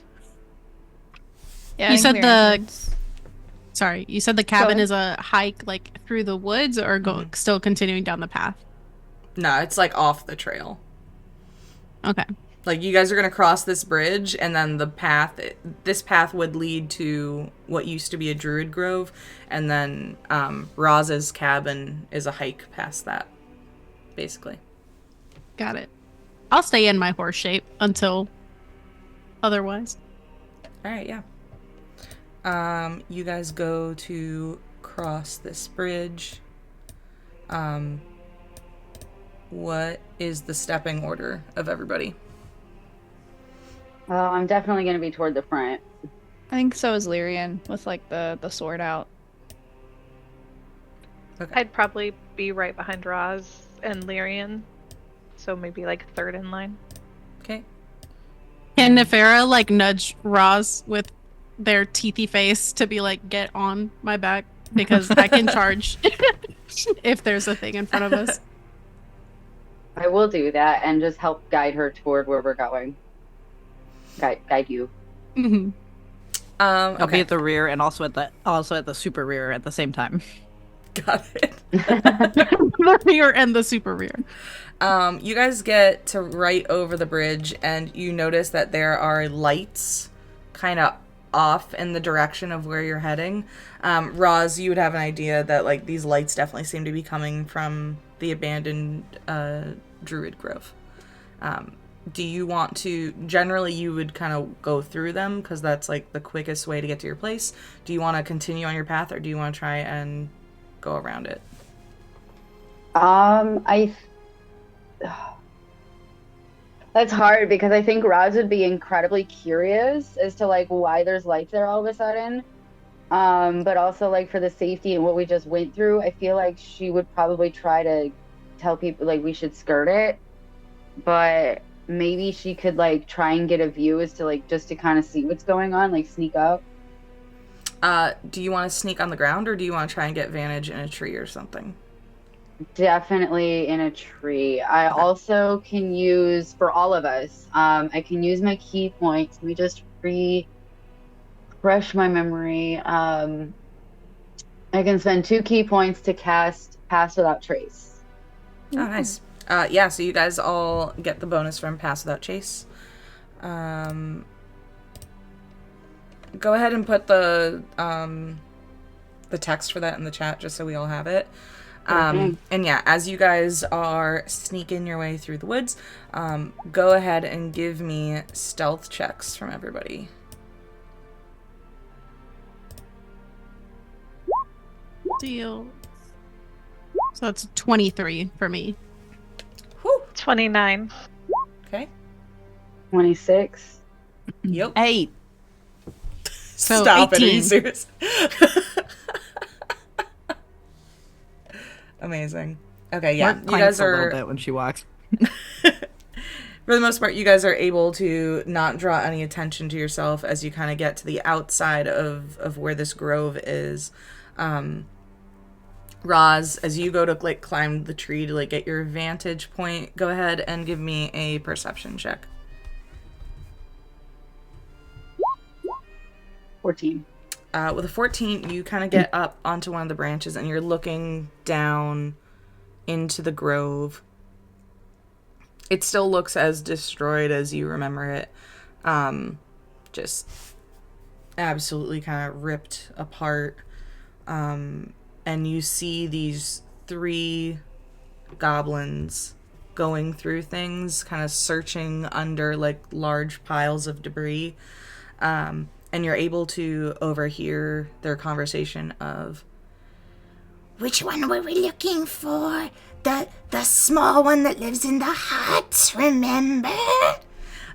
Yeah, You said Lauren you said the cabin Go is a hike, like, through the woods, or still continuing down the path? No, it's like off the trail. Okay. Like, you guys are going to cross this bridge, and then this path would lead to what used to be a druid grove, and then Roz's cabin is a hike past that, basically. Got it. I'll stay in my horse shape until otherwise. All right, yeah. You guys go to cross this bridge. What is the stepping order of everybody? Well, I'm definitely going to be toward the front. I think so is Lyrian with like the sword out. Okay. I'd probably be right behind Roz and Lyrian, so maybe like third in line. Okay. Can Nefera, like, nudge Roz with their teethy face to be like, get on my back? Because I can charge if there's a thing in front of us. I will do that and just help guide her toward where we're going. Guide you. Mm-hmm. I'll be at the rear and also at the super rear at the same time. Got it. The rear and the super rear. You guys get to right over the bridge, and you notice that there are lights kind of off in the direction of where you're heading. Roz, you would have an idea that, like, these lights definitely seem to be coming from the abandoned druid grove. Do you want to, generally you would kind of go through them because that's like the quickest way to get to your place. Do you want to continue on your path, or do you want to try and go around it? That's hard because I think Roz would be incredibly curious as to like why there's lights there all of a sudden. But also like for the safety and what we just went through, I feel like she would probably try to tell people like we should skirt it. But maybe she could like try and get a view as to like just to kind of see what's going on, like sneak up. Do you want to sneak on the ground, or do you want to try and get vantage in a tree or something? Definitely in a tree. I also can use, for all of us, I can use my key points. Let me just refresh my memory. I can spend 2 key points to cast Pass Without Trace. Oh, nice. Yeah, so you guys all get the bonus from Pass Without Chase. Go ahead and put the text for that in the chat just so we all have it. And yeah, as you guys are sneaking your way through the woods, go ahead and give me stealth checks from everybody. Deal. So that's 23 for me. Whew. 29. Okay. 26. Yep. 8. So Stop 18. it, are you serious? Amazing. Okay, yeah. Mark You guys clanks a are, little bit when she walks. for the most part, you guys are able to not draw any attention to yourself as you kind of get to the outside of where this grove is. Roz, as you go to like climb the tree to like get your vantage point, go ahead and give me a perception check. 14. With a 14, you kind of get up onto one of the branches and you're looking down into the grove. It still looks as destroyed as you remember it. Just absolutely kind of ripped apart. And you see these 3 goblins going through things, kind of searching under like large piles of debris. And you're able to overhear their conversation of, which one were we looking for? The small one that lives in the hut, remember?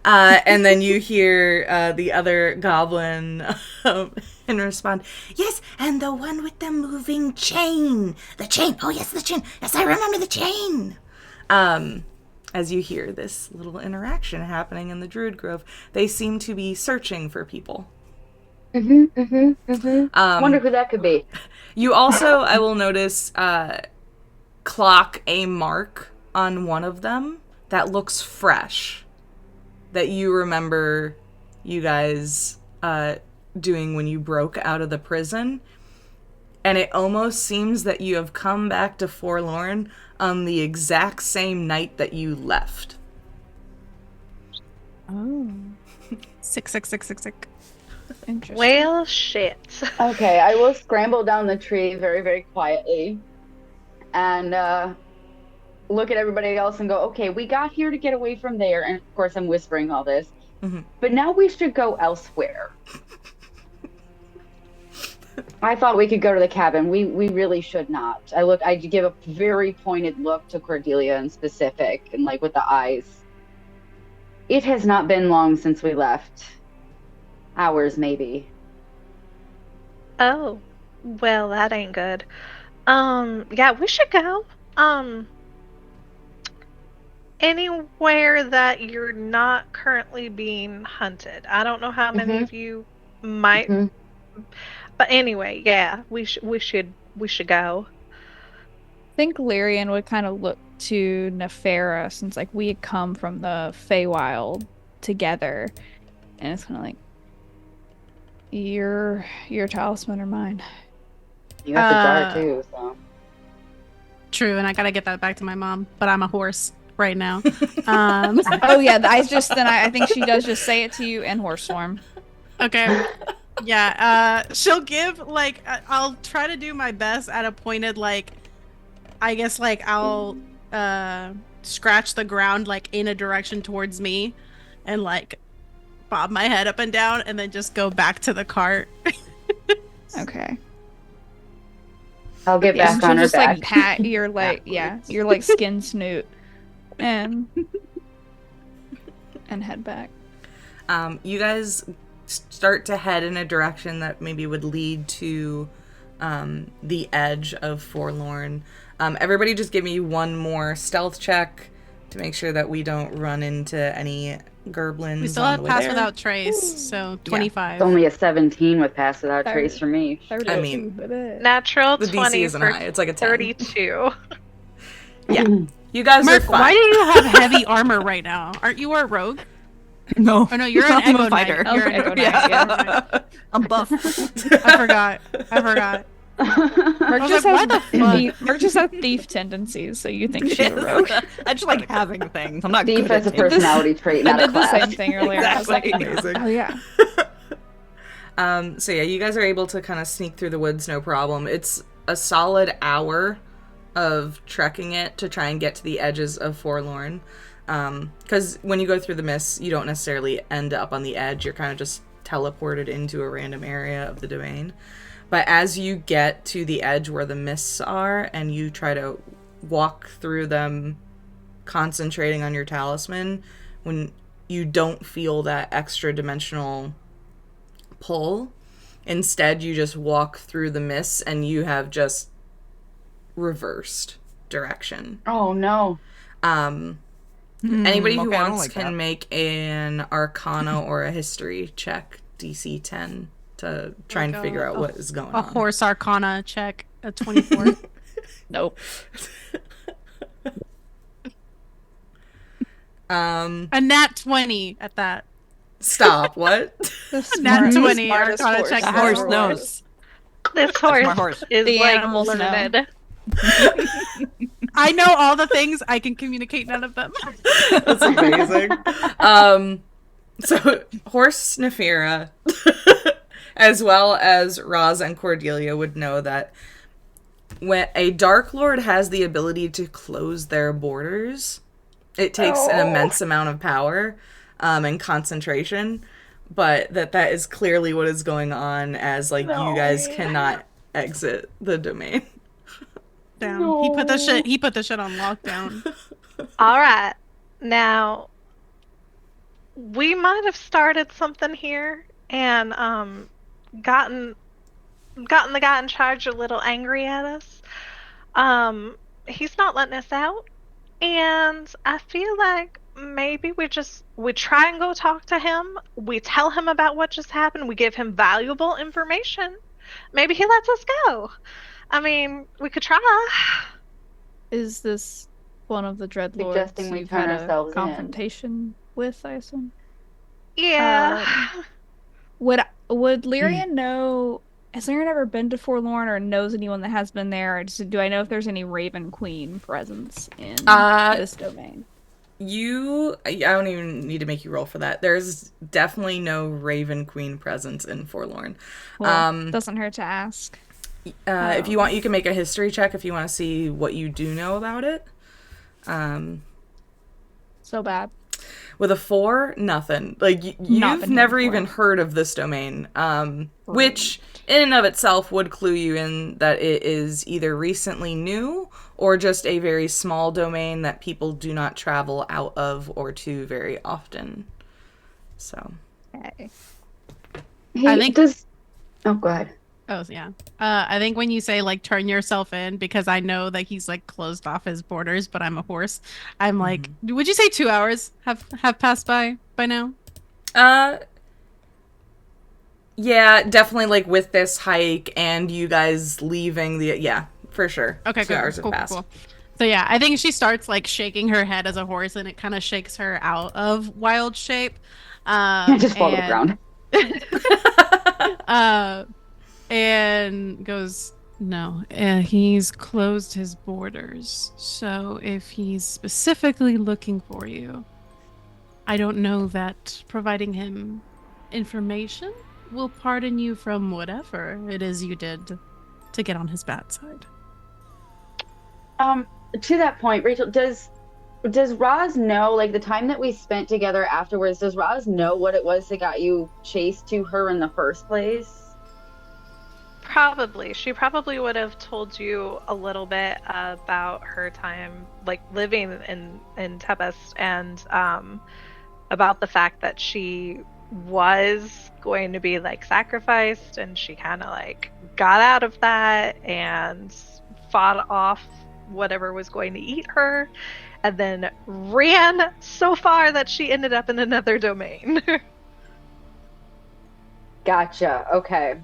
And then you hear the other goblin and respond, yes, and the one with the moving chain. The chain. Oh, yes, the chain. Yes, I remember the chain. As you hear this little interaction happening in the Druid Grove. They seem to be searching for people. Wonder who that could be. You also, I will notice, clock a mark on one of them that looks fresh, that you remember you guys doing when you broke out of the prison. And it almost seems that you have come back to Forlorn on the exact same night that you left. Oh. 66666. Interesting. Well, shit. Okay, I will scramble down the tree very, very quietly and look at everybody else and go, okay, we got here to get away from there. And of course, I'm whispering all this. But now we should go elsewhere. I thought we could go to the cabin. We really should not. I give a very pointed look to Cordelia in specific, and like with the eyes. It has not been long since we left. Hours, maybe. Oh, well, that ain't good. Yeah, we should go. Anywhere that you're not currently being hunted. I don't know how many of you might, but anyway, yeah, we should go. I think Lyrian would kind of look to Nefera, since like we had come from the Feywild together, and it's kind of like, your talisman or mine. You got the jar too, so. True, and I gotta get that back to my mom, but I'm a horse right now. Oh yeah, I think she does just say it to you in horse form. Okay. Yeah, she'll give, like, I'll try to do my best at a pointed, like, I guess, like, I'll scratch the ground, like, in a direction towards me, and, like, bob my head up and down, and then just go back to the cart. Okay. I'll get back on her just, back. like, pat your, like, your, like, skin snoot, and head back. You guys start to head in a direction that maybe would lead to the edge of Forlorn. Everybody just give me one more stealth check to make sure that we don't run into any gerblins. We still have pass without trace, so 25. It's only a 17 with pass without trace for me. I mean, natural the 20 DC isn't for high. It's like a 10. 32. Yeah. You guys Mark, are fine. why do you have heavy armor right now? Aren't you a rogue? No. Oh no, you're an I'm Echo a fighter. Knight. You're an Echo Knight. Yeah. I'm buff. I forgot. Mark just, like, Mark just has thief tendencies, so you think she's a rogue. I just like having things. I'm not Thief good as at a personality trait, not I a did the class. same thing earlier. Exactly. I was like, oh yeah. So yeah, you guys are able to kind of sneak through the woods, no problem. It's a solid hour of trekking it to try and get to the edges of Forlorn. Because when you go through the mists, you don't necessarily end up on the edge. You're kind of just teleported into a random area of the domain. But as you get to the edge where the mists are and you try to walk through them, concentrating on your talisman, when you don't feel that extra dimensional pull, instead you just walk through the mists and you have just reversed direction. Oh no. Anybody who okay, I don't wants like can that. make an Arcana or a History check, DC 10, to try and figure out what is going A on. horse Arcana check, a 24. Nope. A nat 20 at that. Stop, what? Nat 20 smartest Arcana horse. check. The horse knows. This That's horse, my horse. is The like animals know. learned. I know all the things, I can communicate none of them. That's amazing. So, Horse Nefera, as well as Roz and Cordelia, would know that when a Dark Lord has the ability to close their borders, it takes an immense amount of power and concentration, but that is clearly what is going on as, like, you guys cannot exit the domain. Down. No. He put the shit on lockdown. All right. Now, we might have started something here and gotten the guy in charge a little angry at us. He's not letting us out, and I feel like maybe we try and go talk to him. We tell him about what just happened. We give him valuable information. Maybe he lets us go. I mean, we could try. Is this one of the dreadlords Suggesting we you've turn had ourselves a confrontation with, I assume? Yeah. Would Lyrian know? Has Lyrian ever been to Forlorn, or knows anyone that has been there? Or do I know if there's any Raven Queen presence in this domain? I don't even need to make you roll for that. There's definitely no Raven Queen presence in Forlorn. Well, doesn't hurt to ask. If you want, you can make a history check if you want to see what you do know about it. So bad. With a 4, nothing. Like, you've never even heard of this domain, which in and of itself would clue you in that it is either recently new or just a very small domain that people do not travel out of or to very often. So. Okay. I think does. Oh, go ahead. Oh, yeah. I think when you say, like, turn yourself in, because I know that he's, like, closed off his borders, but I'm a horse. I'm like, would you say 2 hours have passed by now? Yeah, definitely, like, with this hike and you guys leaving yeah, for sure. Okay, 2 hours have passed. Cool. So, yeah, I think she starts, like, shaking her head as a horse, and it kind of shakes her out of wild shape. Just fall to the ground. And goes, no, he's closed his borders. So if he's specifically looking for you, I don't know that providing him information will pardon you from whatever it is you did to get on his bad side. To that point, Rachel, does Roz know, like, the time that we spent together afterwards, does Roz know what it was that got you chased to her in the first place? Probably. She probably would have told you a little bit about her time, like, living in Tempest, and about the fact that she was going to be, like, sacrificed, and she kind of, like, got out of that and fought off whatever was going to eat her, and then ran so far that she ended up in another domain. Gotcha. Okay.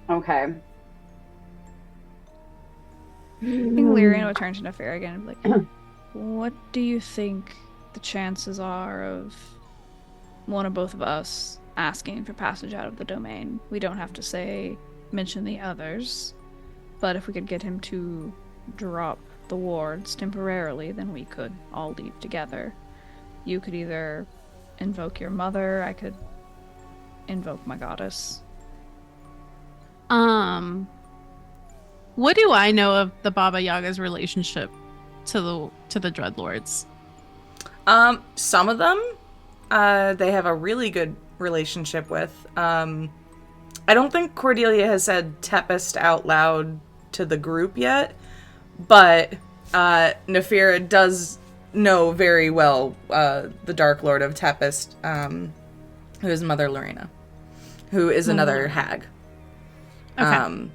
I think Lyrian would turn to Nefera again and be like, what do you think the chances are of one or both of us asking for passage out of the domain? We don't have to mention the others, but if we could get him to drop the wards temporarily, then we could all leave together. You could either invoke your mother, I could invoke my goddess. What do I know of the Baba Yaga's relationship to the Dreadlords? Some of them, they have a really good relationship with. I don't think Cordelia has said Tempest out loud to the group yet, but Nefera does know very well the Dark Lord of Tempest, who is Mother Lorena, who is another hag. Okay.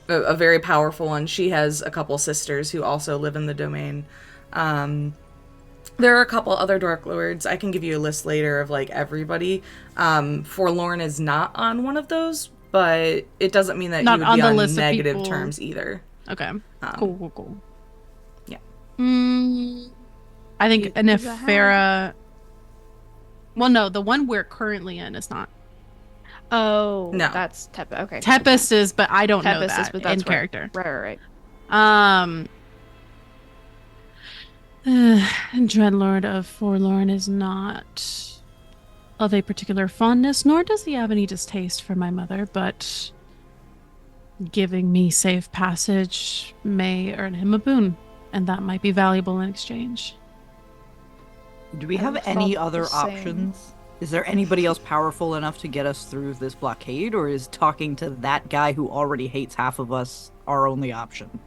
A very powerful one. She has a couple sisters who also live in the domain. There are a couple other Dark Lords. I can give you a list later of, like, everybody. Forlorn is not on one of those, but it doesn't mean that not you would be on on the list negative of people. terms either. Okay. Cool. Yeah. I think Nefera... Well, no, the one we're currently in is not. Oh, no, that's Tempest. Okay, Tempest is, but I don't know Tempest that is, but that's in character. Right. Dreadlord of Forlorn is not of a particular fondness, nor does he have any distaste for my mother, but giving me safe passage may earn him a boon, and that might be valuable in exchange. Do we I have thought any the other same. options? Is there anybody else powerful enough to get us through this blockade, or is talking to that guy who already hates half of us our only option?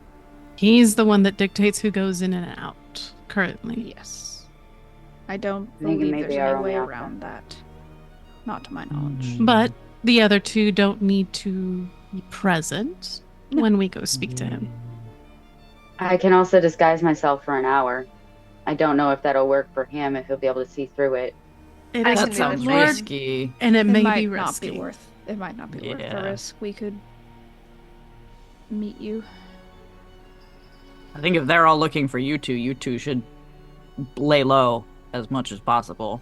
He's the one that dictates who goes in and out currently. Yes. I don't I think it believe may there's be our any way only around that. Not to my knowledge. But the other two don't need to be present when we go speak to him. I can also disguise myself for an hour. I don't know if that'll work for him, if he'll be able to see through it. It I is can That do sounds the same. risky. and it may might be not risky. be worth. It might not be worth the Yeah. risk. We could meet you. I think if they're all looking for you two should lay low as much as possible.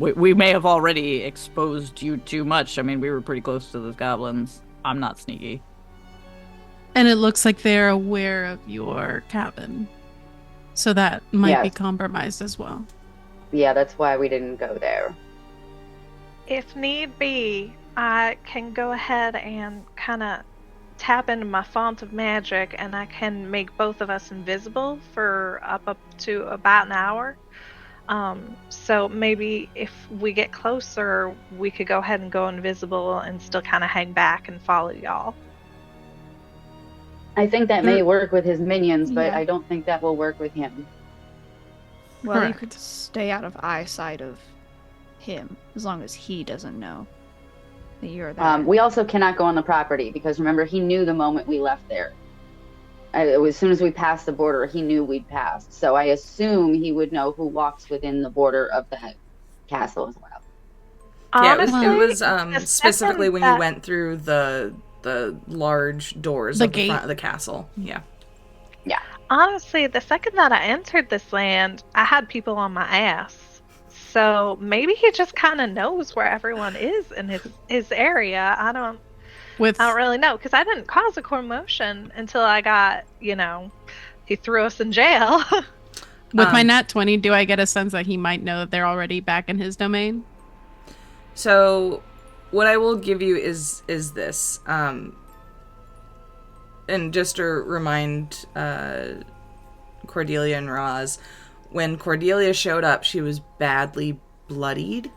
We may have already exposed you too much. I mean, we were pretty close to those goblins. I'm not sneaky. And it looks like they're aware of your cabin. So that might be Yes. compromised as well. Yeah, that's why we didn't go there. If need be, I can go ahead and kind of tap into my font of magic, and I can make both of us invisible for up to about an hour. So maybe if we get closer, we could go ahead and go invisible and still kind of hang back and follow y'all. I think that may work with his minions, but Yeah. I don't think that will work with him. Well, Correct. you could stay out of eyesight of him as long as he doesn't know that you're there. We also cannot go on the property because remember, he knew the moment we left there. As soon as we passed the border, he knew we'd passed. So I assume he would know who walks within the border of that castle as well. Yeah, Honestly, it was the specifically second when that- you went through the large doors The of the gate. front of the castle. Yeah. Honestly, the second that I entered this land, I had people on my ass. So maybe he just kind of knows where everyone is in his area. I don't really know because I didn't cause a commotion until I got, he threw us in jail. With my nat 20, do I get a sense that he might know that they're already back in his domain? So, what I will give you is this, and just to remind Cordelia and Roz, when Cordelia showed up, she was badly bloodied,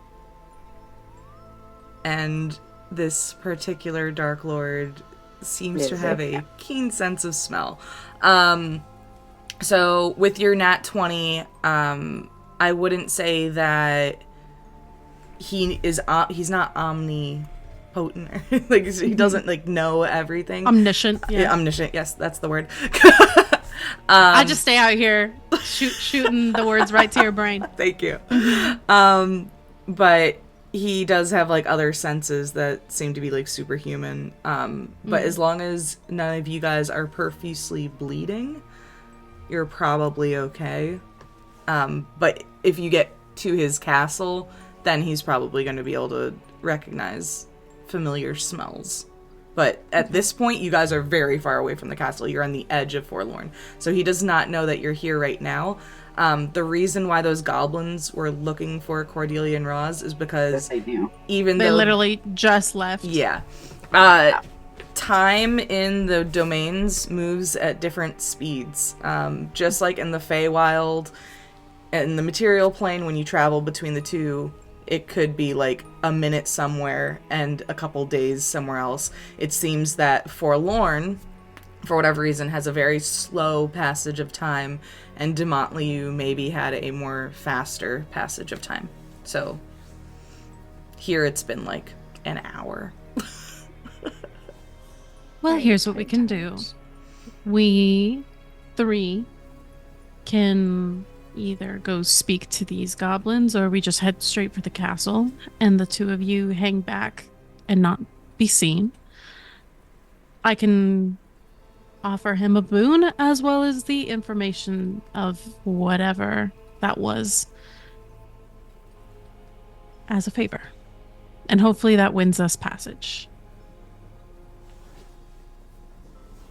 and this particular Dark Lord seems to have a keen sense of smell. So, with your nat 20, I wouldn't say that he's not omnipotent. Like he doesn't know everything. Omniscient. Yeah, omniscient. Yes, that's the word. I just stay out here shooting the words right to your brain. Thank you. But he does have other senses that seem to be superhuman. But as long as none of you guys are profusely bleeding, you're probably okay. But if you get to his castle, then he's probably going to be able to recognize familiar smells. But at this point, you guys are very far away from the castle. You're on the edge of Forlorn. So he does not know that you're here right now. The reason why those goblins were looking for Cordelia and Roz is because they literally just left. Yeah. Time in the domains moves at different speeds. Just like in the Feywild, in the material plane, when you travel between the two, it could be a minute somewhere and a couple days somewhere else. It seems that Forlorn, for whatever reason, has a very slow passage of time, and Dementlieu maybe had a more faster passage of time. So here it's been an hour. Well, here's what we can do. We three can either go speak to these goblins, or we just head straight for the castle, and the two of you hang back and not be seen. I can offer him a boon as well as the information of whatever that was as a favor. And hopefully that wins us passage.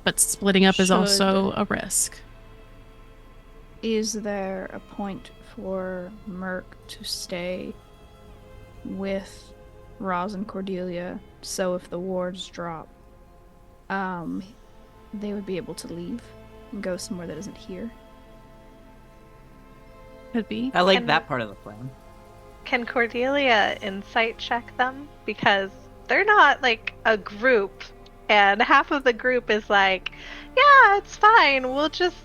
But splitting up is also a risk. Is there a point for Merc to stay with Roz and Cordelia, so if the wards drop, they would be able to leave and go somewhere that isn't here. Could be. I like that part of the plan. Can Cordelia insight check them? Because they're not like a group, and half of the group is like, yeah, it's fine. We'll just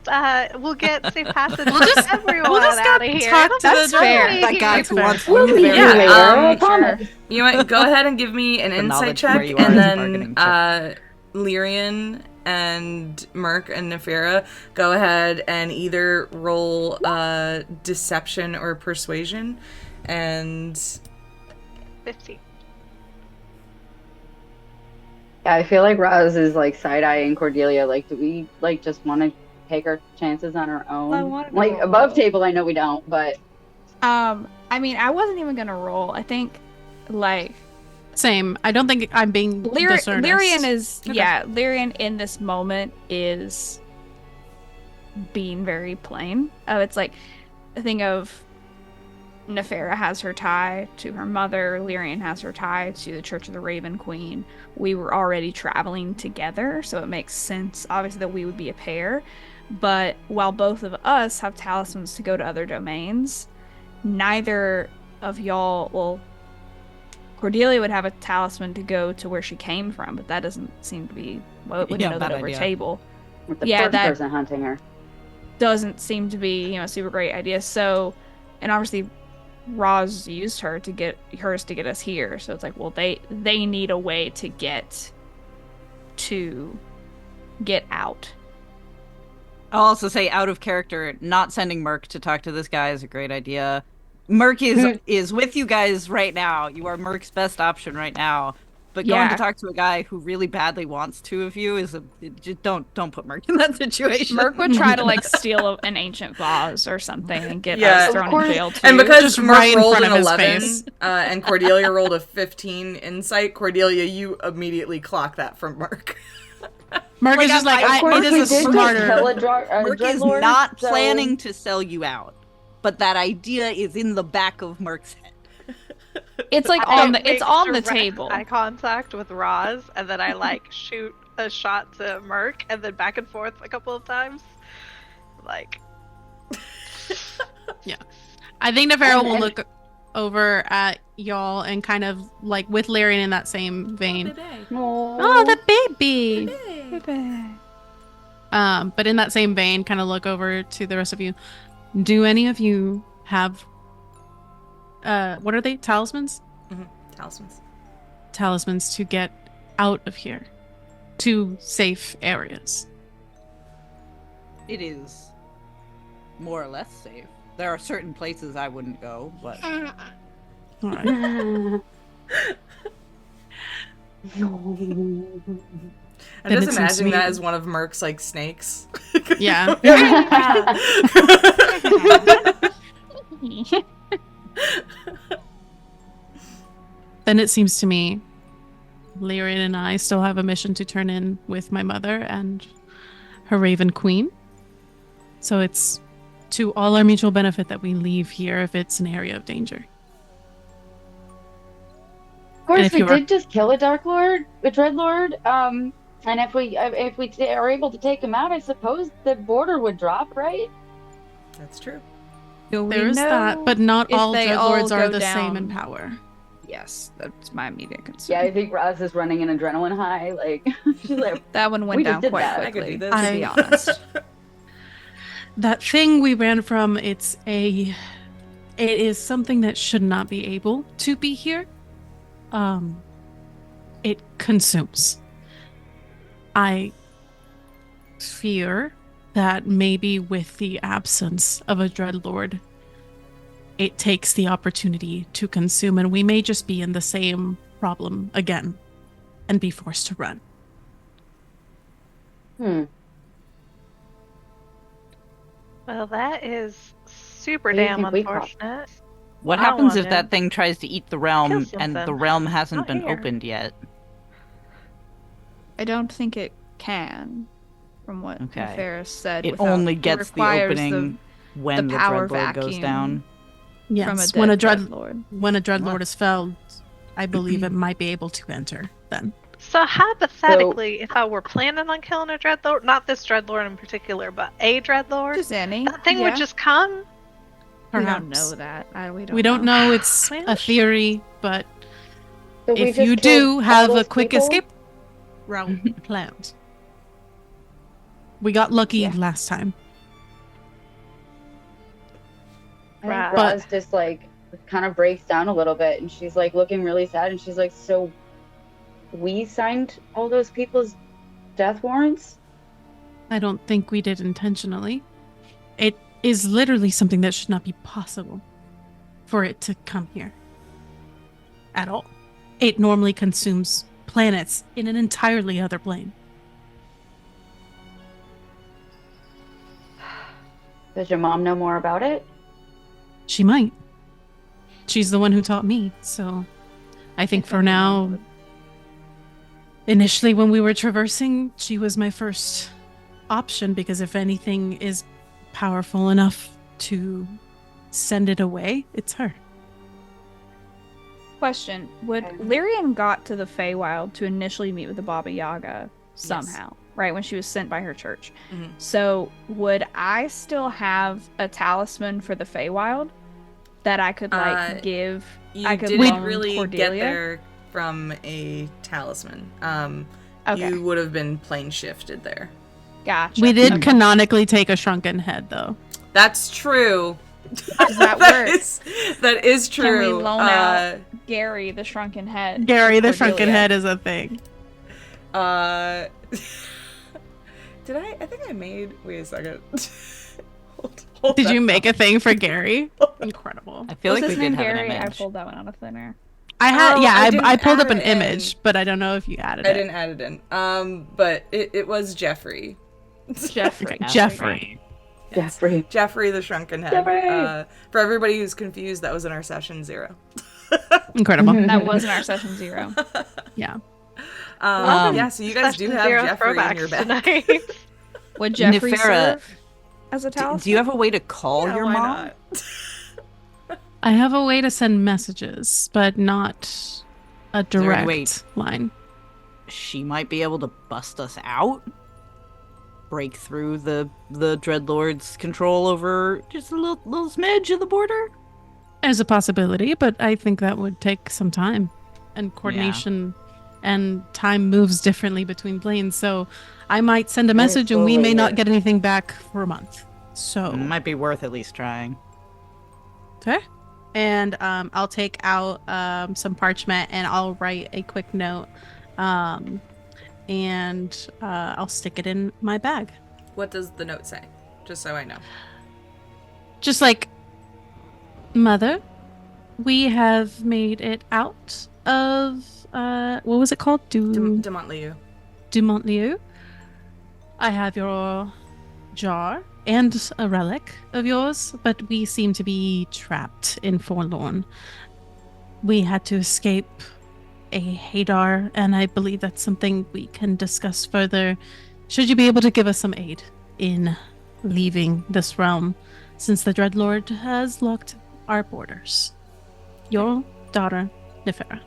we'll get safe passage for everyone out of here. Talk to That's the fair. That guy who wants We'll to leave you later. Sure. You might go ahead and give me an The insight knowledge check, where you are and is a then bargaining chip. Lyrian and Merc and Nefera go ahead and either roll deception or persuasion, and 50. Yeah, I feel like Roz is like side-eyeing Cordelia. Like, do we like just want to take our chances on our own? I wanna Like roll. above table, I know we don't, but I mean, I wasn't even gonna roll. I think, like, Same. I don't think I'm being dishonest. Lyrian is Lyrian in this moment is being very plain. It's like a thing of Nefera has her tie to her mother, Lyrian has her tie to the Church of the Raven Queen. We were already traveling together, so it makes sense, obviously, that we would be a pair. But while both of us have talismans to go to other domains, neither of y'all, well, Cordelia would have a talisman to go to where she came from, but that doesn't seem to be, well, it wouldn't know that over table. with the Yeah, first that- person hunting her. Doesn't seem to be, a super great idea. So, and obviously Roz used her to get hers to get us here. So it's like, well, they need a way to get out. I'll also say, out of character, not sending Merc to talk to this guy is a great idea. Merc is with you guys right now. You are Merc's best option right now. But going to talk to a guy who really badly wants two of you is just don't put Merc in that situation. Merc would try to like steal an ancient vase or something and get Yeah. us Of thrown course. in jail too. And because Just Merc right in rolled front an of his 11 face. and Cordelia rolled a 15 insight, Cordelia, you immediately clock that from Merc. Merc is just like, it is a smarter. Merc is not planning to sell you out, but that idea is in the back of Merc's head. It's like I on the make the direct table. Eye contact with Roz, and then I like shoot a shot to Merc, and then back and forth a couple of times. Like, Yeah. I think Nefera will look over at y'all and kind of like with Lyrian in that same vein. Oh, the baby. But in that same vein, kind of look over to the rest of you. Do any of you have what are they? Talismans? Mm-hmm. Talismans. Talismans to get out of here to safe areas. It is more or less safe. There are certain places I wouldn't go, but All right. I Then just it seems to imagine me- that as one of Merc's like snakes. Yeah. Then it seems to me Lyrian and I still have a mission to turn in with my mother and her Raven Queen. So it's to all our mutual benefit that we leave here if it's an area of danger. Of course, And if we you were- did just kill a Dark Lord, a Dread Lord. And if we are able to take him out, I suppose the border would drop, right? That's true. There's that, but not if all they Dreadlords all are go the same in down? power. Yes, that's my immediate concern. Yeah, I think Roz is running an adrenaline high. Like she's like, That one went we down just did quite that. quickly, I could do to this. be honest. That thing we ran from, it is something that should not be able to be here. It consumes. I fear that maybe with the absence of a Dreadlord, it takes the opportunity to consume, and we may just be in the same problem again and be forced to run. well, that is super What do you damn think we call- unfortunate. what I don't happens if want that it. thing tries to eat the Kill realm and something. the realm hasn't Not been here. opened yet? I don't think it can, from what Okay. Ferris said. It without- only it gets the requires opening when the power Dreadlord goes vacuum down. Yes, from a when a dead dread Dreadlord. when a Dreadlord is felled, I believe it might be able to enter then. So hypothetically, if I were planning on killing a dreadlord, not this dreadlord in particular, but a dreadlord, Just any. that thing would Yeah. just come. We don't Perhaps. know that. We don't know. It's Well, a theory, but So we if just you killed do all have a those quick people? escape route planned. We got lucky last time. I think Right. Roz just like kind of breaks down a little bit, and she's like looking really sad, and she's like, "So, we signed all those people's death warrants?" I don't think we did intentionally. It is literally something that should not be possible for it to come here at all. It normally consumes planets in an entirely other plane. Does your mom know more about it? She might. She's the one who taught me, so I think for now, initially when we were traversing, she was my first option, because if anything is powerful enough to send it away, it's her. Question: would Lyrian got to the Feywild to initially meet with the Baba Yaga somehow, right, when she was sent by her church? Mhm. So would I still have a talisman for the Feywild that I could like give? You I could didn't loan really Cordelia? get there from a talisman. Okay. You would have been plane shifted there. Gotcha. We did Okay. canonically take a shrunken head, though. That's true. Does that That work? that is true. Can we loan out Gary the shrunken head? Gary, to the shrunken Cordelia? head is a thing. Did I? I think I made. Wait a second. hold Did that you make thought. a thing for Gary? Incredible. I feel Was like his we did name have Gary? an I image. pulled that one out of thin air. I had, Oh, yeah, I didn't I pulled add up an it in. image, but I don't know if you added I it. didn't add it in. But it was Jeffrey. Jeffrey. Jeffrey. Jeffrey. Jeffrey the Shrunken Head. Jeffrey! For everybody who's confused, that was in our session 0. Incredible. That wasn't our session 0. Yeah. Yeah, so you guys do Session have 0 Jeffrey in throwbacks your back. tonight. Would Jeffrey Nefera, serve as a talisman? do you have a way to call Yeah, your why mom? not? I have a way to send messages, but not a there any direct way- line. She might be able to bust us out, break through the Dreadlord's control over just a little smidge of the border. There's a possibility, but I think that would take some time and coordination, and time moves differently between planes. So I might send a message and we may not get anything back for a month. So Might be worth at least trying. okay. And I'll take out some parchment and I'll write a quick note, and I'll stick it in my bag. What does the note say? Just so I know. Just like, Mother, we have made it out of what was it called? Dementlieu. Dementlieu. I have your jar and a relic of yours, but we seem to be trapped in Forlorn. We had to escape a Hadar, and I believe that's something we can discuss further. Should you be able to give us some aid in leaving this realm, since the Dreadlord has locked our borders? Your daughter, Nefera.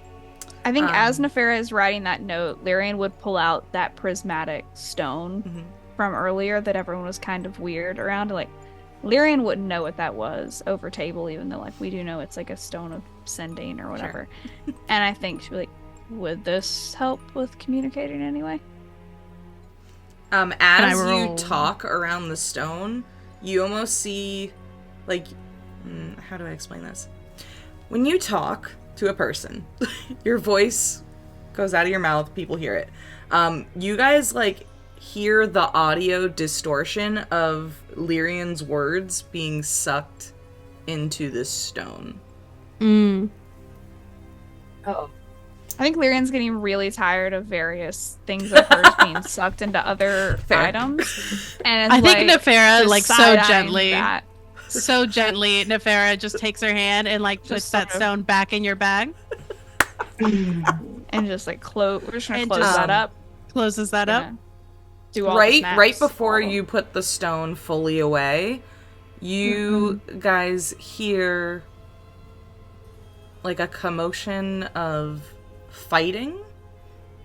I think as Nefera is writing that note, Lyrian would pull out that prismatic stone from earlier that everyone was kind of weird around. Like, Lyrian wouldn't know what that was over table, even though, like, we do know it's like a stone of sending or whatever. And I think she'd be like, would this help with communicating anyway? As you talk around the stone, you almost see, like, how do I explain this? When you talk to a person, your voice goes out of your mouth, people hear it. You guys, like, hear the audio distortion of Lyrian's words being sucked into this stone. Oh. I think Lyrian's getting really tired of various things of hers being sucked into other items. And I think Nefera, just like, so side-eyeing gently, that. Nefera just takes her hand and, like, puts that stone back in your bag. And just, like, we're just gonna And close just, that up. Closes that up. Do all the right snaps. before you put the stone fully away, you guys hear, like, a commotion of fighting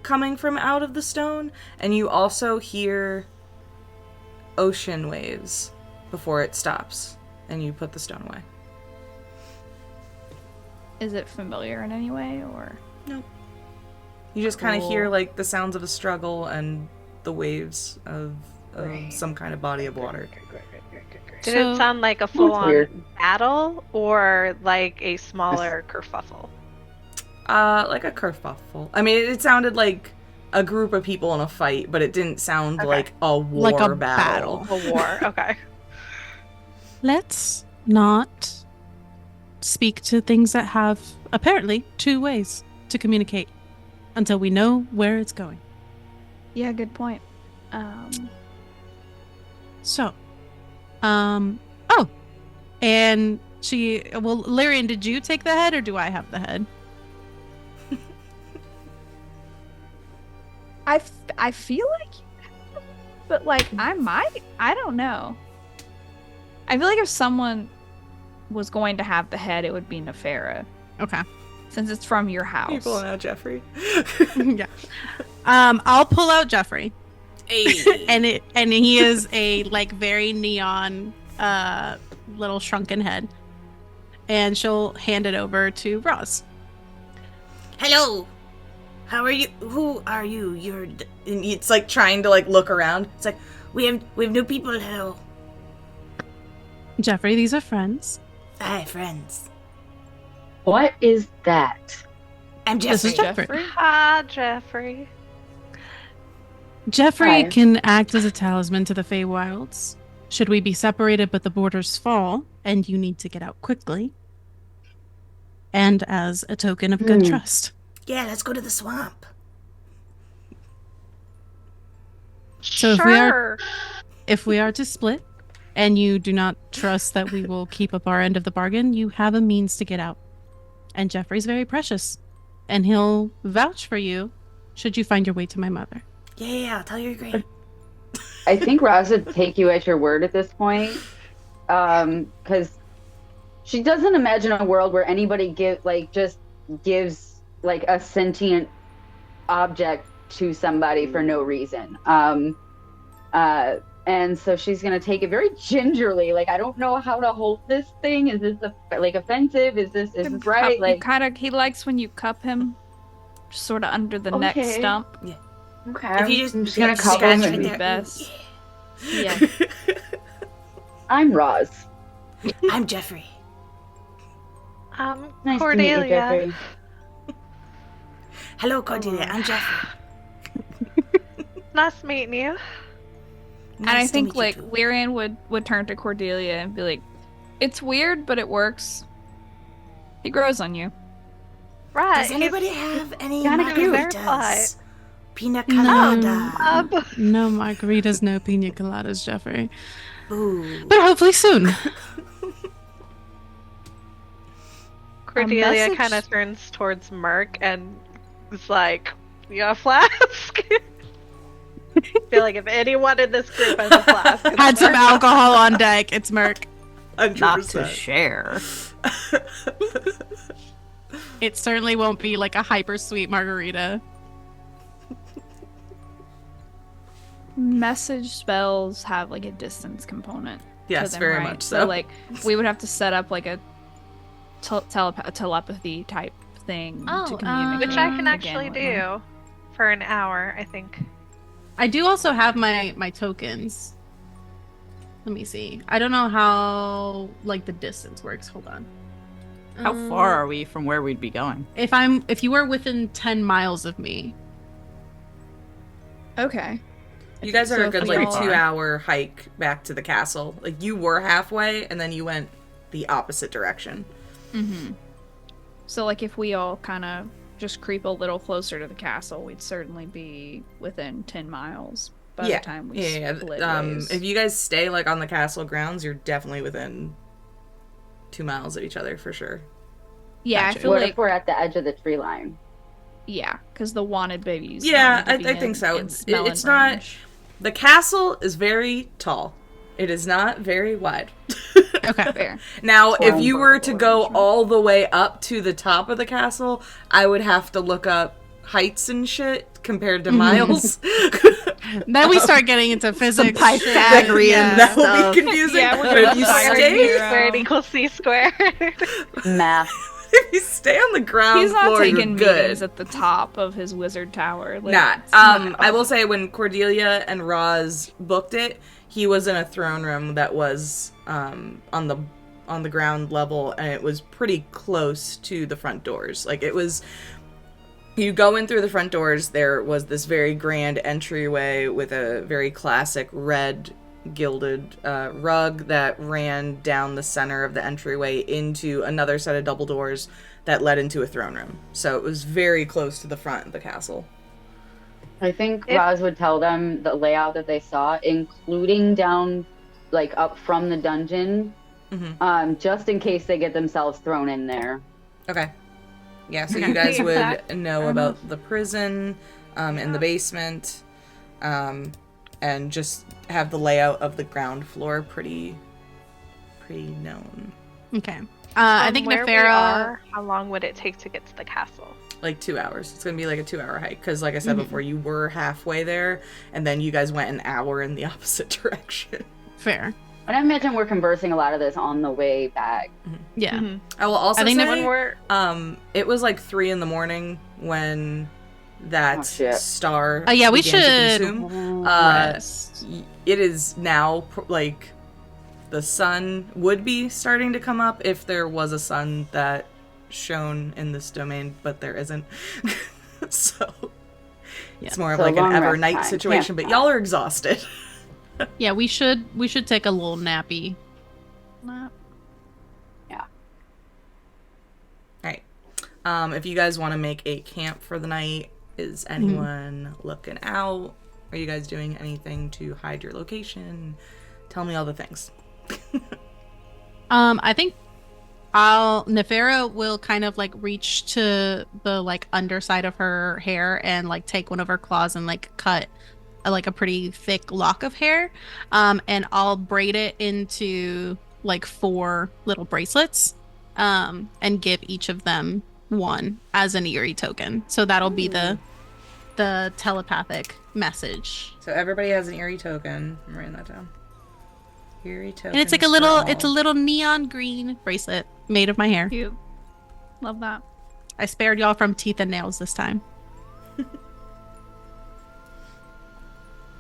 coming from out of the stone, and you also hear ocean waves before it stops, and you put the stone away. Is it familiar in any way, or? Nope. You just kind of hear, like, the sounds of a struggle and the waves of some kind of body of water. Did it sound like a full-on battle, or like a smaller kerfuffle? Like a kerfuffle. I mean, it sounded like a group of people in a fight, but it didn't sound like a war Like a battle. A war, okay. Let's not speak to things that have, apparently, 2 ways to communicate until we know where it's going. Yeah, good point. Oh, and Lyrian, did you take the head, or do I have the head? I feel like you have, but like I don't know. I feel like if someone was going to have the head, it would be Nefera. Okay. Since it's from your house. You pulling out Jeffrey? Yeah. I'll pull out Jeffrey. Hey. and he is a like very neon little shrunken head. And she'll hand it over to Roz. Hello. How are you? Who are you? You're. And it's like trying to like look around. It's like, We have new people. Hello. Jeffrey, these are friends. Hi, friends. What is that? I'm Jeffrey. This is Jeffrey. Ah, Jeffrey. Jeffrey Hi. can act as a talisman to the Feywilds. Should we be separated but the borders fall, and you need to get out quickly. And as a token of good trust. Yeah, let's go to the swamp. So Sure. if we are to split, and you do not trust that we will keep up our end of the bargain, you have a means to get out. And Jeffrey's very precious, and he'll vouch for you should you find your way to my mother. Yeah, I'll tell you you're great. I think Roz would take you at your word at this point, because she doesn't imagine a world where anybody gives like a sentient object to somebody for no reason. And so she's gonna take it very gingerly. Like, I don't know how to hold this thing. Is this offensive? Is this right? Like, he likes when you cup him, just sort of under the neck Okay. stump. Yeah. okay, If you I'm just gonna cup scratch him. right And there. best. Yeah. I'm Roz. I'm Jeffrey. Nice to meet you, Cordelia. Jeffrey. Hello, Cordelia. I'm Jeffrey. Nice meeting you. And I Nice to think meet you like too. Lyrian would turn to Cordelia and be like, "It's weird, but it works. He grows on you." Right. Does anybody have any kinda cute. margaritas? Pina colada. No margaritas, no pina coladas, Jeffrey. Ooh. But hopefully soon. Cordelia message- kind of turns towards Merc and is like, "You got a flask?" I feel like if anyone in this group has a flask, it's Had some Merc. alcohol on deck. It's Merc. 100%. Not to share. It certainly won't be like a hyper sweet margarita. Message spells have like a distance component. to Yes, them, very right? much so. Like we would have to set up like a telepathy type thing to communicate. Which I can again actually with her. do for an hour, I think. I do also have my tokens. Let me see. I don't know how like the distance works. Hold on. How far are we from where we'd be going? If you were within 10 miles of me. Okay. You guys are So a good if like we all- 2-hour hike back to the castle. Like you were halfway and then you went the opposite direction. Mm-hmm. So like if we all kind of just creep a little closer to the castle, we'd certainly be within 10 miles by the time we split ways. If you guys stay like on the castle grounds, you're definitely within 2 miles of each other for sure. Yeah, I feel What like if we're at the edge of the tree line? yeah, because the wanted babies. Yeah, don't need to I be think so. in It's smelling not. range. The castle is very tall. It is not very wide. Okay. Fair. Now, That's if you were to go all the way up to the top of the castle, I would have to look up heights and shit compared to miles. Then we start getting into physics. Pythagorean That would stuff. be confusing. Yeah, we're But gonna if you fire stay, Squared equals C squared. Math. if you stay on the ground He's not floor, taking you're good. meetings at the top of his wizard tower. Like, Nah. it's not- I will say when Cordelia and Roz booked it, he was in a throne room that was on the ground level, and it was pretty close to the front doors. Like, it was, you go in through the front doors, there was this very grand entryway with a very classic red gilded rug that ran down the center of the entryway into another set of double doors that led into a throne room. So it was very close to the front of the castle. I think Roz would tell them the layout that they saw, including down, like, up from the dungeon, just in case they get themselves thrown in there. Okay. Yeah, so you guys would know about the prison in the basement, and just have the layout of the ground floor pretty known. Okay. I think where we Nefera. are, how long would it take to get to the castle? Like 2 hours. It's going to be like a 2-hour hike. Because like I said before, you were halfway there, and then you guys went an hour in the opposite direction. Fair. And I imagine we're conversing a lot of this on the way back. Yeah. I will also I think say, it was like 3 a.m. when that star Yeah, we began to should consume. rest. It is now, like, the sun would be starting to come up if there was a sun that shone in this domain, but there isn't. So it's more of So like an long rest ever-night time. situation, but y'all are exhausted. Yeah, we should take a little nappy. Yeah. Alright. If you guys want to make a camp for the night, is anyone looking out? Are you guys doing anything to hide your location? Tell me all the things. I think Nefera will kind of like reach to the like underside of her hair and like take one of her claws and like cut like a pretty thick lock of hair, and I'll braid it into like 4 little bracelets, and give each of them one as an eerie token. So that'll be the telepathic message. So everybody has an eerie token. I'm writing that down. Eerie token. And it's like a little neon green bracelet made of my hair. Cute. Love that. I spared y'all from teeth and nails this time.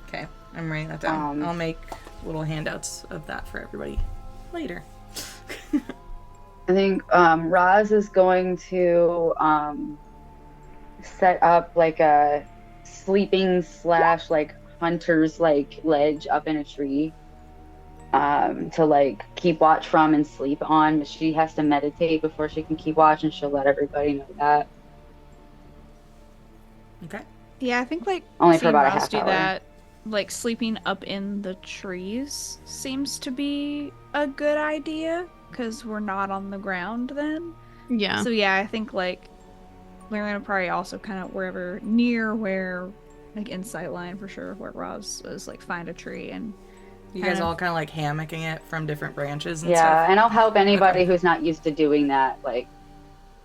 Okay, I'm writing that down. I'll make little handouts of that for everybody later. I think Roz is going to set up like a sleeping / like hunter's like ledge up in a tree to like keep watch from and sleep on. But she has to meditate before she can keep watch, and she'll let everybody know that. Okay. Yeah, I think like Only for seeing about a Roz half do hour. that, like sleeping up in the trees seems to be a good idea because we're not on the ground then. Yeah. So yeah, I think like Lyrian will probably also kind of wherever near where like in sight line for sure where Roz is, like find a tree and You guys all kind of like hammocking it from different branches and Yeah, stuff. and I'll help anybody who's not used to doing that. Like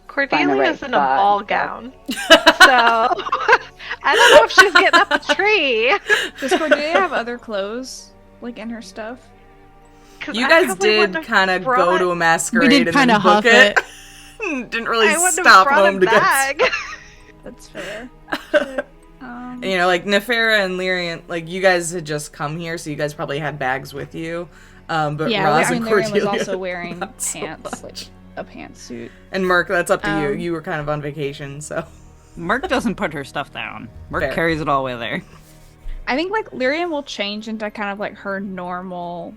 Cordelia's in a spot. ball gown, so I don't know if she's getting up a tree. Does Cordelia have other clothes like in her stuff? You guys did kind of go to a masquerade did and kinda then book huff it. Didn't really I wouldn't have stop brought home a to go. bag. That's fair. You know, like Nefera and Lyrian, like you guys had just come here, so you guys probably had bags with you. But Yeah, Roz I and mean, Lyrian was Cordelia, also wearing not so pants, much. like a pantsuit. And Merc, that's up to you. Um, You were kind of on vacation, so. Merc doesn't put her stuff down. Merc Fair. carries it all with her. I think like Lyrian will change into kind of like her normal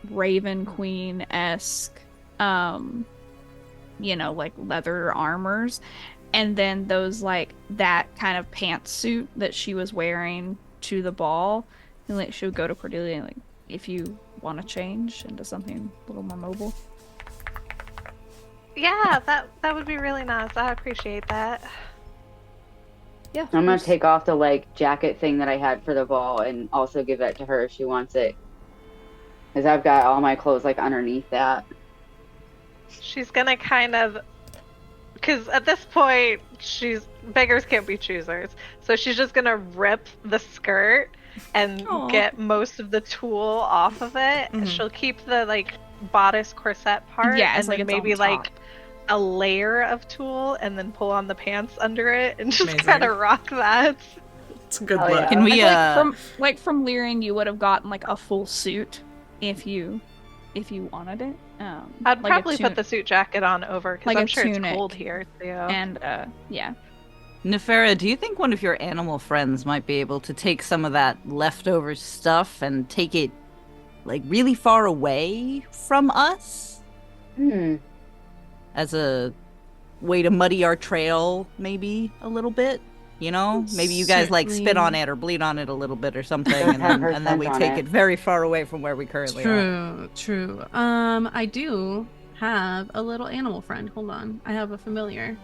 Raven Queen-esque, you know, like leather armors. And then those like that kind of pantsuit that she was wearing to the ball. And like she would go to Cordelia and like, if you want to change into something a little more mobile. Yeah, that would be really nice. I appreciate that. Yeah. I'm gonna take off the like jacket thing that I had for the ball and also give that to her if she wants it. Because I've got all my clothes like underneath that. She's gonna kind of because at this point, beggars can't be choosers. So she's just gonna rip the skirt and get most of the tulle off of it. Mhm. She'll keep the like bodice corset part, Yeah, and it's like then it's on maybe top. like a layer of tulle, and then pull on the pants under it, and just Amazing. kind of rock that. It's a good Oh, look. yeah. Can we? I feel like from Lyrian, you would have gotten like a full suit if you wanted it. I'd like a probably put the suit jacket on over because like I'm a sure tunic. it's cold here too. And yeah. Nefera, do you think one of your animal friends might be able to take some of that leftover stuff and take it, like, really far away from us? As a way to muddy our trail, maybe, a little bit? You know? Maybe you guys, like, spit on it or bleed on it a little bit or something, and then we take it very far away from where we currently are. True. I do have a little animal friend. Hold on. I have a familiar.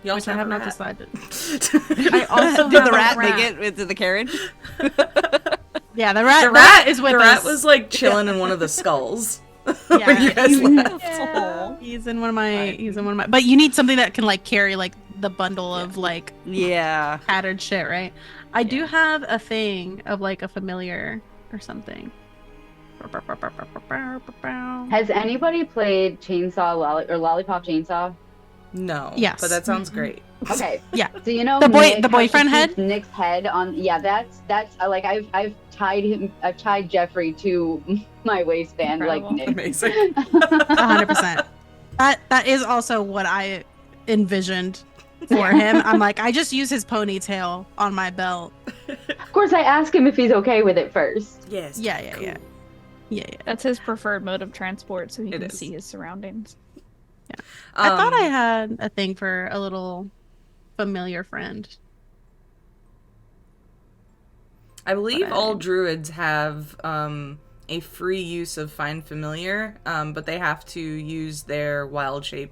You which also I have have a not rat. decided. I also Did have the a rat make it into the carriage? Yeah, the rat is with the us. rat was like chilling in one of the skulls. Yeah, Where you guys left. Yeah. He's in one of my. But you need something that can like carry like the bundle of like tattered shit, right? I do have a thing of like a familiar or something. Has anybody played Lollipop Chainsaw? No. Yes. But that sounds great. Okay. Yeah. So you know the Nick, how boyfriend she head. keeps Nick's head on. Yeah, that's like I've tied Jeffrey to my waistband like Nick. Amazing. 100%. That is also what I envisioned for him. I'm like, I just use his ponytail on my belt. Of course, I ask him if he's okay with it first. Yes. Yeah. That's his preferred mode of transport, so he can is. see his surroundings. Yeah. I thought I had a thing for a little familiar friend. I believe all druids have a free use of Find Familiar, but they have to use their wild shape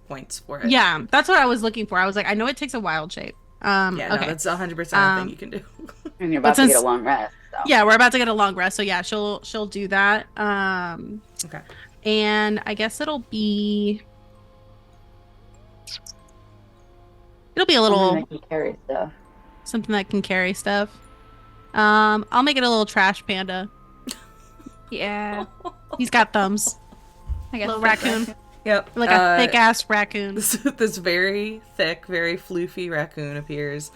points for it. Yeah, that's what I was looking for. I was like, I know it takes a wild shape. Yeah, okay. no, that's 100% a thing you can do. And you're about to get a long rest. So. Yeah, we're about to get a long rest, so yeah, she'll do that. Okay. And I guess it'll be a little Something that can carry stuff. Something that can carry stuff. I'll make it a little trash panda. Yeah. He's got thumbs. I guess Little raccoon. Yep. Like a thick ass raccoon. This very thick, very floofy raccoon appears.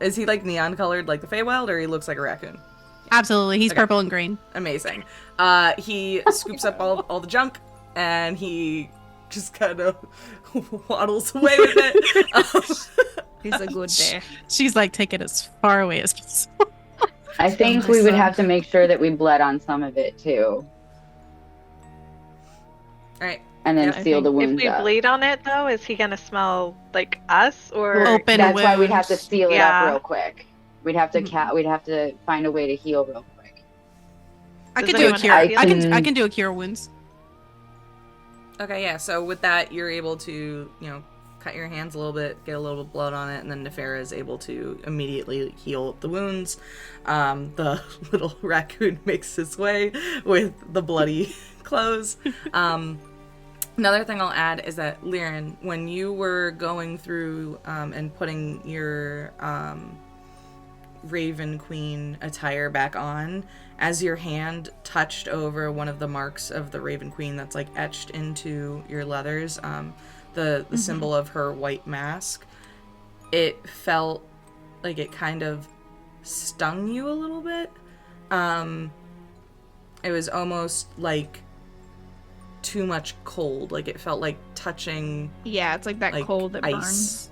Is he like neon colored like the Feywild, or he looks like a raccoon? Absolutely. He's purple and green. Amazing. He scoops up all the junk and he just kind of waddles away with it. He's a good day. She's like, take it as far away as possible. I think we would have to make sure that we bled on some of it too. Right. And then Yeah, seal the If wounds we up. bleed on it, though, is he gonna smell like us or Open That's why we'd have to wounds. seal it Yeah. up real quick. We'd have to we'd have to find a way to heal real quick. I Does can do a anyone cure. have I healing? can do a cure wounds. Okay, yeah. So with that, you're able to, cut your hands a little bit, get a little blood on it, and then Nefera is able to immediately heal the wounds. The little raccoon makes his way with the bloody clothes. Another thing I'll add is that, Lyran, when you were going through and putting your Raven Queen attire back on, as your hand touched over one of the marks of the Raven Queen that's like etched into your leathers, the symbol of her white mask, it felt like it kind of stung you a little bit. It was almost like too much cold. Like it felt like touching Yeah, it's like that cold that ice. burns.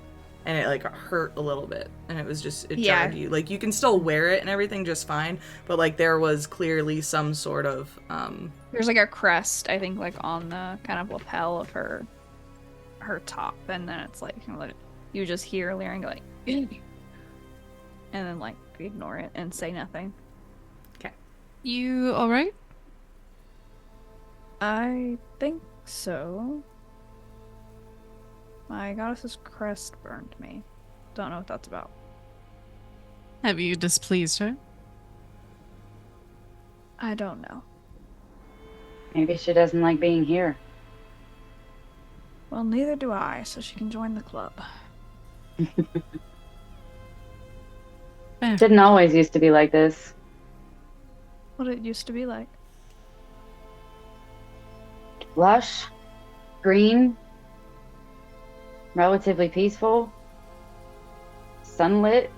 And it like hurt a little bit, and it was just it Yeah. jarred you. Like you can still wear it and everything just fine, but like there was clearly some sort of There's like a crest, I think, like on the kind of lapel of her top, and then it's like you just hear Lyran go like, and then like ignore it and say nothing. Okay. You all right? I think so. My goddess's crest burned me. Don't know what that's about. Have you displeased her? I don't know. Maybe she doesn't like being here. Well, neither do I, so she can join the club. Didn't always used to be like this. What it used to be like. Lush, green, relatively peaceful, sunlit.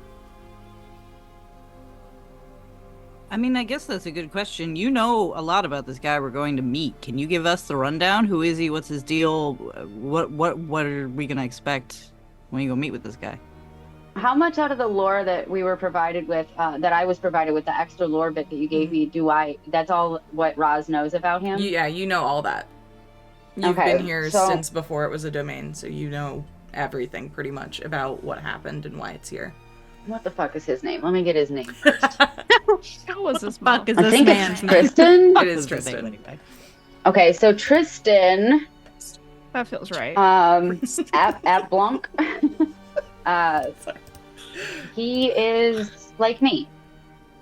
I mean, I guess that's a good question. You know a lot about this guy we're going to meet. Can you give us the rundown? Who is he? What's his deal? What are we gonna expect when you go meet with this guy? How much out of the lore that we were provided with, that I was provided with, the extra lore bit that you gave me, that's all what Roz knows about him? Yeah, you know all that. You've Okay, been here so- since before it was a domain, so you know everything pretty much about what happened and why it's here. What the fuck is his name? Let me get his name. How was this fuck is I this think man's it's name? Tristan. It is Tristan. Okay, so Tristan. That feels right. At Blanc. He is like me.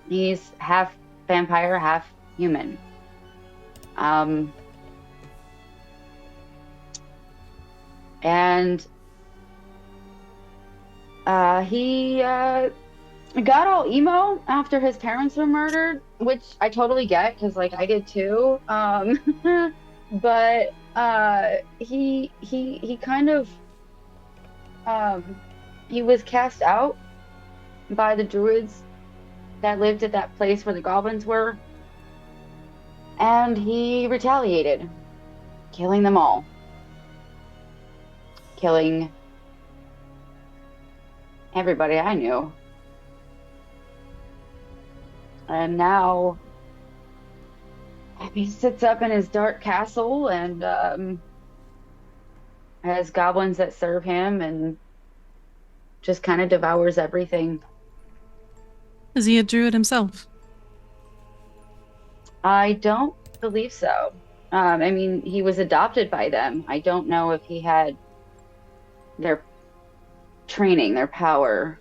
He's half vampire, half human. And he got all emo after his parents were murdered, which I totally get because like I did too. But he kind of he was cast out by the druids that lived at that place where the goblins were, and he retaliated, killing them all, killing everybody I knew. And now he sits up in his dark castle and has goblins that serve him and just kind of devours everything. Is he a druid himself? I don't believe so. I mean, he was adopted by them. I don't know if he had their training, their power,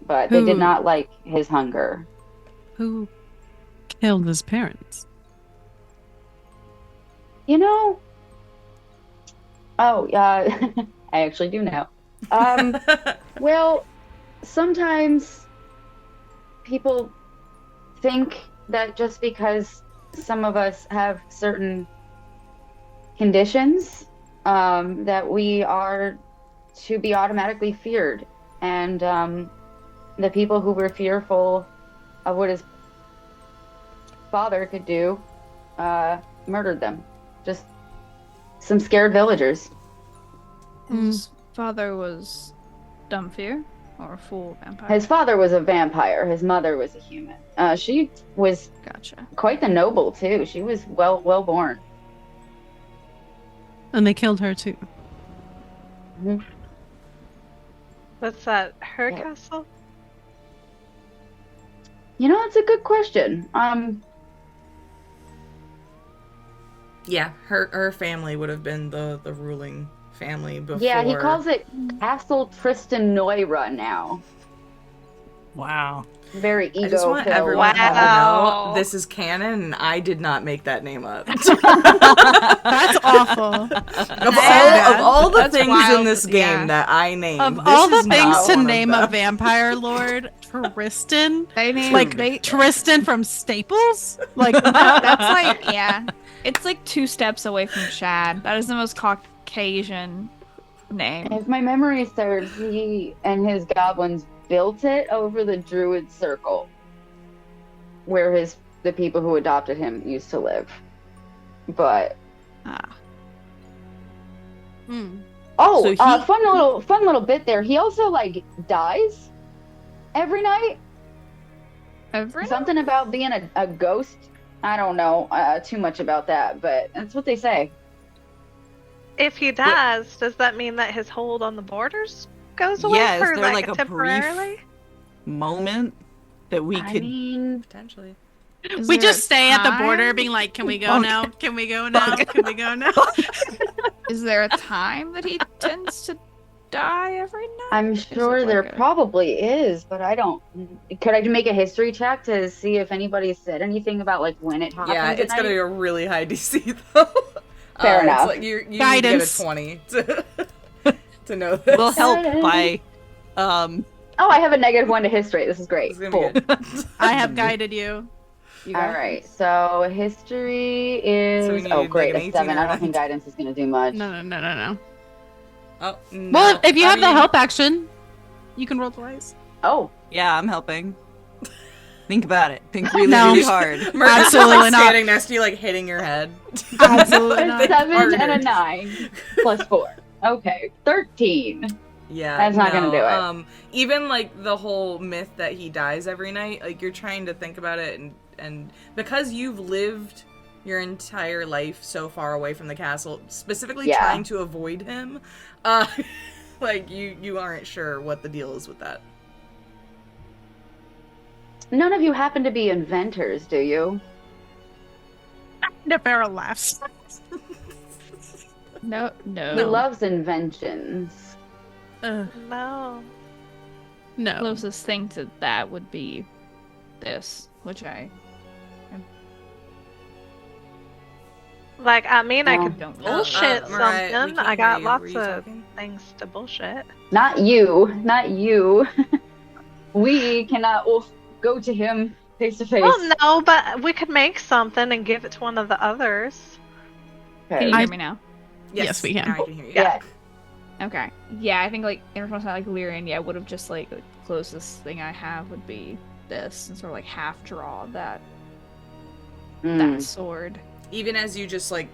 but they did not like his hunger. Who killed his parents? You know, I actually do know. Well, sometimes people think that just because some of us have certain conditions, that we are to be automatically feared. And the people who were fearful of what his father could do murdered them. Just some scared villagers. His father was dumb fear or a full vampire? His father was a vampire. His mother was a human. She was quite the noble too. She was well born. And they killed her too. Mm-hmm. Was that her castle? You know, that's a good question. Yeah, her family would have been the ruling family before. Yeah, he calls it Castle Tristan Neura now. Wow. Very ego. I just want everyone to know this is canon, and I did not make that name up. That's awful. Of all the That's things wild, in this game that I named, Of this all the is things not to one of name a them. vampire lord, Tristan, They named like Tristan from Staples, like that's like it's like 2 steps away from Shad. That is the most Caucasian name. If my memory serves, he and his goblins built it over the druid circle where the people who adopted him used to live. But So fun little bit there. He also like dies every night. Something about being a ghost. I don't know too much about that, but that's what they say. If he does that mean that his hold on the borders goes away Yeah, for is there like a temporarily? brief moment that we could potentially. we just stay at the border, being like, "Can we go now? Can we go now? Can we go now?" Is there a time that he tends to die every night? I'm sure there probably is, but I don't. Could I make a history check to see if anybody said anything about like when it happened? Yeah, it's tonight? gonna be a really high DC though. Fair enough. It's like you need to Guidance. get a 20 to know this. We'll help by. Oh, I have a -1 to history. This is great. This is gonna be Cool. good. I have guided you. All right. So history is So we need, great, like, an a 7. 18 I or don't think guidance is going to do much. No. Oh, no. Well, if you I have the mean, help action, you can roll twice. Oh, Yeah, I'm helping. Think about it. Think really, No. really hard. Merc is Absolutely like not. standing next to you, like hitting your head. Absolutely a not. 7 and a Harder. 9 plus 4. Okay, 13. Yeah, That's not gonna do it. Even like the whole myth that he dies every night, like you're trying to think about it, and because you've lived your entire life so far away from the castle, specifically Yeah. trying to avoid him, like you aren't sure what the deal is with that. None of you happen to be inventors, do you? Nefera laughs. No. He loves inventions. No. No. Closest thing to that would be this, which I Like, I mean, I No. could don't know. bullshit Mariah, we something. can't I got hear you. Were lots you of talking? things to bullshit. Not you. We cannot go to him face to face. Well, no, but we could make something and give it to one of the others. Can you Okay. hear me now? Yes, we can. Now I can hear you. Yeah. Okay. Yeah, I think like in response to like Lyrian, yeah, would have just like the closest thing I have would be this and sort of like half draw that that sword. Even as you just like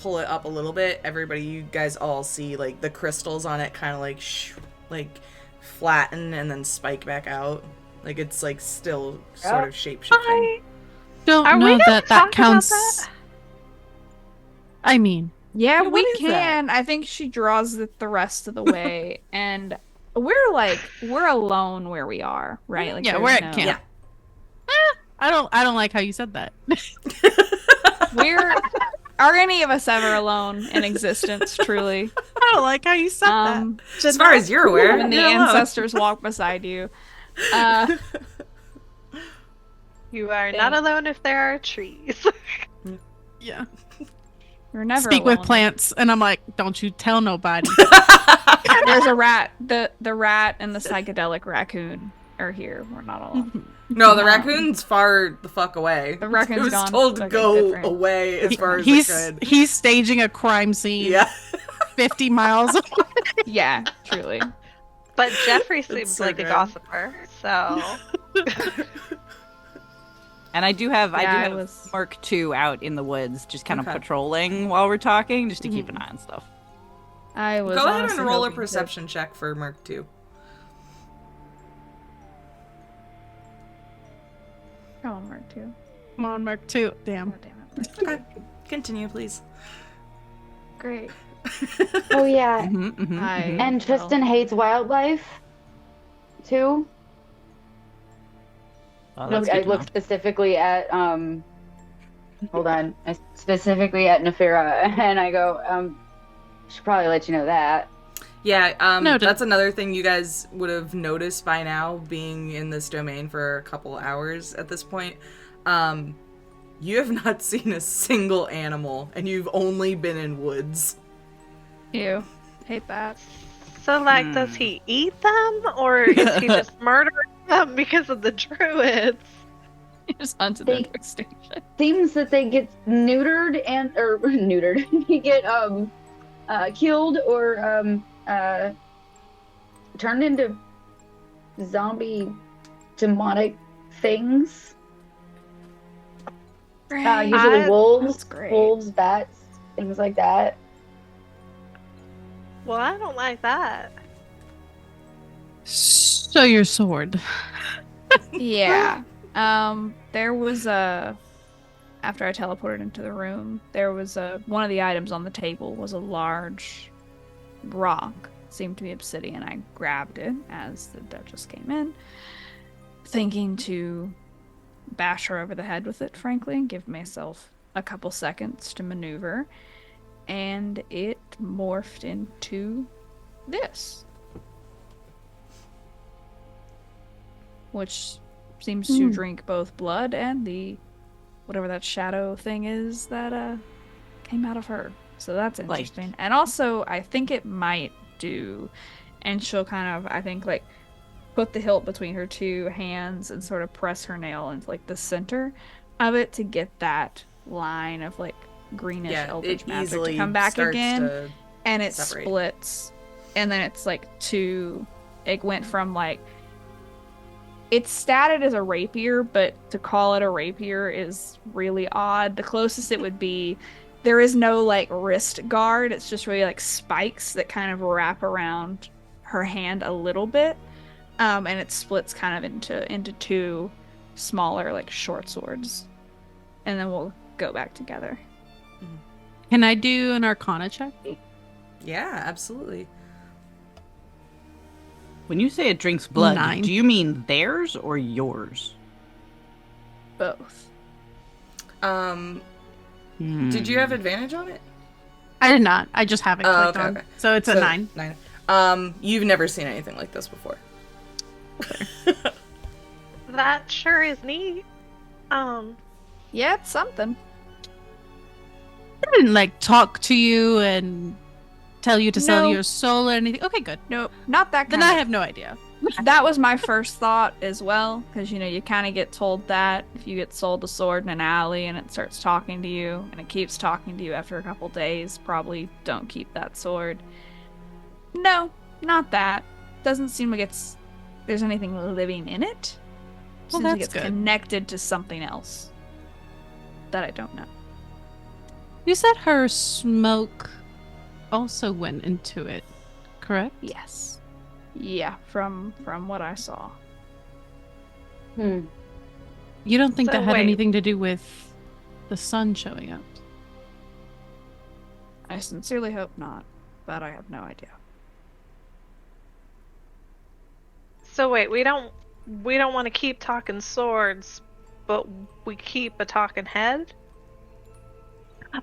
pull it up a little bit, you guys all see like the crystals on it kind of like like flatten and then spike back out. Like it's like still sort of shape shifting. Don't Are we know gonna that talk about counts. that? I mean, Yeah, What we is that? can. I think she draws it the rest of the way, and we're alone where we are, right? Like, yeah, there's we're at no- camp. I don't like how you said that. Are any of us ever alone in existence? Truly, I don't like how you said that. As far as you're aware, when the you're alone. ancestors walk beside you. You are not alone if there are trees. Yeah. We're never Speak with alone. plants, and I'm like, don't you tell nobody. There's a rat. The rat and the psychedelic raccoon are here. We're not alone. No, the raccoon's far the fuck away. The raccoon's It was gone. told to Okay, go different. away as far as he's it could. he's staging a crime scene. Yeah. 50 miles away. Yeah, truly. But Jeffrey seems so like good. a gossiper, so And I do have Yeah, I was- Mark II out in the woods, just kind Okay. of patrolling while we're talking, just to keep an eye on stuff. I was. Go ahead honestly and roll a hoping to- perception check for Merc 2. Come on, Mark too. Come on, Mark 2. Damn. Damn it. Okay. Continue, please. Great. Oh yeah. And Tristan hates wildlife too. Oh, No, that's I good to look know. specifically at hold on. I specifically at Nefera and I go, should probably let you know that. Yeah, Noted. that's another thing you guys would have noticed by now, being in this domain for a couple hours at this point. You have not seen a single animal, and you've only been in woods. Ew. Hate that. so like, does he eat them or is he just murdering them because of the druids? Just onto They- the extinction. Seems that they get neutered or neutered. They get killed or turned into zombie demonic things. Usually That's wolves, great. bats, things like that. Well, I don't like that. So your sword. Yeah. There was a. After I teleported into the room, there was a. One of the items on the table was a large rock. Seemed to be obsidian. I grabbed it as the Duchess came in, thinking to bash her over the head with it, frankly, and give myself a couple seconds to maneuver. And it morphed into this. Which seems to drink both blood and the whatever that shadow thing is that came out of her. So that's interesting. And also, I think it might do, and she'll kind of, I think, like, put the hilt between her two hands and sort of press her nail into, like, the center of it to get that line of, like, greenish eldritch magic to come back again. And it splits. And then it's, like, it went from, like, it's statted as a rapier, but to call it a rapier is really odd. The closest it would be, there is no, like, wrist guard. It's just really, like, spikes that kind of wrap around her hand a little bit. And it splits kind of into two smaller, like, short swords. And then we'll go back together. Can I do an Arcana check? Yeah, absolutely. When you say it drinks blood, 9. do you mean theirs or yours? Both. Did you have advantage on it? I did not. I just have it clicked on. Okay. So it's a 9. 9. You've never seen anything like this before. That sure is neat. Yeah, it's something. I didn't, like, talk to you and tell you to sell your soul or anything. Okay, good. Nope, not that kind Then I have no idea. That was my first thought as well, because, you know, you kind of get told that if you get sold a sword in an alley and it starts talking to you, and it keeps talking to you after a couple days, probably don't keep that sword. No, not that. Doesn't seem like there's anything living in it. Well, Seems like that's it's good. connected to something else that I don't know. You said her smoke also went into it, correct? Yes. Yeah, from what I saw. You don't think So that had wait. anything to do with the sun showing up? I sincerely hope not, but I have no idea. So wait, we don't want to keep talking swords, but we keep a talking head?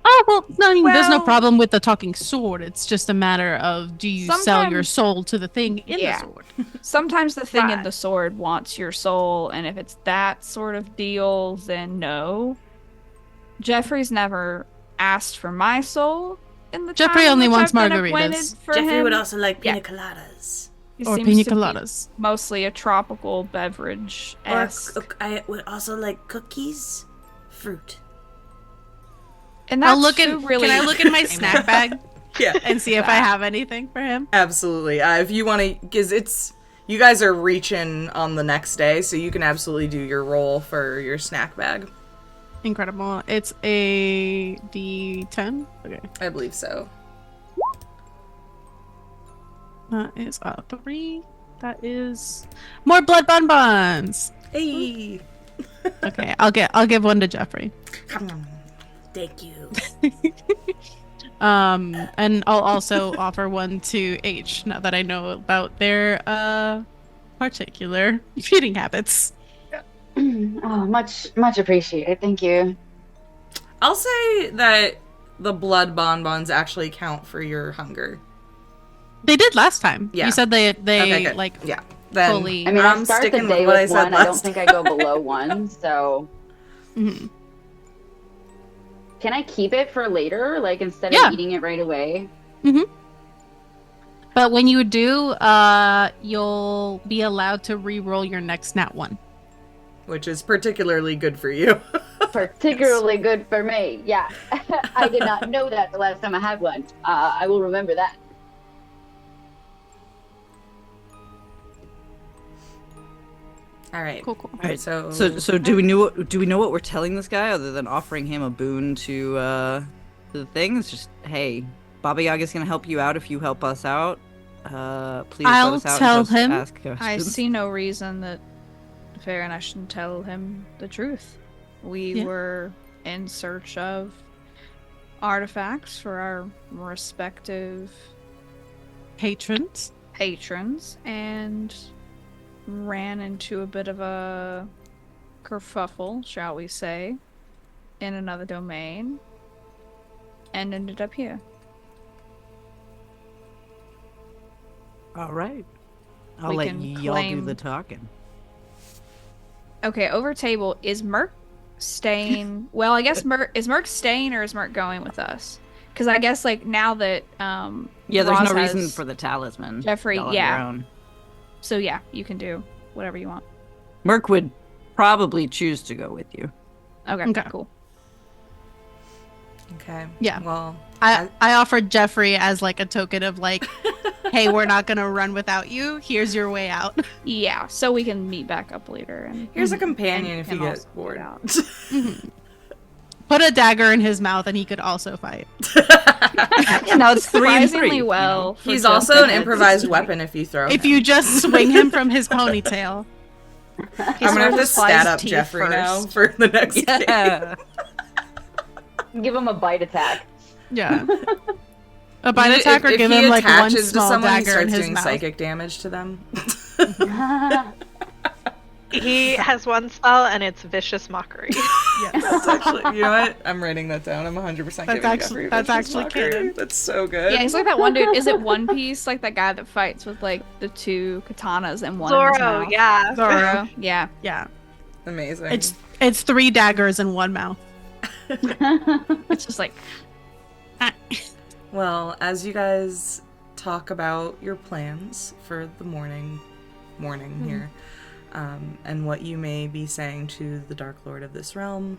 Oh, well, no, I mean, there's no Well- problem with the talking sword. It's just a matter of, do you sell your Sometimes- soul to the thing in the sword? Sometimes the thing in Right. the sword wants your soul, and if it's that sort of deal, then no. Jeffrey's never asked for my soul in the Jeffrey time only which wants I've been margaritas. acquainted for Jeffrey him. would also like Yeah. pina coladas. He Or seems pina to be coladas. mostly a tropical beverage. Or I would also like cookies, fruit. And that's I'll look in. really Can I look in my snack bag Yeah, and see if I have anything for him? absolutely. If you want to, because you guys are reaching on the next day, so you can absolutely do your roll for your snack bag. Incredible. It's a D10. Okay. I believe so. That is a 3. That is more blood bonbons. Hey. Okay, I'll give one to Jeffrey. Thank you. And I'll also offer one to H, now that I know about their particular feeding habits. Oh, much appreciated. Thank you. I'll say that the blood bonbons actually count for your hunger. They did last time. Yeah. You said they Okay, good. like Yeah. Then fully. I mean, I I'm start the sticking day with what I with said one. I don't last think I go below one. So, Mhm. can I keep it for later? Like instead Yeah. of eating it right away? But when you do, you'll be allowed to re-roll your next nat 1. which is particularly good for you. Particularly good for me. Yeah, I did not know that the last time I had one. I will remember that. All right. Cool. All right. So So do we know what we're telling this guy other than offering him a boon to the thing? It's just, hey, Baba Yaga's gonna help you out if you help us out. Please I'll let us out. tell and just him. Ask I questions. see no reason that Fair and I shouldn't tell him the truth. We were in search of artifacts for our respective patrons and ran into a bit of a kerfuffle, shall we say, in another domain, and ended up here. All right. I'll We let can y'all do claim- the talking. Okay, over table, is Merc staying? Well, I guess is Merc staying or is Merc going with us? Because I guess like now that Yeah, there's Roz no reason has for the talisman. Jeffrey, Y'all have yeah. your own. So yeah, you can do whatever you want. Merc would probably choose to go with you. Okay. Cool. Okay. Yeah. Well, I offered Jeffrey as like a token of like, hey, we're not gonna run without you. Here's your way out. Yeah, so we can meet back up later. And here's a companion if you him get also bored. out. Put a dagger in his mouth and he could also fight. It's 3 and 3. Surprisingly well. for He's just also an minutes. improvised weapon if you throw If him. you just swing him from his ponytail. I'm gonna have to stat up Jeffrey now for the next game. Give him a bite attack. Yeah. A bite attack or if give he him like one attaches to small someone, he dagger in starts his doing mouth. psychic damage to them. He has one spell, and it's vicious mockery. That's actually, you know what? I'm writing that down. I'm 100% giving Jeffrey That's vicious actually mockery. canon. That's so good. Yeah, he's like that one dude. Is it One Piece? Like that guy that fights with like the 2 katanas and one in his Zoro, mouth? yeah. Zoro, yeah. Yeah. Amazing. It's 3 daggers in one mouth. It's just like. Well, as you guys talk about your plans for the morning here, and what you may be saying to the Dark Lord of this realm,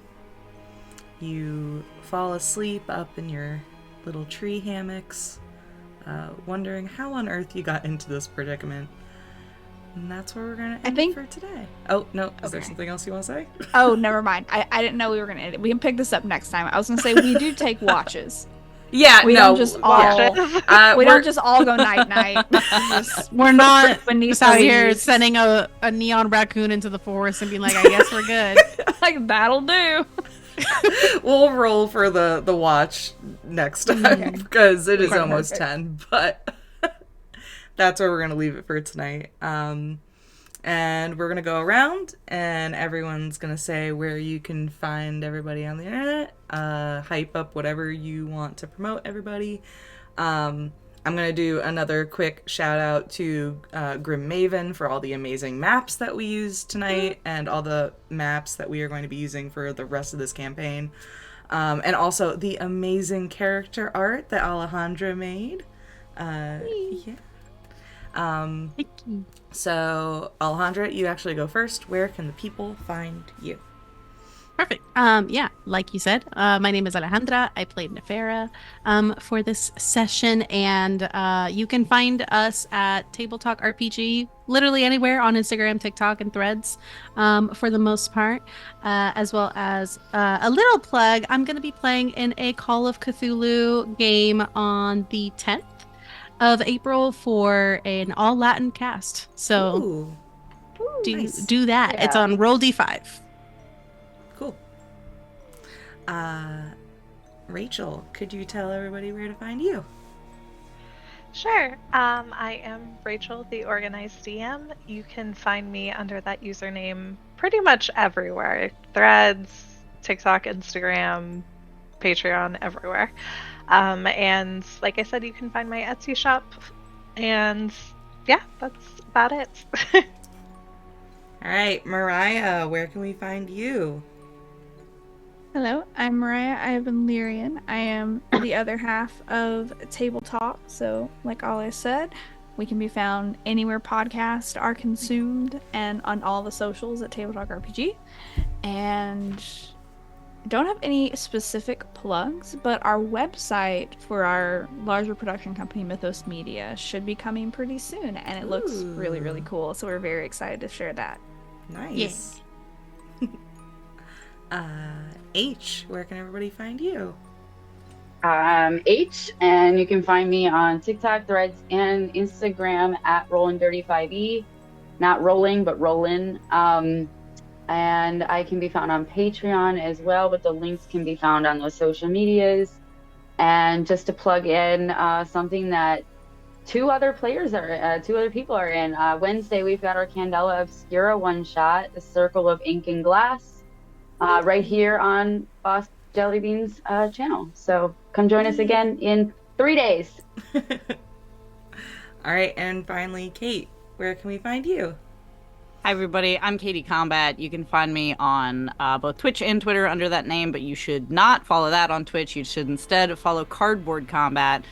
you fall asleep up in your little tree hammocks, wondering how on earth you got into this predicament. And that's where we're going to end it for today. Oh, no. Is there something else you want to say? Oh, never mind. I didn't know we were going to end it. We can pick this up next time. I was going to say we do take watches. Yeah, we no. don't just all we don't just all go night night. We're not beneath out the here leaves. sending a neon raccoon into the forest and being like, I guess we're good. Like that'll do. We'll roll for the watch next time because it is almost 10, but that's where we're going to leave it for tonight. And we're going to go around and everyone's going to say where you can find everybody on the internet, hype up whatever you want to promote everybody. I'm going to do another quick shout out to Grim Maven for all the amazing maps that we used tonight and all the maps that we are going to be using for the rest of this campaign. And also the amazing character art that Alejandra made. Yeah. So Alejandra, you actually go first. Where can the people find you? Perfect. Yeah, like you said, my name is Alejandra. I played Nefera for this session, and you can find us at Table Talk RPG literally anywhere on Instagram, TikTok, and Threads for the most part, as well as a little plug. I'm going to be playing in a Call of Cthulhu game on the 10th of April for an all Latin cast. So do that. Yeah. It's on Roll D5. Cool. Rachel, could you tell everybody where to find you? Sure. I am Rachel, the Organized DM. You can find me under that username pretty much everywhere. Threads, TikTok, Instagram, Patreon, everywhere. And like I said, you can find my Etsy shop. And yeah, that's about it. All right, Mariah, where can we find you? Hello, I'm Mariah. I have been Lyrian. I am the other half of Table Talk. So, like Ollie said, we can be found anywhere podcasts are consumed and on all the socials at Table Talk RPG. And don't have any specific plugs, but our website for our larger production company, Mythos Media, should be coming pretty soon, and it looks really, really cool. So we're very excited to share that. Nice. H, where can everybody find you? H, and you can find me on TikTok, Threads, and Instagram at RollinDirty5e. Not rolling, but rollin'. And I can be found on Patreon as well, but the links can be found on those social medias. And just to plug in something that two other people are in. Wednesday, we've got our Candela Obscura one-shot, The Circle of Ink and Glass, right here on Boss Jellybean's channel. So come join us again in 3 days. All right, and finally, Kate, where can we find you? Hi, everybody. I'm Katie Combat. You can find me on both Twitch and Twitter under that name, but you should not follow that on Twitch. You should instead follow Cardboard Combat,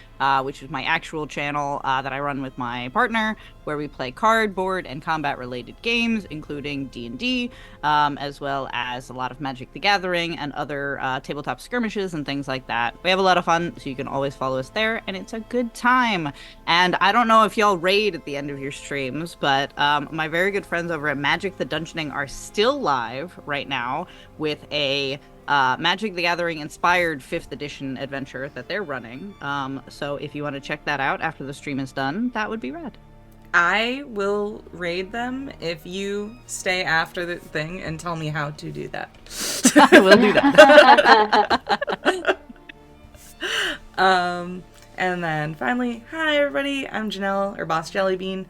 which is my actual channel that I run with my partner, where we play cardboard and combat-related games, including D&D, as well as a lot of Magic the Gathering and other tabletop skirmishes and things like that. We have a lot of fun, so you can always follow us there, and it's a good time. And I don't know if y'all raid at the end of your streams, but my very good friends over at Magic the Dungeoning are still live right now with a Magic the Gathering inspired 5th edition adventure that they're running. So if you want to check that out after the stream is done, that would be rad. I will raid them if you stay after the thing and tell me how to do that. I will do that. And then finally, hi everybody, I'm Janelle, or Boss Jellybean.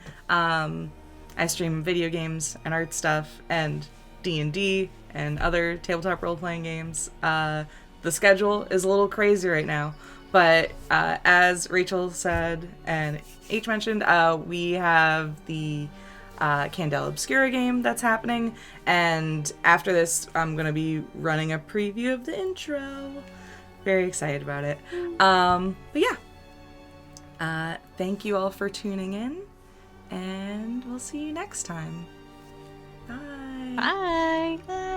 I stream video games and art stuff and D&D and other tabletop role-playing games. The schedule is a little crazy right now, but as Rachel said and H mentioned, we have the Candela Obscura game that's happening, and after this I'm going to be running a preview of the intro. Very excited about it. But yeah, thank you all for tuning in, and we'll see you next time. Bye. Bye. Bye.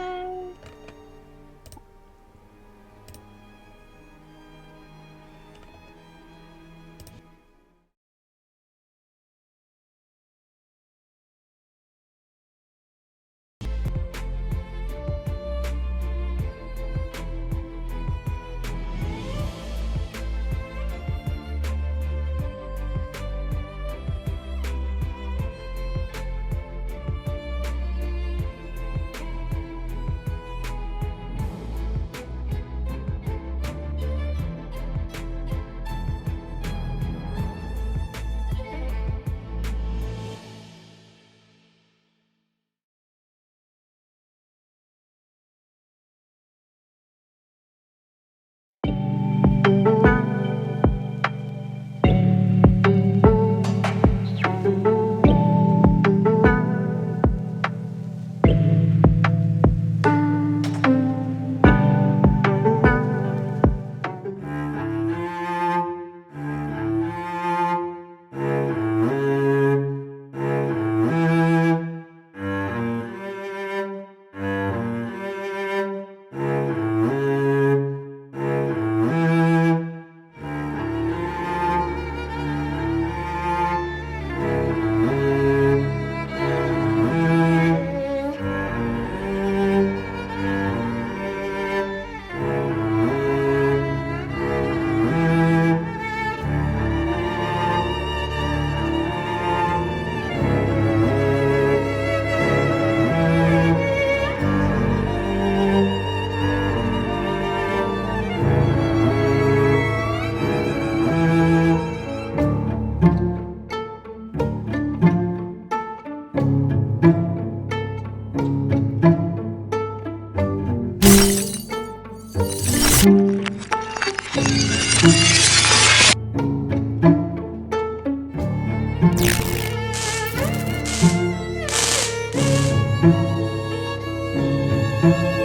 Thank you.